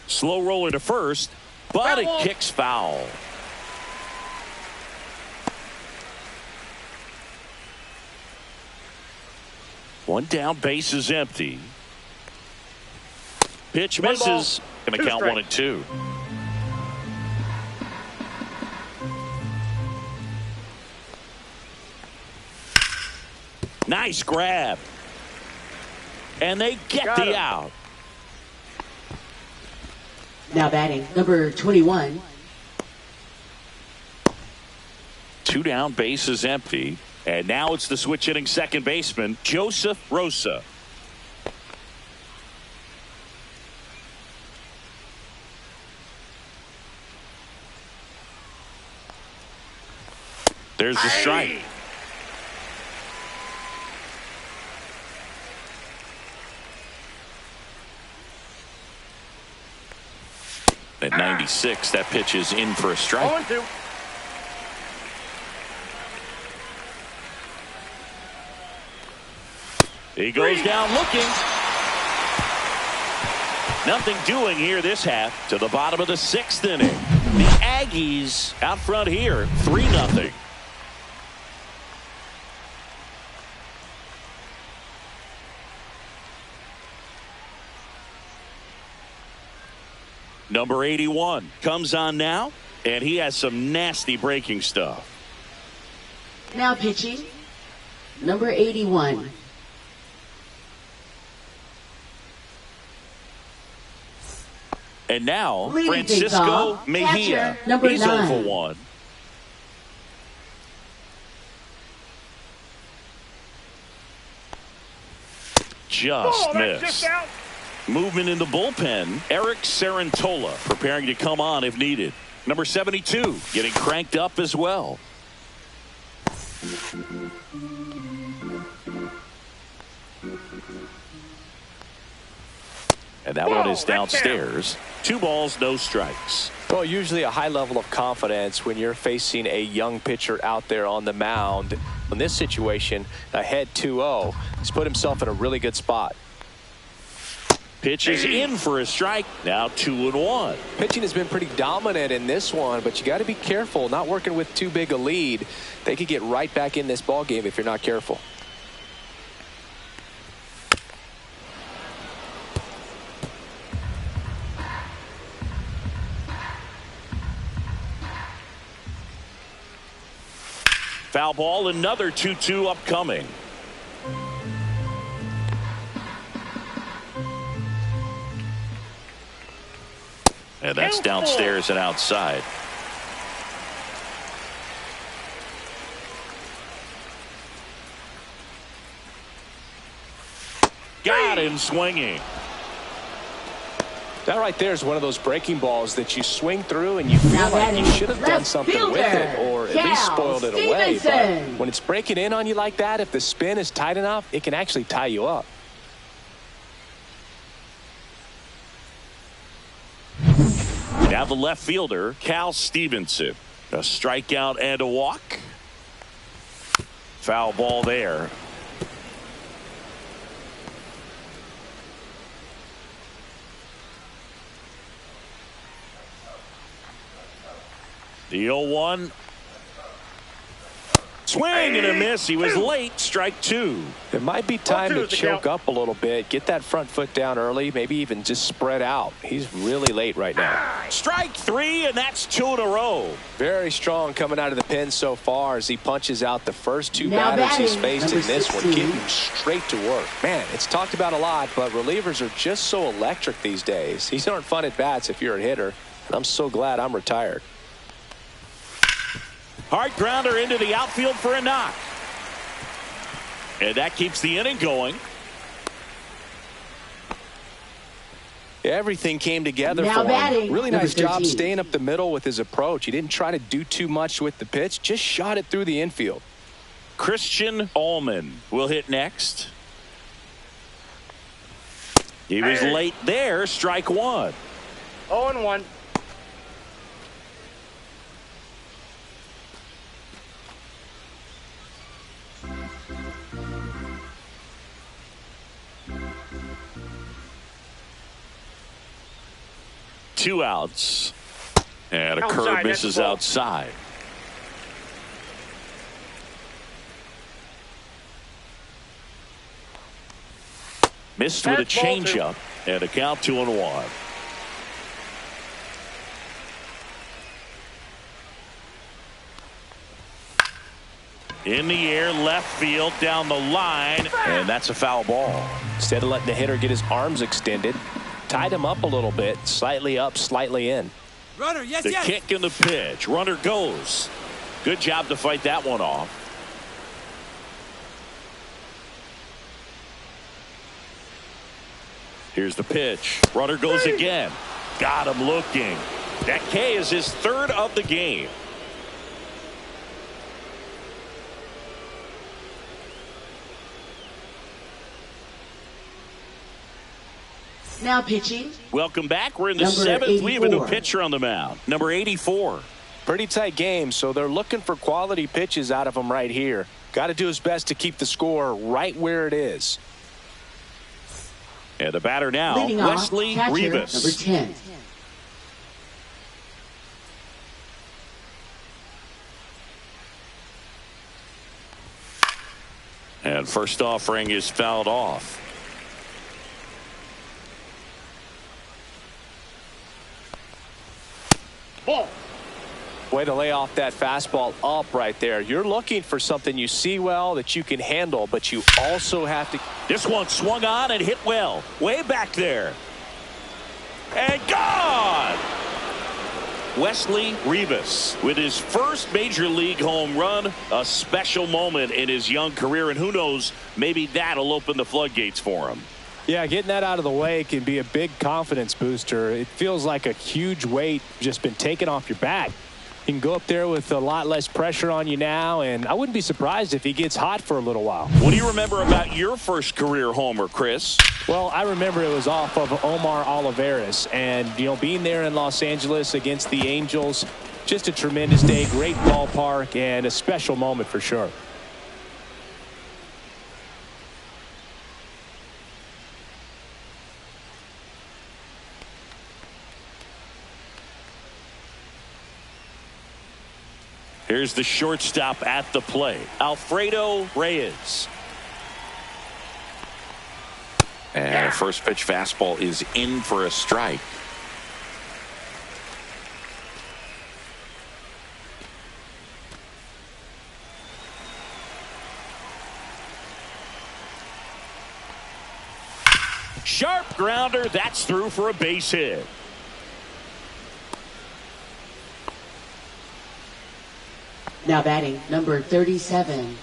Slow roller to first, but it kicks foul. One down, base is empty. Pitch misses. Going to count 1-2. Nice grab. And they get the out. Now batting, number 21. 2 down, base is empty. And now it's the switch hitting second baseman, Joseph Rosa. There's the strike. At 96, that pitch is in for a strike. 0-2. He goes down looking. Nothing doing here this half to the bottom of the 6th inning. The Aggies out front here, 3-0. Number 81 comes on now, and he has some nasty breaking stuff. Now pitching, number 81. And now, Leading Francisco things off, Mejia. catcher, number He's 9. 0 for 1. Just missed. Just out. Movement in the bullpen. Eric Sarantola preparing to come on if needed. Number 72 getting cranked up as well. And that one is downstairs. 2 balls, no strikes. Well, usually a high level of confidence when you're facing a young pitcher out there on the mound. In this situation, ahead 2-0, he's put himself in a really good spot. Pitch is in for a strike. Now 2-1. Pitching has been pretty dominant in this one, but you got to be careful. Not working with too big a lead. They could get right back in this ball game if you're not careful. Foul ball, another 2-2 upcoming. And that's downstairs and outside. Got him swinging. That right there is one of those breaking balls that you swing through and you feel like you should have done something with it or at least spoiled it away. But when it's breaking in on you like that, if the spin is tight enough, it can actually tie you up. Now the left fielder, Cal Stevenson. A strikeout and a walk. Foul ball there. The 0-1. Swing and a miss. He was late. Strike two. It might be time to choke up a little bit. Get that front foot down early. Maybe even just spread out. He's really late right now. Strike three, and that's two in a row. Very strong coming out of the pen so far as he punches out the first two batters he's faced in this one. Keep him straight to work. Man, it's talked about a lot, but relievers are just so electric these days. These aren't fun at bats if you're a hitter, and I'm so glad I'm retired. Hard grounder into the outfield for a knock. And that keeps the inning going. Everything came together for him. Really nice job staying up the middle with his approach. He didn't try to do too much with the pitch, just shot it through the infield. Christian Ullman will hit next. He was late there. Strike one. 0-1. Two outs. And a curve misses outside. Missed with a changeup. And a count 2-1. In the air, left field, down the line. And that's a foul ball. Instead of letting the hitter get his arms extended, tied him up a little bit, slightly up, slightly in. Runner, yes, the kick and the pitch. Runner goes. Good job to fight that one off. Here's the pitch. Runner goes again. Got him looking. That K is his third of the game. Now pitching. Welcome back. We're in the seventh. We have a new pitcher on the mound. Number 84. Pretty tight game, so they're looking for quality pitches out of him right here. Got to do his best to keep the score right where it is. And the batter now, Wesley Rivas. Number 10. And first offering is fouled off. Way to lay off that fastball up right there. You're looking for something you see well that you can handle, but you also have to. This one swung on and hit well. Way back there. And gone! Wesley Rivas with his first major league home run. A special moment in his young career, and who knows, maybe that'll open the floodgates for him. Yeah, getting that out of the way can be a big confidence booster. It feels like a huge weight just been taken off your back. You can go up there with a lot less pressure on you now, and I wouldn't be surprised if he gets hot for a little while. What do you remember about your first career homer, Chris? Well, I remember it was off of Omar Olivares, and, you know, being there in Los Angeles against the Angels, just a tremendous day, great ballpark, and a special moment for sure. Here's the shortstop at the plate, Alfredo Reyes. And a first pitch fastball is in for a strike. Sharp grounder, that's through for a base hit. Now batting, number 37.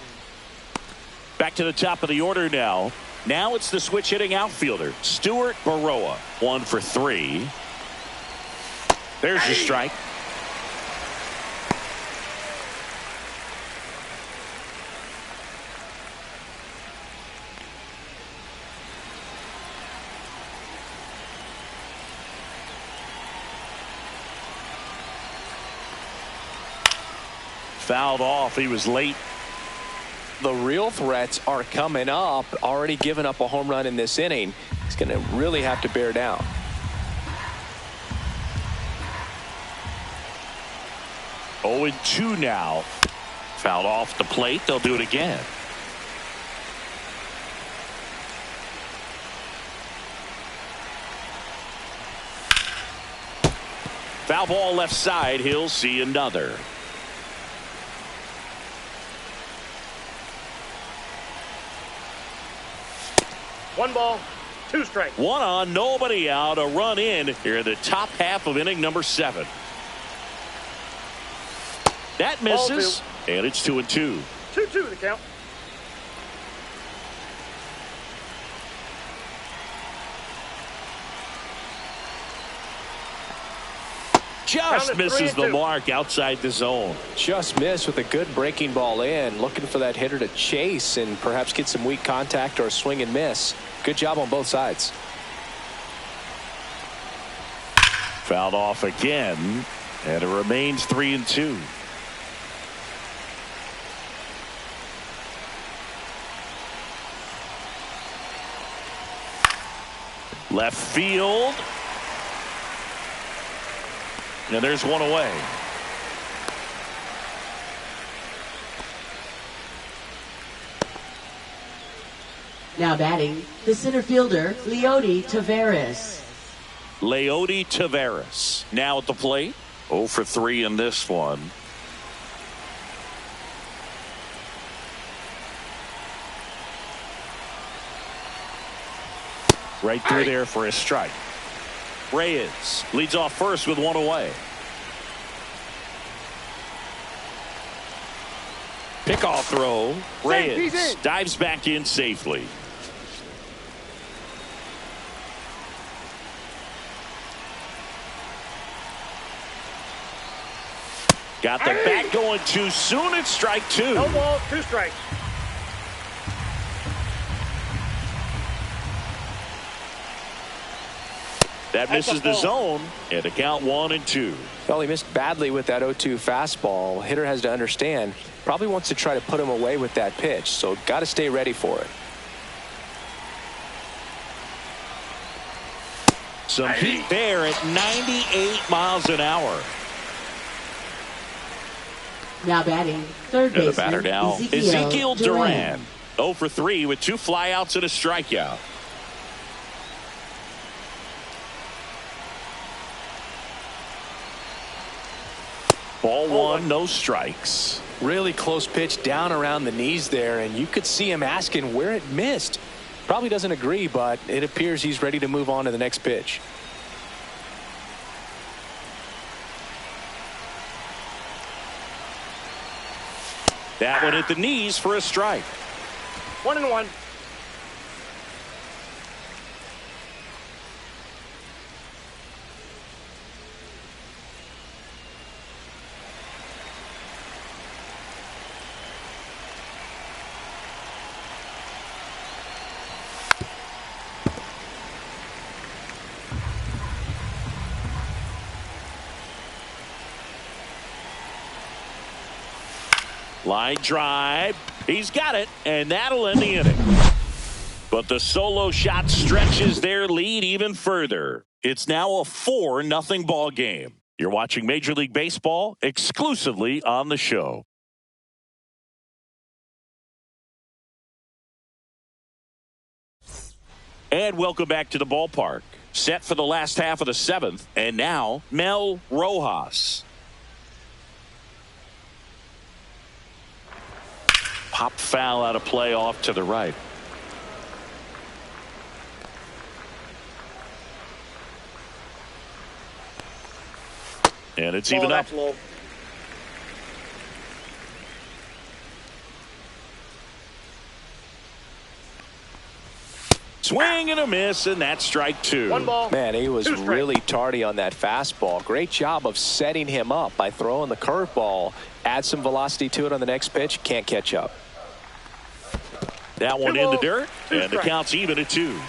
Back to the top of the order now. Now it's the switch hitting outfielder, Stuart Baroa. 1 for 3. There's your strike. Fouled off. He was late. The real threats are coming up. Already given up a home run in this inning. He's going to really have to bear down. Oh, and 2 now. Fouled off the plate. They'll do it again. Foul ball left side. He'll see another. One ball, 2 strikes. 1 on, nobody out. A run in here in the top half of inning number 7. That misses, and it's 2-2. 2-2 the count. Just misses the mark outside the zone. Just missed with a good breaking ball in. Looking for that hitter to chase and perhaps get some weak contact or a swing and miss. Good job on both sides. Fouled off again, and it remains 3-2. Left field. And there's one away. Now batting, the center fielder, Leody Taveras. Leody Taveras now at the plate. 0 for 3 in this one. Right through there for a strike. Reyes leads off first with 1 away. Pickoff throw. Reyes dives back in safely. Got the bat going too soon. It's strike 2. No ball, 2 strikes. That misses the zone, and the count 1-2. Well, he missed badly with that 0-2 fastball. Hitter has to understand, probably wants to try to put him away with that pitch, so got to stay ready for it. Some heat there at 98 miles an hour. Now batting, third baseman, The batter now, Ezekiel Duran. 0 for 3 with 2 flyouts and a strikeout. Ball 1, no strikes. Really close pitch down around the knees there, and you could see him asking where it missed. Probably doesn't agree, but it appears he's ready to move on to the next pitch. That one at the knees for a strike. 1-1. Line drive. He's got it, and that'll end the inning. But the solo shot stretches their lead even further. It's now a 4-0 ball game. You're watching Major League Baseball exclusively on the show. And welcome back to the ballpark. Set for the last half of the 7th, and now Mel Rojas. Pop foul out of play off to the right. And it's even up. Low. Swing and a miss, and that's strike two. One ball. Man, he was Two strikes. really tardy on that fastball. Great job of setting him up by throwing the curveball. Add some velocity to it on the next pitch. Can't catch up. That one Two in the balls, dirt, two and the strikes. count's even at 2.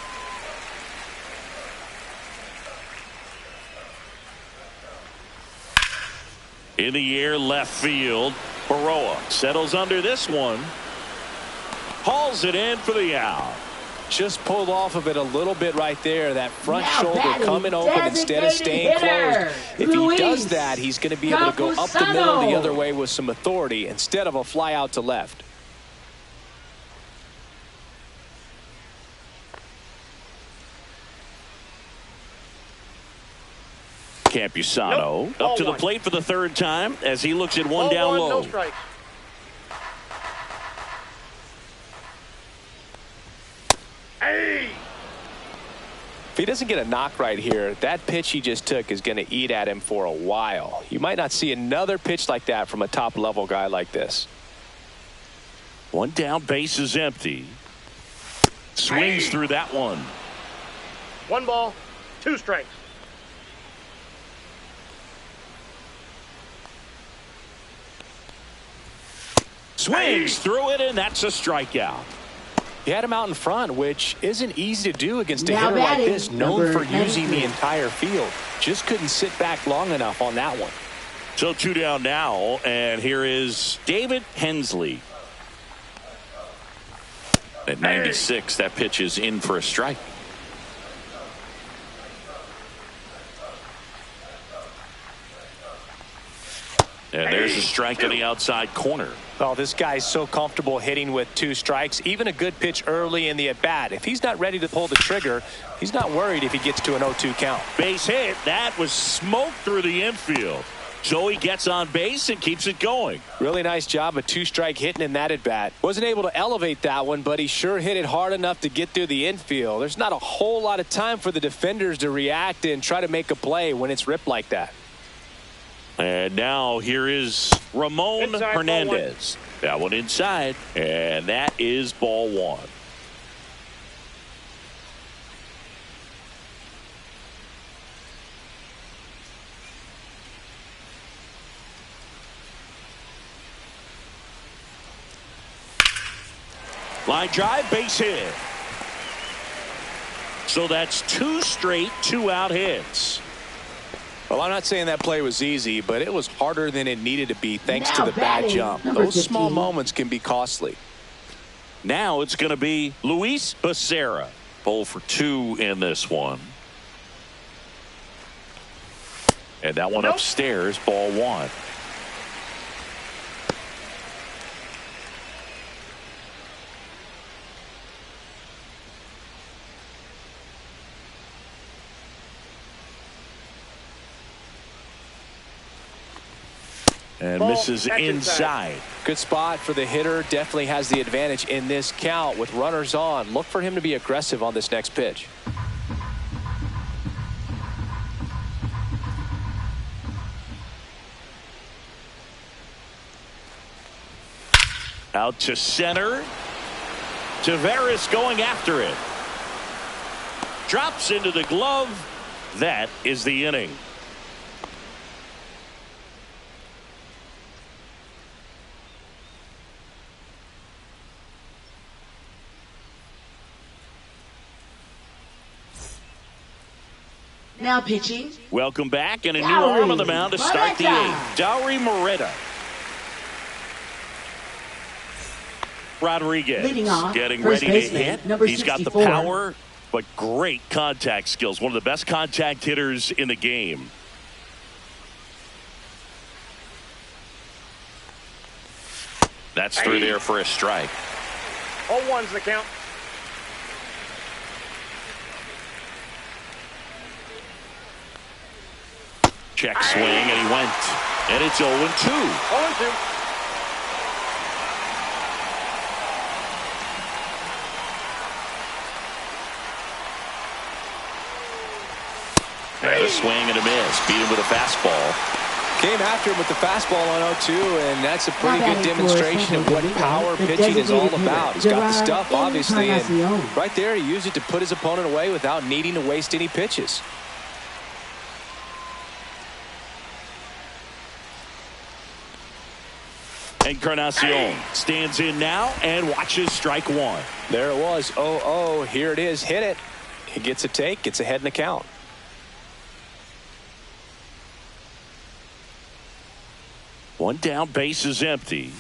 In the air, left field. Baroa settles under this one. Hauls it in for the out. Just pulled off of it a little bit right there. That front Now shoulder batting, coming open instead of staying designated closed. hitter, If he Luis does that, he's going to be able to go up the middle the Campusano. other way with some authority instead of a fly out to left. Campusano Nope. up Ball to the one. plate for the third time as he looks at one Ball down one, low. no strikes. Hey! If he doesn't get a knock right here, that pitch he just took is going to eat at him for a while. You might not see another pitch like that from a top-level guy like this. One down, base is empty. Swings through that one. One ball, two strikes. Swings through it, and that's a strikeout. He had him out in front, which isn't easy to do against a Now hitter like batting, this, known number for using the 93. entire field. Just couldn't sit back long enough on that one. So 2 down now, and here is David Hensley. At 96, that pitch is in for a strike. And there's a strike to the outside corner. Oh, this guy's so comfortable hitting with 2 strikes. Even a good pitch early in the at-bat. If he's not ready to pull the trigger, he's not worried if he gets to an 0-2 count. Base hit. That was smoked through the infield. So he gets on base and keeps it going. Really nice job of 2-strike hitting in that at-bat. Wasn't able to elevate that one, but he sure hit it hard enough to get through the infield. There's not a whole lot of time for the defenders to react and try to make a play when it's ripped like that. And now here is Ramon Inside, Hernandez. That one inside, and that is ball 1. Line drive, base hit. So that's 2 straight 2-out hits. Well, I'm not saying that play was easy, but it was harder than it needed to be thanks to Now the bad batting, jump. number Those small 15. moments can be costly. Now it's going to be Luis Becerra. 0 for 2 in this one. And that one upstairs, ball 1. And Ball, misses that's inside. Good spot for the hitter. Definitely has the advantage in this count with runners on. Look for him to be aggressive on this next pitch. Out to center. Taveras going after it. Drops into the glove. That is the inning. Now pitching. Welcome back, and a new Dowry arm on the mound to start the Moreta. 8th. Dowry Moreta. Rodriguez Leading off, getting first ready to baseman, hit. number He's got the 64. power, but great contact skills. One of the best contact hitters in the game. That's through there for a strike. 0-1's the count. Check swing, and he went. And it's 0-2. 0-2. And a swing and a miss. Beat him with a fastball. Came after him with the fastball on 0-2, and that's a pretty good demonstration of what power pitching is all about. He's got the stuff, obviously, and right there he used it to put his opponent away without needing to waste any pitches. Encarnacion stands in now and watches strike one. There it was. 0-0. Here it is. Hit it. He gets a take, gets ahead in the count. One down, base is empty.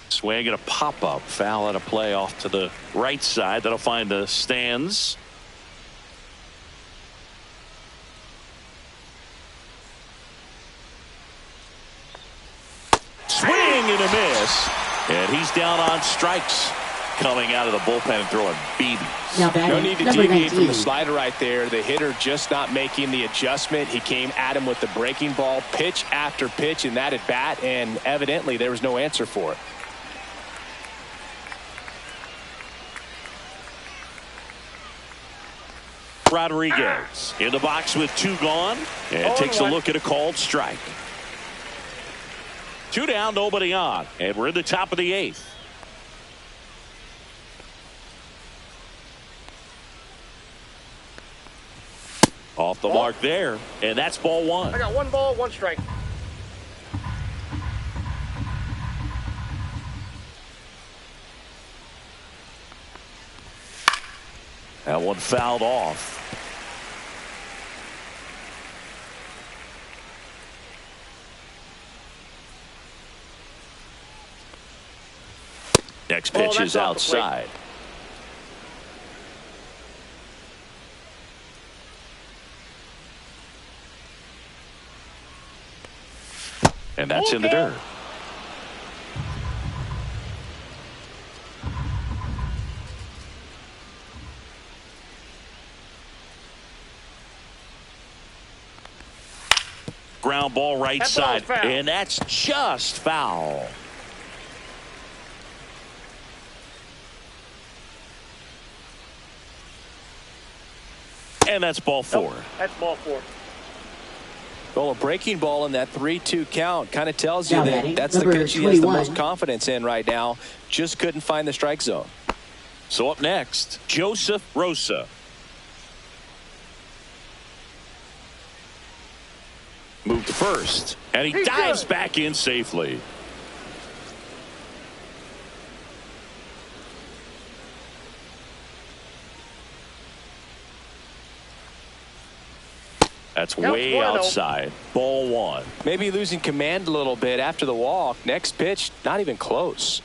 Swing and a pop-up. Foul and a play off to the right side. That'll find the stands. Swing and a miss. And he's down on strikes. Coming out of the bullpen and throwing BBs. No need to deviate from the slider right there. The hitter just not making the adjustment. He came at him with the breaking ball, pitch after pitch in that at bat, and evidently there was no answer for it. Rodriguez in the box with 2 gone and takes a look at a called strike. 2 down, nobody on, and we're in the top of the 8th. Off the mark there, and that's ball 1. I got 1 ball, 1 strike. That one fouled off. Next pitch is outside. And that's in the dirt. Ground ball right side, and that's just foul. And that's ball 4. Nope, that's ball 4. Well, a breaking ball in that 3-2 count kind of tells you that that's the pitch he has the most confidence in right now. Just couldn't find the strike zone. So up next, Joseph Rosa. Moved to first, and he dives back in safely. That's way outside. Ball 1. Maybe losing command a little bit after the walk. Next pitch, not even close.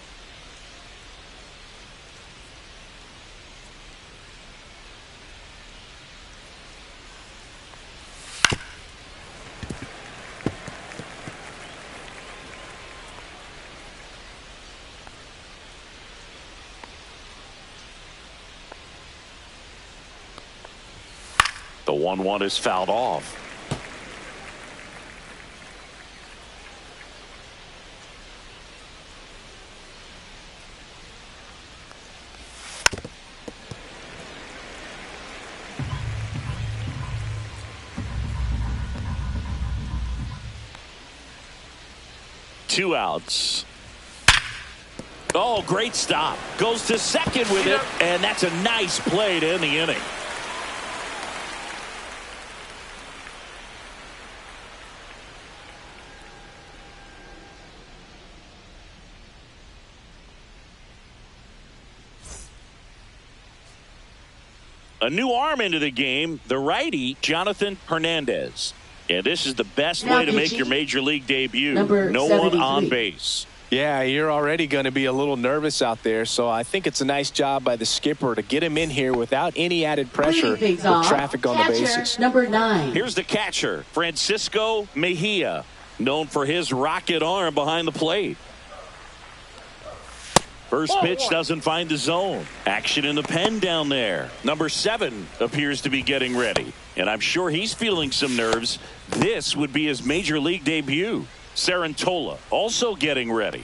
The 1-1 is fouled off. Two outs. Oh, great stop. Goes to second with it, and that's a nice play to end the inning. A new arm into the game, the righty, Jonathan Hernandez. And this is the best way to make your major league debut. No one on base. Yeah, you're already going to be a little nervous out there, so I think it's a nice job by the skipper to get him in here without any added pressure with traffic on the bases. Number 9. Here's the catcher, Francisco Mejia, known for his rocket arm behind the plate. First pitch doesn't find the zone. Action in the pen down there. Number 7 appears to be getting ready, and I'm sure he's feeling some nerves. This would be his major league debut. Sarantola also getting ready.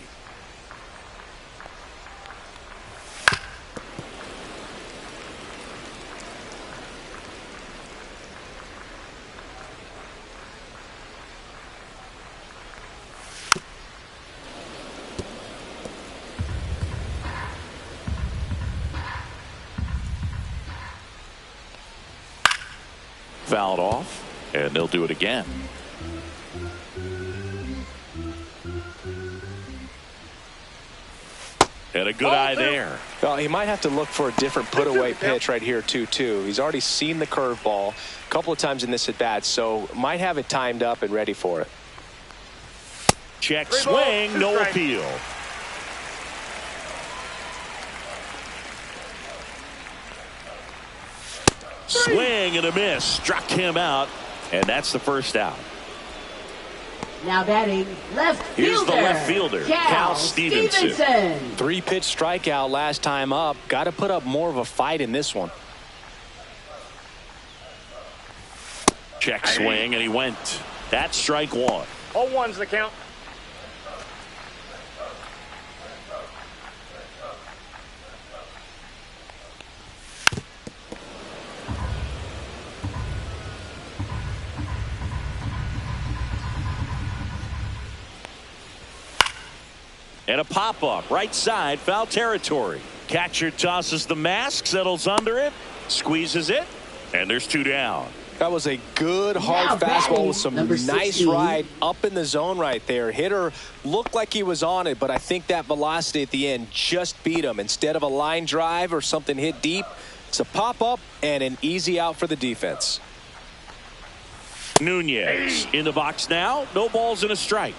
fouled off, and they'll do it again. And a good eye there. Well, he might have to look for a different put-away pitch right here, too. He's already seen the curveball a couple of times in this at-bat, so might have it timed up and ready for it. Check swing, no appeal. Swing and a miss. Struck him out, and that's the first out. Now batting left fielder. Here's the left fielder, Cal Stevenson. 3-pitch strikeout last time up. Got to put up more of a fight in this one. Check swing, and he went. That's strike one. 0-1's the count. And a pop-up, right side, foul territory. Catcher tosses the mask, settles under it, squeezes it, and there's 2 down. That was a good hard fastball with some nice ride up in the zone right there. Hitter looked like he was on it, but I think that velocity at the end just beat him. Instead of a line drive or something hit deep, it's a pop-up and an easy out for the defense. Nunez in the box now, no balls and a strike.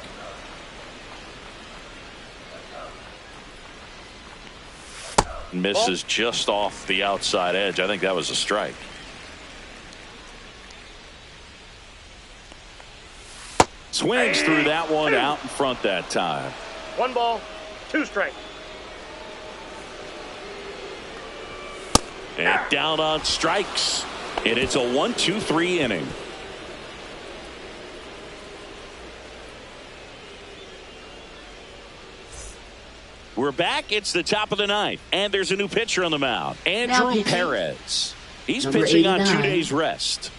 Misses just off the outside edge. I think that was a strike. Swings through that one out in front that time. 1 ball, 2 strikes. And down on strikes. And it's a 1-2-3 inning. We're back. It's the top of the 9th, and there's a new pitcher on the mound, Andrew Perez. He's pitching on 2 days rest.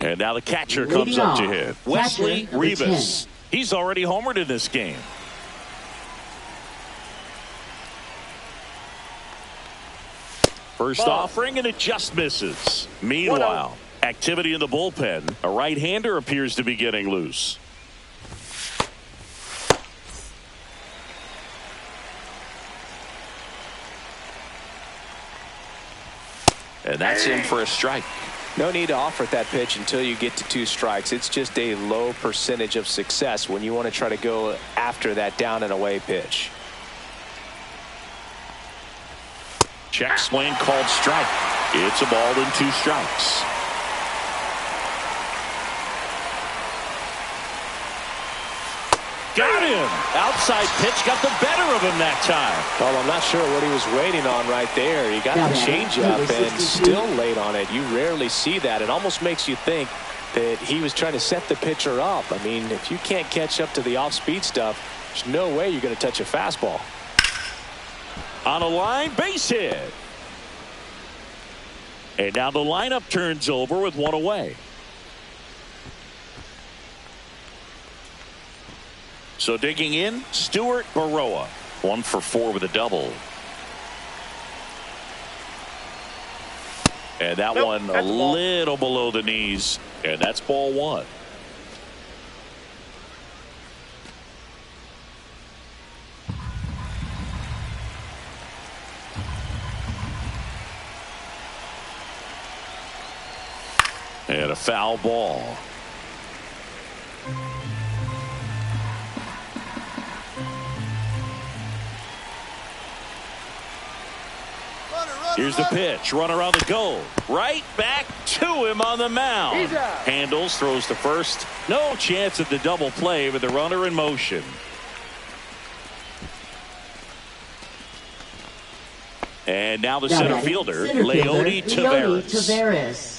And now the catcher comes up to hit. Wesley Rivas. He's already homered in this game. First offering, and it just misses. Meanwhile, activity in the bullpen. A right-hander appears to be getting loose. And that's in for a strike. No need to offer that pitch until you get to 2 strikes. It's just a low percentage of success when you want to try to go after that down and away pitch. Check swing called strike. It's a ball and 2 strikes. Got him. Outside pitch got the better of him that time. Well, I'm not sure what he was waiting on right there. He got the changeup and still late on it. You rarely see that. It almost makes you think that he was trying to set the pitcher up. I mean, if you can't catch up to the off-speed stuff, there's no way you're going to touch a fastball. On a line, base hit. And now the lineup turns over with 1 away. So digging in, Stuart Baroa. 1 for 4 with a double. And that one a little below the knees. And that's ball 1. And a foul ball. Here's the pitch. Runner on the go. Right back to him on the mound. Handles, throws to first. No chance at the double play with the runner in motion. And now the center fielder, Leody Taveras.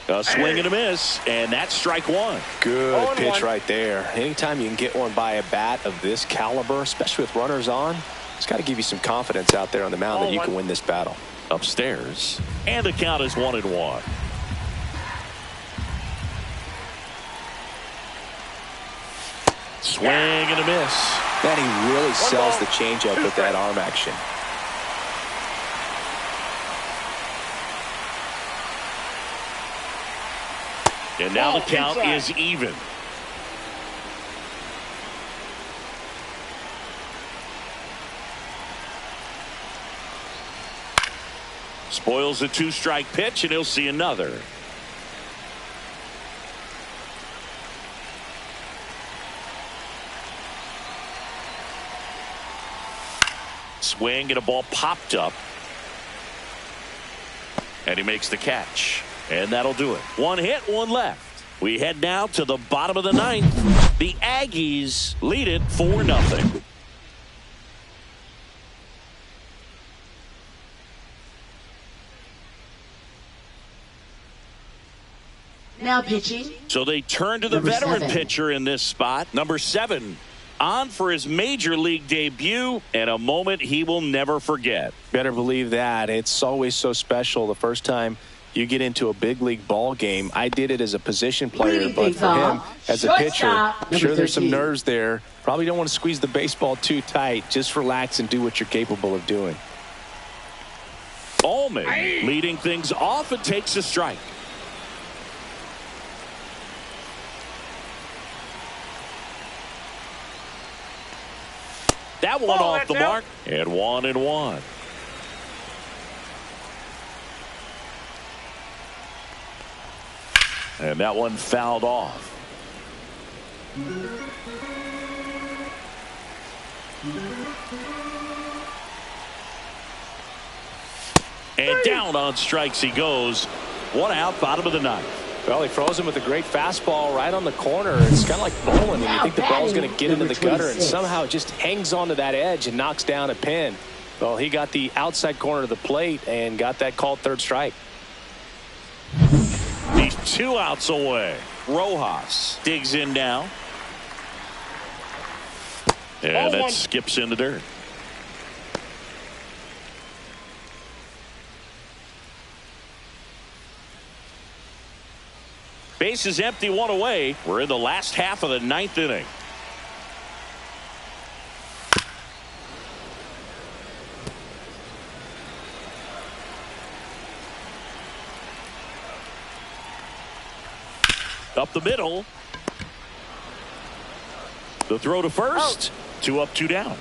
A swing and a miss, and that's strike 1. Good pitch right there. Anytime you can get one by a bat of this caliber, especially with runners on, it's got to give you some confidence out there on the mound that you can win this battle. Upstairs, and the count is 1-1. Swing and a miss. Man, he really sells the changeup with that arm action. And now the count is even. Spoils a 2-strike pitch, and he'll see another. Swing, and a ball popped up. And he makes the catch. And that'll do it. 1 hit, 1 left. We head now to the bottom of the 9th. The Aggies lead it 4-0. Now pitching. So they turn to the Number veteran 7. pitcher in this spot. Number 7. On for his major league debut, and a moment he will never forget. Better believe that. It's always so special the first time you get into a big league ball game. I did it as a position player, Leading but things for him off, as a pitcher, shortstop, I'm sure number there's some 13. nerves there. Probably don't want to squeeze the baseball too tight. Just relax and do what you're capable of doing. Allman leading things off and takes a strike. That one off the mark, and 1-1. And that one fouled off. And down on strikes he goes. 1 out, bottom of the 9th. Well, he froze him with a great fastball right on the corner. It's kind of like bowling, and you think the ball's going to get into the gutter, and somehow it just hangs onto that edge and knocks down a pin. Well, he got the outside corner of the plate and got that called 3rd strike. He's 2 outs away. Rojas digs in now. And that skips in the dirt. Base is empty, 1 away. We're in the last half of the 9th inning. Up the middle. The throw to first. 2 up, 2 down.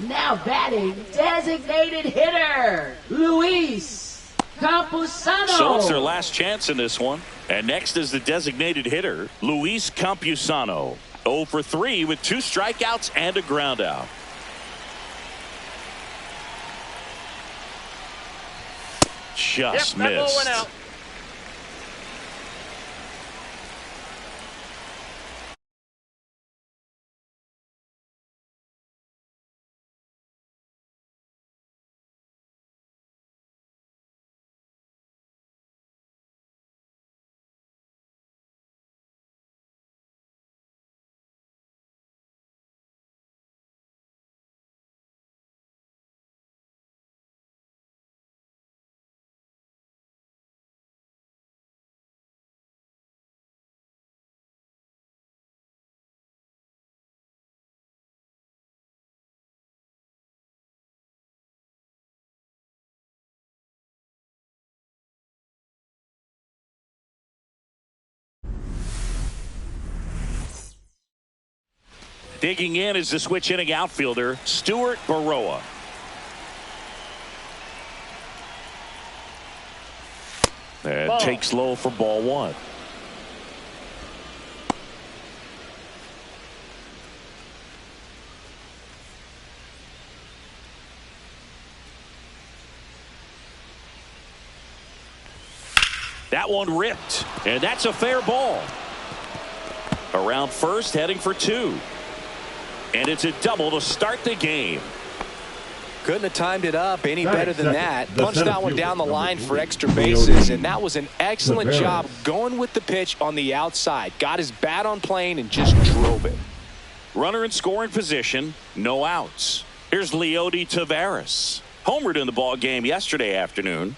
Now batting, designated hitter, Luis Campusano. So it's their last chance in this one. And next is the designated hitter, Luis Campusano. 0 for 3 with 2 strikeouts and a ground out. Just That ball missed. went out. Digging in is the switch hitting outfielder, Stuart Baroa. And takes low for ball 1. That one ripped, and that's a fair ball. Around first, heading for 2. And it's a double to start the game. Couldn't have timed it up any Batting better than second, that. the Punched center that one fielder, down the number line for 3, extra bases, Mlb and that was an excellent The job going with the pitch on the outside. Got his bat on plane and just drove it. Runner in scoring position, no outs. Here's Leody Taveras. Homered in the ball game yesterday afternoon.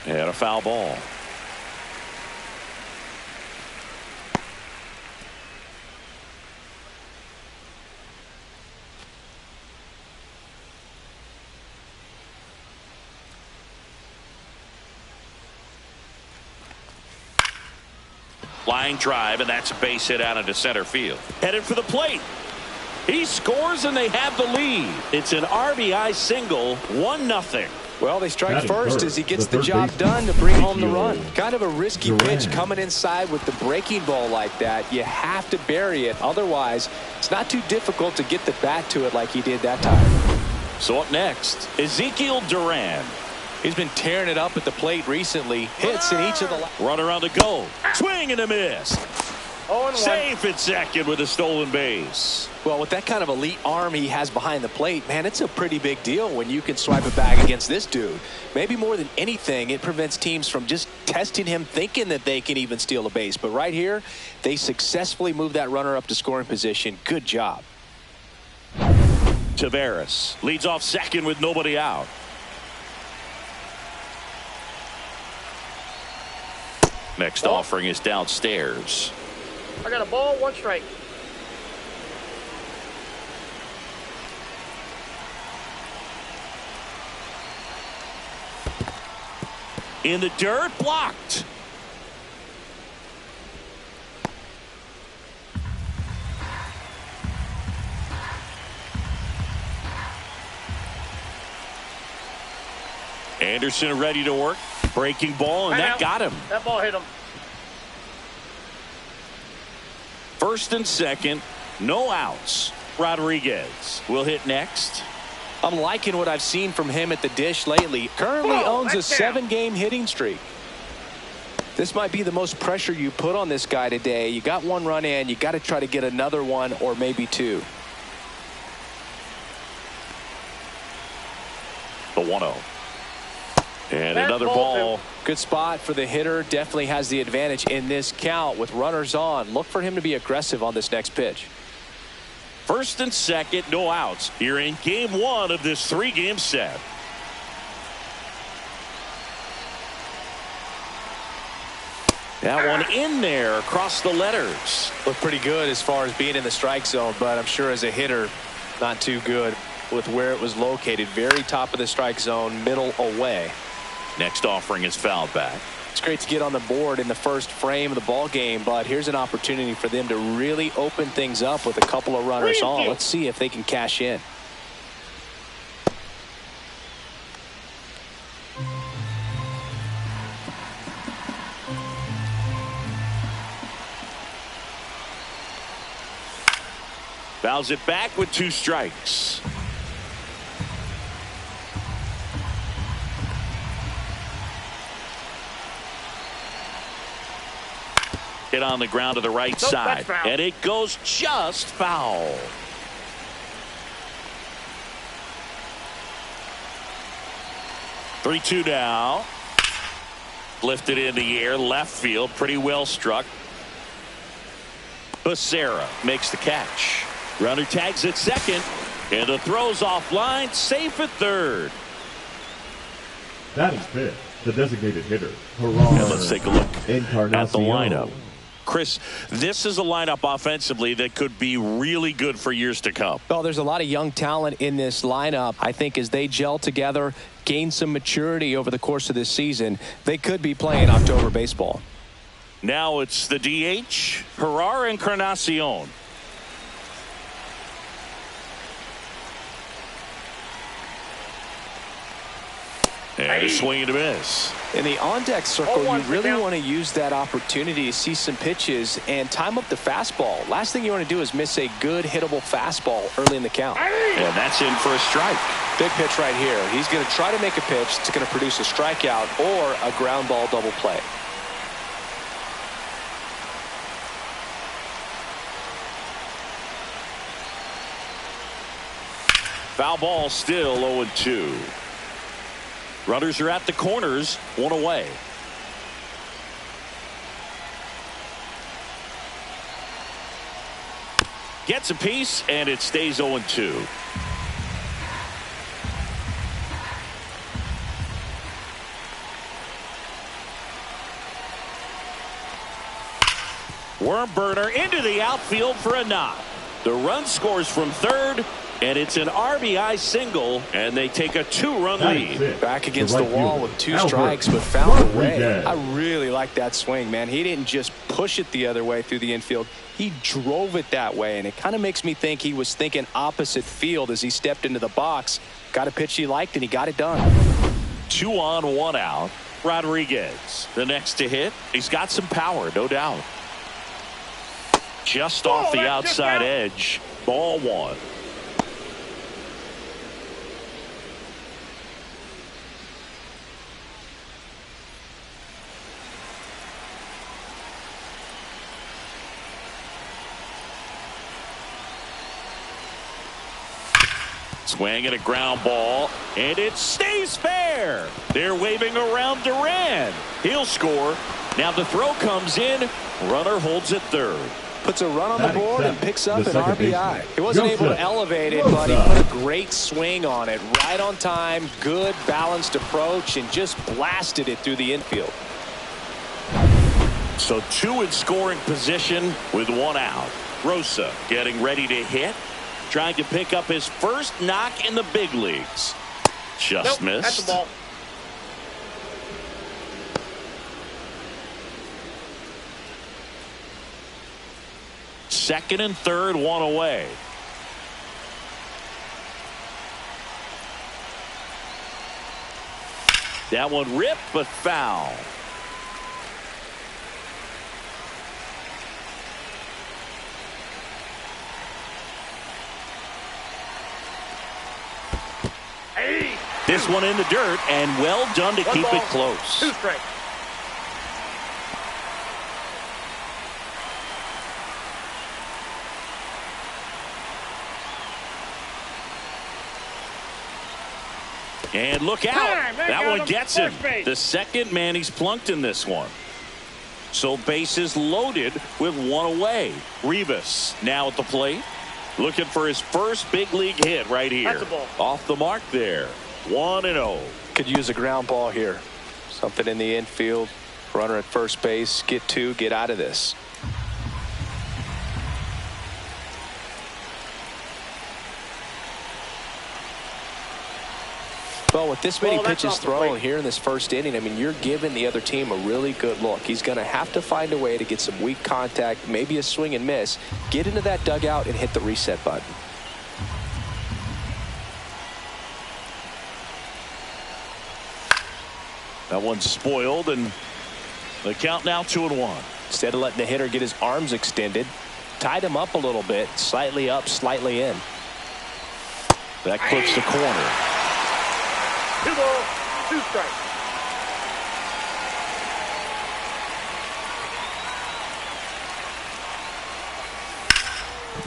And a foul ball. Line drive, and that's a base hit out into center field. Headed for the plate. He scores, and they have the lead. It's an RBI single, 1-0. Well, they strike Batting first first, as he gets the the third job baseman, done to bring home the run. Ezekiel Kind of a risky Duran. pitch coming inside with the breaking ball like that. You have to bury it. Otherwise, it's not too difficult to get the bat to it like he did that time. So up next, Ezekiel Duran. He's been tearing it up at the plate recently. Hits in each of the... Runner on the go. Swing and a miss. 0-1. Safe at second with a stolen base. Well, with that kind of elite arm he has behind the plate, man, it's a pretty big deal when you can swipe it back against this dude. Maybe more than anything, it prevents teams from just testing him, thinking that they can even steal a base. But right here, they successfully move that runner up to scoring position. Good job. Tavares leads off second with nobody out. Next offering is downstairs. I got a ball, 1 strike. In the dirt, blocked. Anderson ready to work. Breaking ball, and that got him. That ball hit him. First and second, no outs. Rodriguez will hit next. I'm liking what I've seen from him at the dish lately. Currently owns a 7-game hitting streak. This might be the most pressure you put on this guy today. You got 1 run in. You got to try to get another 1 or maybe 2. The 1-0. And another ball. Good spot for the hitter. Definitely has the advantage in this count with runners on. Look for him to be aggressive on this next pitch. First and second, no outs. Here in game 1 of this 3-game set. That one in there across the letters. Looked pretty good as far as being in the strike zone, but I'm sure as a hitter, not too good with where it was located. Very top of the strike zone, middle away. Next offering is fouled back. It's great to get on the board in the first frame of the ball game, but here's an opportunity for them to really open things up with a couple of runners on. Let's see if they can cash in. Fouls it back with 2 strikes. Hit on the ground to the right side, and it goes just foul. Three-2 now. Lifted in the air, left field, pretty well struck. Becerra makes the catch. Runner tags at second, and the throw's offline, safe at third. That is fifth, the designated hitter. Hurrah. And let's take a look at the Encarnacion. lineup. Chris, this is a lineup offensively that could be really good for years to come. Well, there's a lot of young talent in this lineup. I think as they gel together, gain some maturity over the course of this season, they could be playing October baseball. Now it's the DH, Hurrah Encarnacion. And a swing and a miss. In the on-deck circle, you 0-1 really count. want to use that opportunity to see some pitches and time up the fastball. Last thing you want to do is miss a good hittable fastball early in the count. And that's in for a strike. Big pitch right here. He's going to try to make a pitch that's going to produce a strikeout or a ground ball double play. Foul ball, still 0-2. Runners are at the corners, 1 away. Gets a piece, and it stays 0-2. Worm burner into the outfield for a knock. The run scores from third, And it's an RBI single, and they take a 2-run lead. Back against the wall with 2 strikes, but found a way. I really like that swing, man. He didn't just push it the other way through the infield. He drove it that way, and it kind of makes me think he was thinking opposite field as he stepped into the box. Got a pitch he liked, and he got it done. 2 on, 1 out. Rodriguez, the next to hit. He's got some power, no doubt. Just off the outside edge. Ball 1. Swing and a ground ball, and it stays fair. They're waving around Duran. He'll score. Now the throw comes in. Runner holds at third. Puts a run on the board and picks up an RBI. He wasn't able to elevate it, but he put a great swing on it. Right on time, good balanced approach, and just blasted it through the infield. So 2 in scoring position with 1 out. Rosa getting ready to hit. Trying to pick up his first knock in the big leagues. Just missed. That's the ball. Second and third, 1 away. That one ripped, but foul. This one in the dirt, and well done to keep it close. 2 straight. And look out. That one gets him. The second man he's plunked in this one. So bases loaded with 1 away. Rivas now at the plate. Looking for his first big league hit right here. That's a ball. Off the mark there. 1-0. Could use a ground ball here. Something in the infield. Runner at first base. Get 2. Get out of this. Well, with this many pitches thrown here in this first inning, I mean, you're giving the other team a really good look. He's going to have to find a way to get some weak contact, maybe a swing and miss, get into that dugout and hit the reset button. That one's spoiled, and the count now 2-1. Instead of letting the hitter get his arms extended, tied him up a little bit, slightly up, slightly in. That clips the corner. 2 balls, 2 strikes.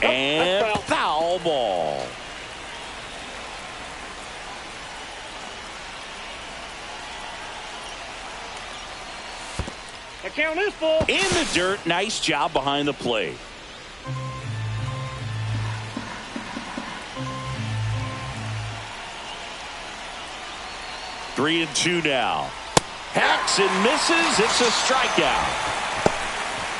And foul ball. The count is full. In the dirt, nice job behind the plate. Three and 2 now. Hacks and misses. It's a strikeout.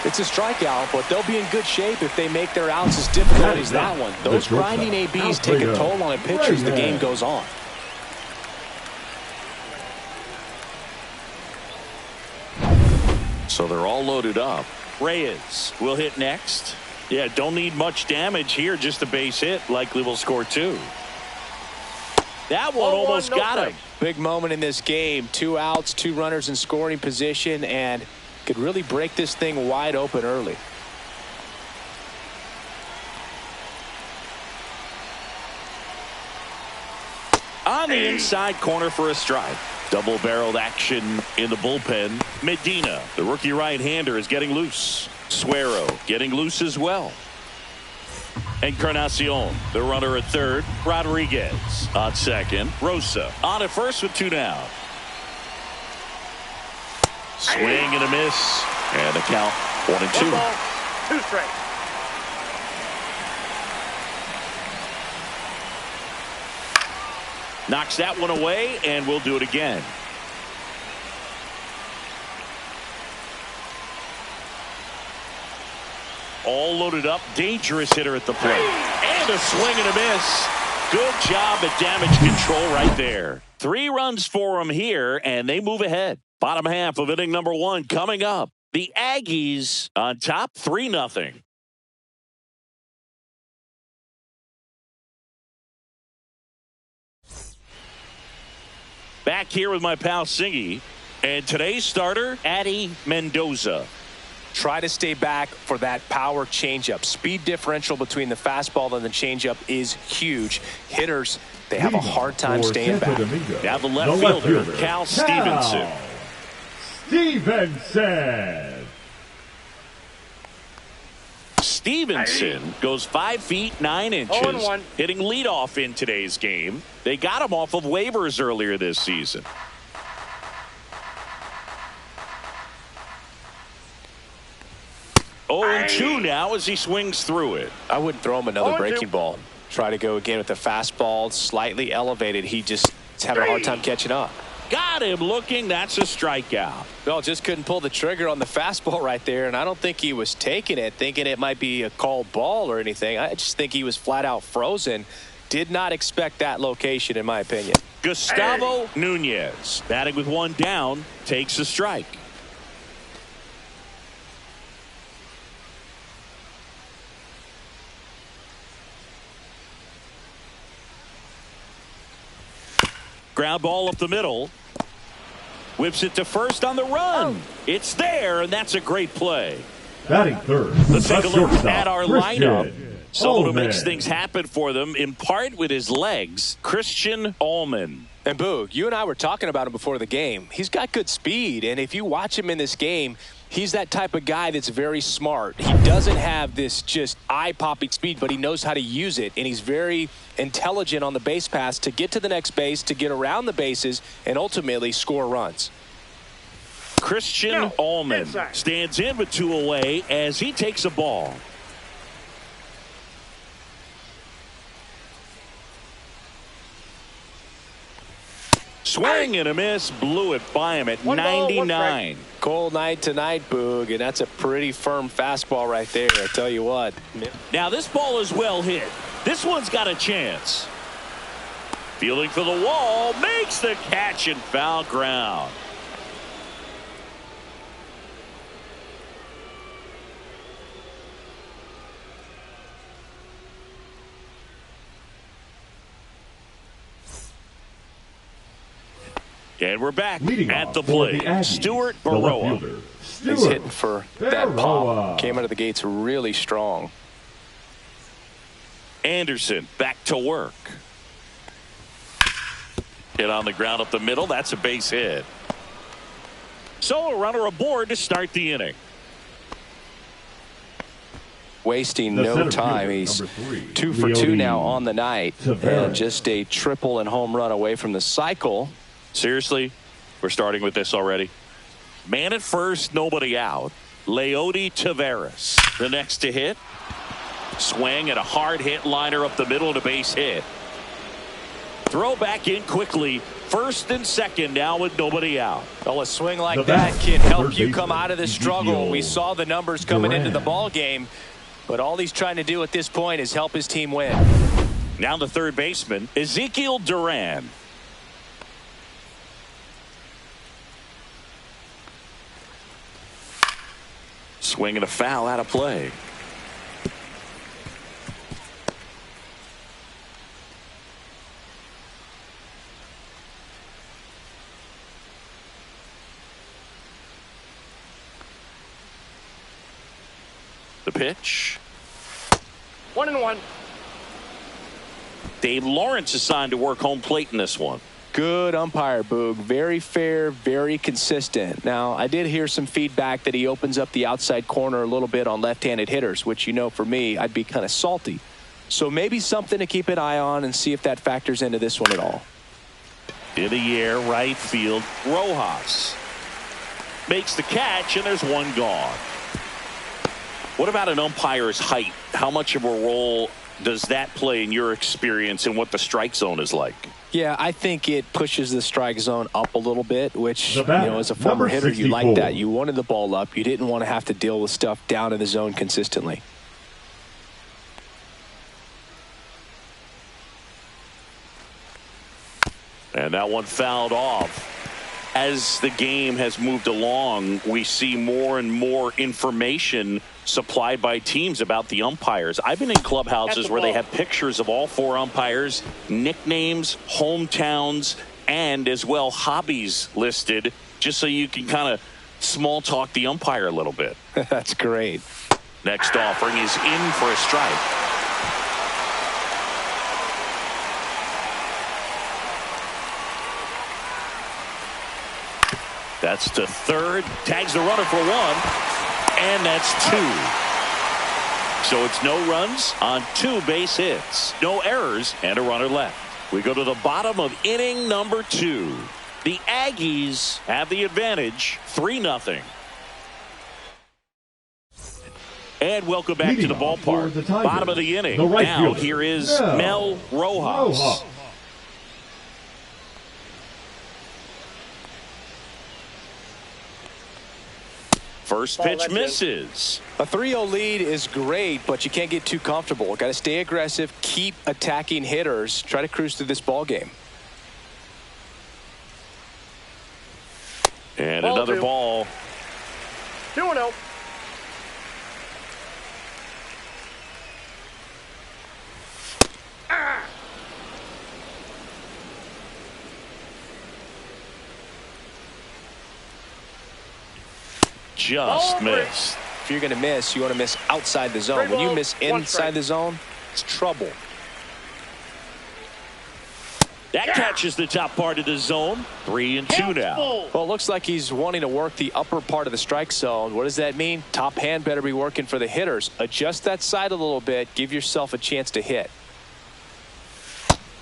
It's a strikeout, but they'll be in good shape if they make their outs as difficult as that one. Those grinding ABs take a toll on a pitcher as the game goes on. So they're all loaded up. Reyes will hit next. Yeah, don't need much damage here. Just a base hit. Likely will score 2. That one almost got him. Big moment in this game. 2 outs, 2 runners in scoring position, and could really break this thing wide open early. On the inside corner for a strike. Double-barreled action in the bullpen. Medina, the rookie right-hander, is getting loose. Suero getting loose as well. Encarnacion, the runner at third. Rodriguez on second. Rosa on at first with 2 down. Swing and a miss. And the count 1-2. 1 ball, 2 straight. Knocks that one away, and we'll do it again. All loaded up. Dangerous hitter at the plate. And And a swing and a miss. Good job at damage control right there. 3 runs for him here, and they move ahead. Bottom half of inning number 1 coming up. The Aggies on top 3-0. Back here with my pal Singy. And today's starter, Addy Mendoza. Try to stay back for that power changeup. Speed differential between the fastball and the changeup is huge. Hitters, they have a hard time staying back. Now the left fielder, Cal Stevenson. Stevenson goes 5 feet 9 inches, hitting leadoff in today's game. They got him off of waivers earlier this season. Oh, and 2 now as he swings through it. I wouldn't throw him another breaking ball. Try to go again with the fastball, slightly elevated. He just is having a hard time catching up. Got him looking. That's a strikeout. No, just couldn't pull the trigger on the fastball right there, and I don't think he was taking it, thinking it might be a called ball or anything. I just think he was flat out frozen. Did not expect that location, in my opinion. Gustavo Nunez, batting with 1 down, takes a strike. Ground ball up the middle. Whips it to first on the run. It's there, and that's a great play. Batting third. Let's take a look at our lineup. Someone who Allman. makes things happen for them, in part with his legs, Christian Allman. And Boog, you and I were talking about him before the game. He's got good speed, and if you watch him in this game, he's that type of guy that's very smart. He doesn't have this just eye-popping speed, but he knows how to use it, and he's very intelligent on the base pass to get to the next base, to get around the bases, and ultimately score runs. Christian Allman stands in with 2 away as he takes a ball. Swing and a miss, blew it by him at 99. Cold night tonight, Boog, and that's a pretty firm fastball right there, I tell you what. Now this ball is well hit. This one's got a chance. Fielding for the wall, makes the catch in foul ground. And we're back at the plate. Stuart Baroa. He's hitting for that pop. Came out of the gates really strong. Anderson back to work. Hit on the ground up the middle. That's a base hit. So a runner aboard to start the inning. Wasting no time. He's 2 for 2 now on the night. And just a triple and home run away from the cycle. Seriously, we're starting with this already. Man at first, nobody out. Leody Taveras, the next to hit. Swing and a hard hit liner up the middle and a base hit. Throw back in quickly. First and second now with nobody out. Well, a swing like that can help you come out of the struggle. We saw the numbers coming into the ball game, but all he's trying to do at this point is help his team win. Now the third baseman, Ezekiel Duran. Swing and a foul out of play. The pitch. 1-1. Dave Lawrence assigned to work home plate in this one. Good umpire, Boog. Very fair, very consistent. Now, I did hear some feedback that he opens up the outside corner a little bit on left-handed hitters, which, you know, for me, I'd be kind of salty. So maybe something to keep an eye on and see if that factors into this one at all. In the air, right field, Rojas makes the catch, and there's one gone. What about an umpire's height? How much of a role does that play in your experience and what the strike zone is like? Yeah, I think it pushes the strike zone up a little bit, which, you know, as a former hitter, you like that. You wanted the ball up. You didn't want to have to deal with stuff down in the zone consistently. And that one fouled off. As the game has moved along, we see more and more information supplied by teams about the umpires. I've been in clubhouses where they have pictures of all 4 umpires, nicknames, hometowns, and as well hobbies listed, just so you can kind of small talk the umpire a little bit. That's great. Next offering is in for a strike. That's to third, tags the runner for 1, and that's 2. So it's no runs on 2 base hits, no errors, and a runner left. We go to the bottom of inning number 2. The Aggies have the advantage, 3-0. And welcome back to the ballpark. Bottom of the inning. Now here is Mel Rojas. First pitch misses. A 3-0 lead is great, but you can't get too comfortable. Got to stay aggressive, keep attacking hitters, try to cruise through this ball game. And another ball. 2-0. Just missed. If you're going to miss, you want to miss outside the zone. When you miss inside the zone, it's trouble. That catches the top part of the zone. 3-2 now. Well, it looks like he's wanting to work the upper part of the strike zone. What does that mean? Top hand better be working for the hitters. Adjust that side a little bit. Give yourself a chance to hit.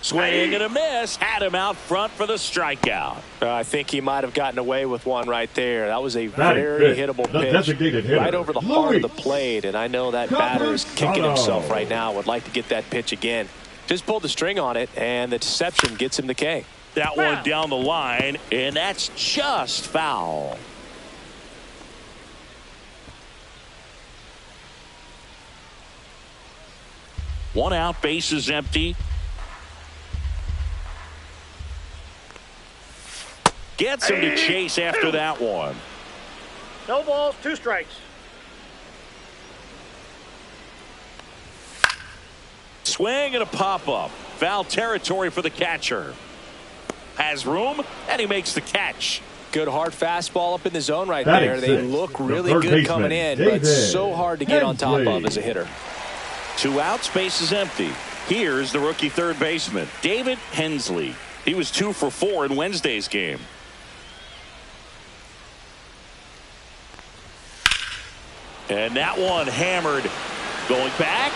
Swing and a miss. Had him out front for the strikeout. I think he might have gotten away with one right there. That was a very hittable pitch right over the heart of the plate. And I know that batter is kicking himself right now. Would like to get that pitch again. Just pulled the string on it, and the deception gets him the K. That one down the line, and that's just foul. One out, base is empty. Gets him to chase after that one. No balls, 2 strikes. Swing and a pop-up. Foul territory for the catcher. Has room, and he makes the catch. Good hard fastball up in the zone right there. They look really good coming in, but so hard to get on top of as a hitter. 2 outs, base is empty. Here's the rookie third baseman, David Hensley. He was 2 for 4 in Wednesday's game. And that one hammered. Going back.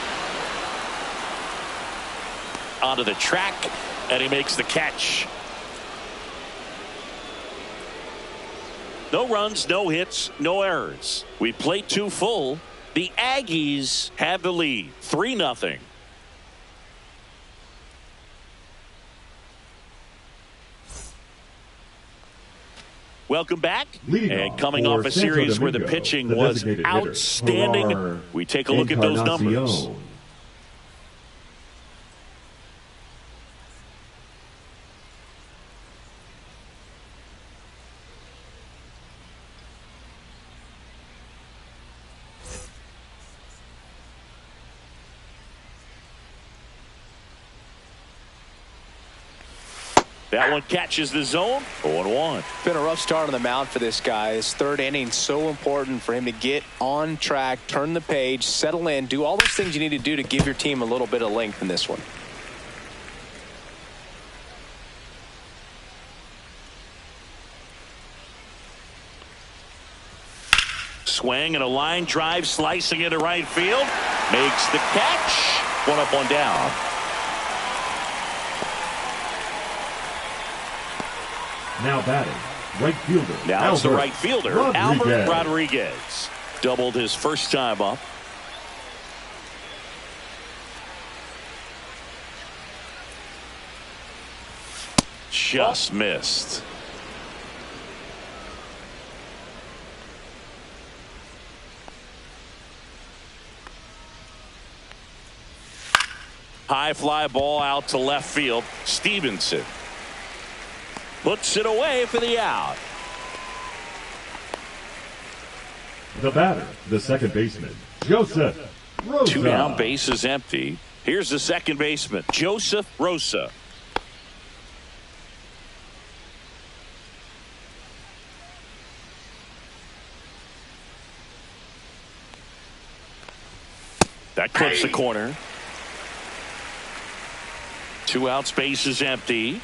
Onto the track, and he makes the catch. No runs, no hits, no errors. We played 2 full. The Aggies have the lead, 3-0. Welcome back. And coming off a series where the pitching was outstanding, we take a look at those numbers. That one catches the zone. 0-1. Been a rough start on the mound for this guy. His third inning so important for him to get on track, turn the page, settle in, do all those things you need to do to give your team a little bit of length in this one. Swing and a line drive, slicing into right field. Makes the catch. 1 up, 1 down. Now batting, right fielder. Now it's the right fielder, Albert Rodriguez. Doubled his first time up. Just missed. High fly ball out to left field. Stevenson. Puts it away for the out. The batter, the second baseman, Joseph Rosa. 2 down, bases empty. Here's the second baseman, Joseph Rosa. That clips the corner. 2 outs, bases empty.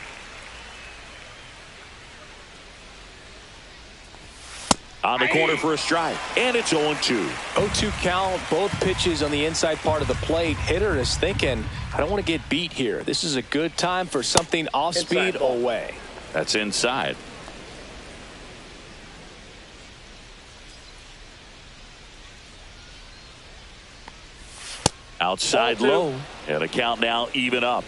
On the corner for a strike, and it's 0-2. 0-2 count, both pitches on the inside part of the plate. Hitter is thinking, I don't want to get beat here. This is a good time for something off speed away. That's inside. Outside low, and a count now even up.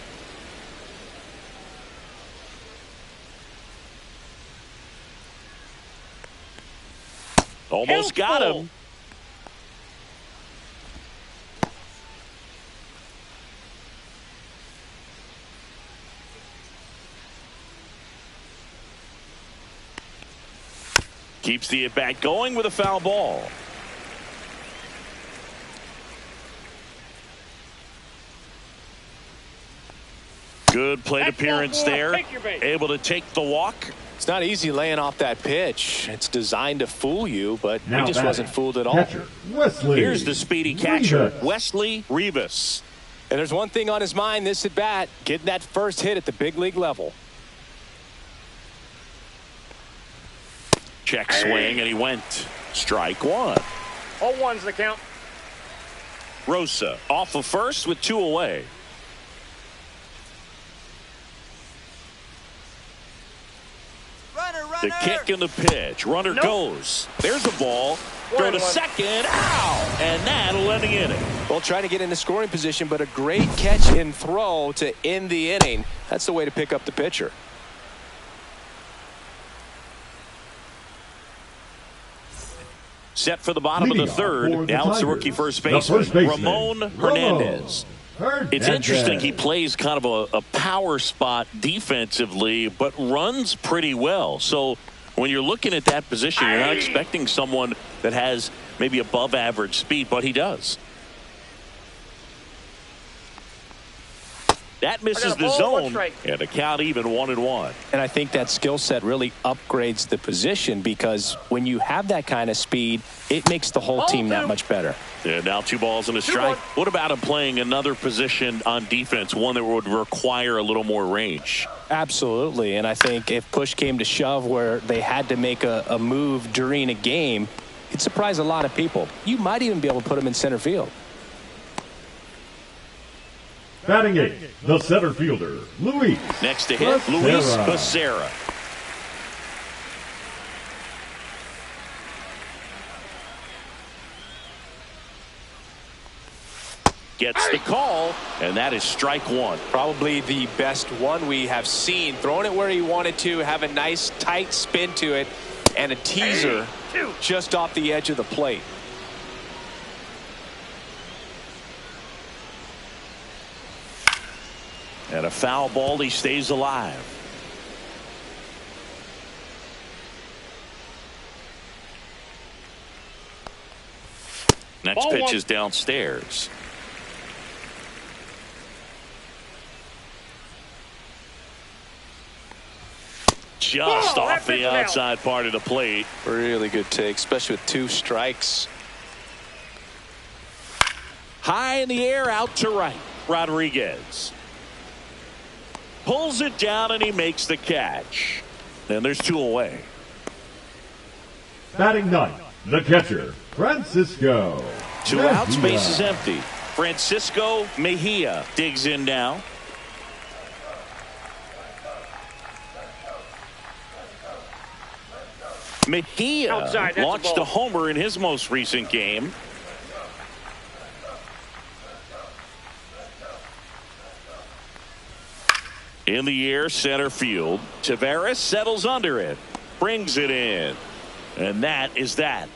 Almost got him. Keeps the at-bat going with a foul ball. Good plate appearance there. Able to take the walk. It's not easy laying off that pitch. It's designed to fool you, but Now he just wasn't fooled at all. Catcher, Wesley Here's the speedy catcher, Rivas. Wesley Rivas. And there's one thing on his mind this at bat, getting that first hit at the big league level. Check swing, and he went. Strike one. 0-1's the count. Rosa off of first with 2 away. The kick and the pitch. Runner goes. There's a ball. Throw to second. Ow! And that'll end the inning. Well, trying to get into scoring position, but a great catch and throw to end the inning. That's the way to pick up the pitcher. Set for the bottom of the third. For the Now it's the Tigers, rookie first the baseman, first baseman, Ramon Hernandez. It's interesting. He Hernandez. plays kind of a power spot defensively, but runs pretty well. So when you're looking at that position, you're not expecting someone that has maybe above average speed, but he does. That misses the zone, and a count even 1-1. And I think that skill set really upgrades the position because when you have that kind of speed, it makes the whole team that much better. Yeah, now 2 balls and a strike. What about him playing another position on defense, one that would require a little more range? Absolutely, and I think if push came to shove where they had to make a move during a game, it'd surprise a lot of people. You might even be able to put him in center field. Batting 8, the center fielder, Luis. Next to hit, Luis Becerra. Gets the call, and that is strike one. Probably the best one we have seen. Throwing it where he wanted to, have a nice tight spin to it, and a teaser just off the edge of the plate. And a foul ball, he stays alive. Next pitch is downstairs. Just off the outside part of the plate. Really good take, especially with 2 strikes. High in the air, out to right. Rodriguez pulls it down, and he makes the catch. And there's 2 away. Batting 9, the catcher, Francisco 2 outs, bases empty. Francisco Mejia digs in now. Mejia launched a homer in his most recent game. In the air, center field. Tavares settles under it. Brings it in. And that is that.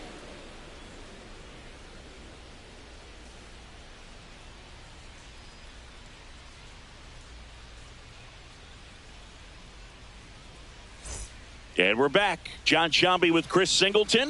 And we're back. John Sciambi with Chris Singleton.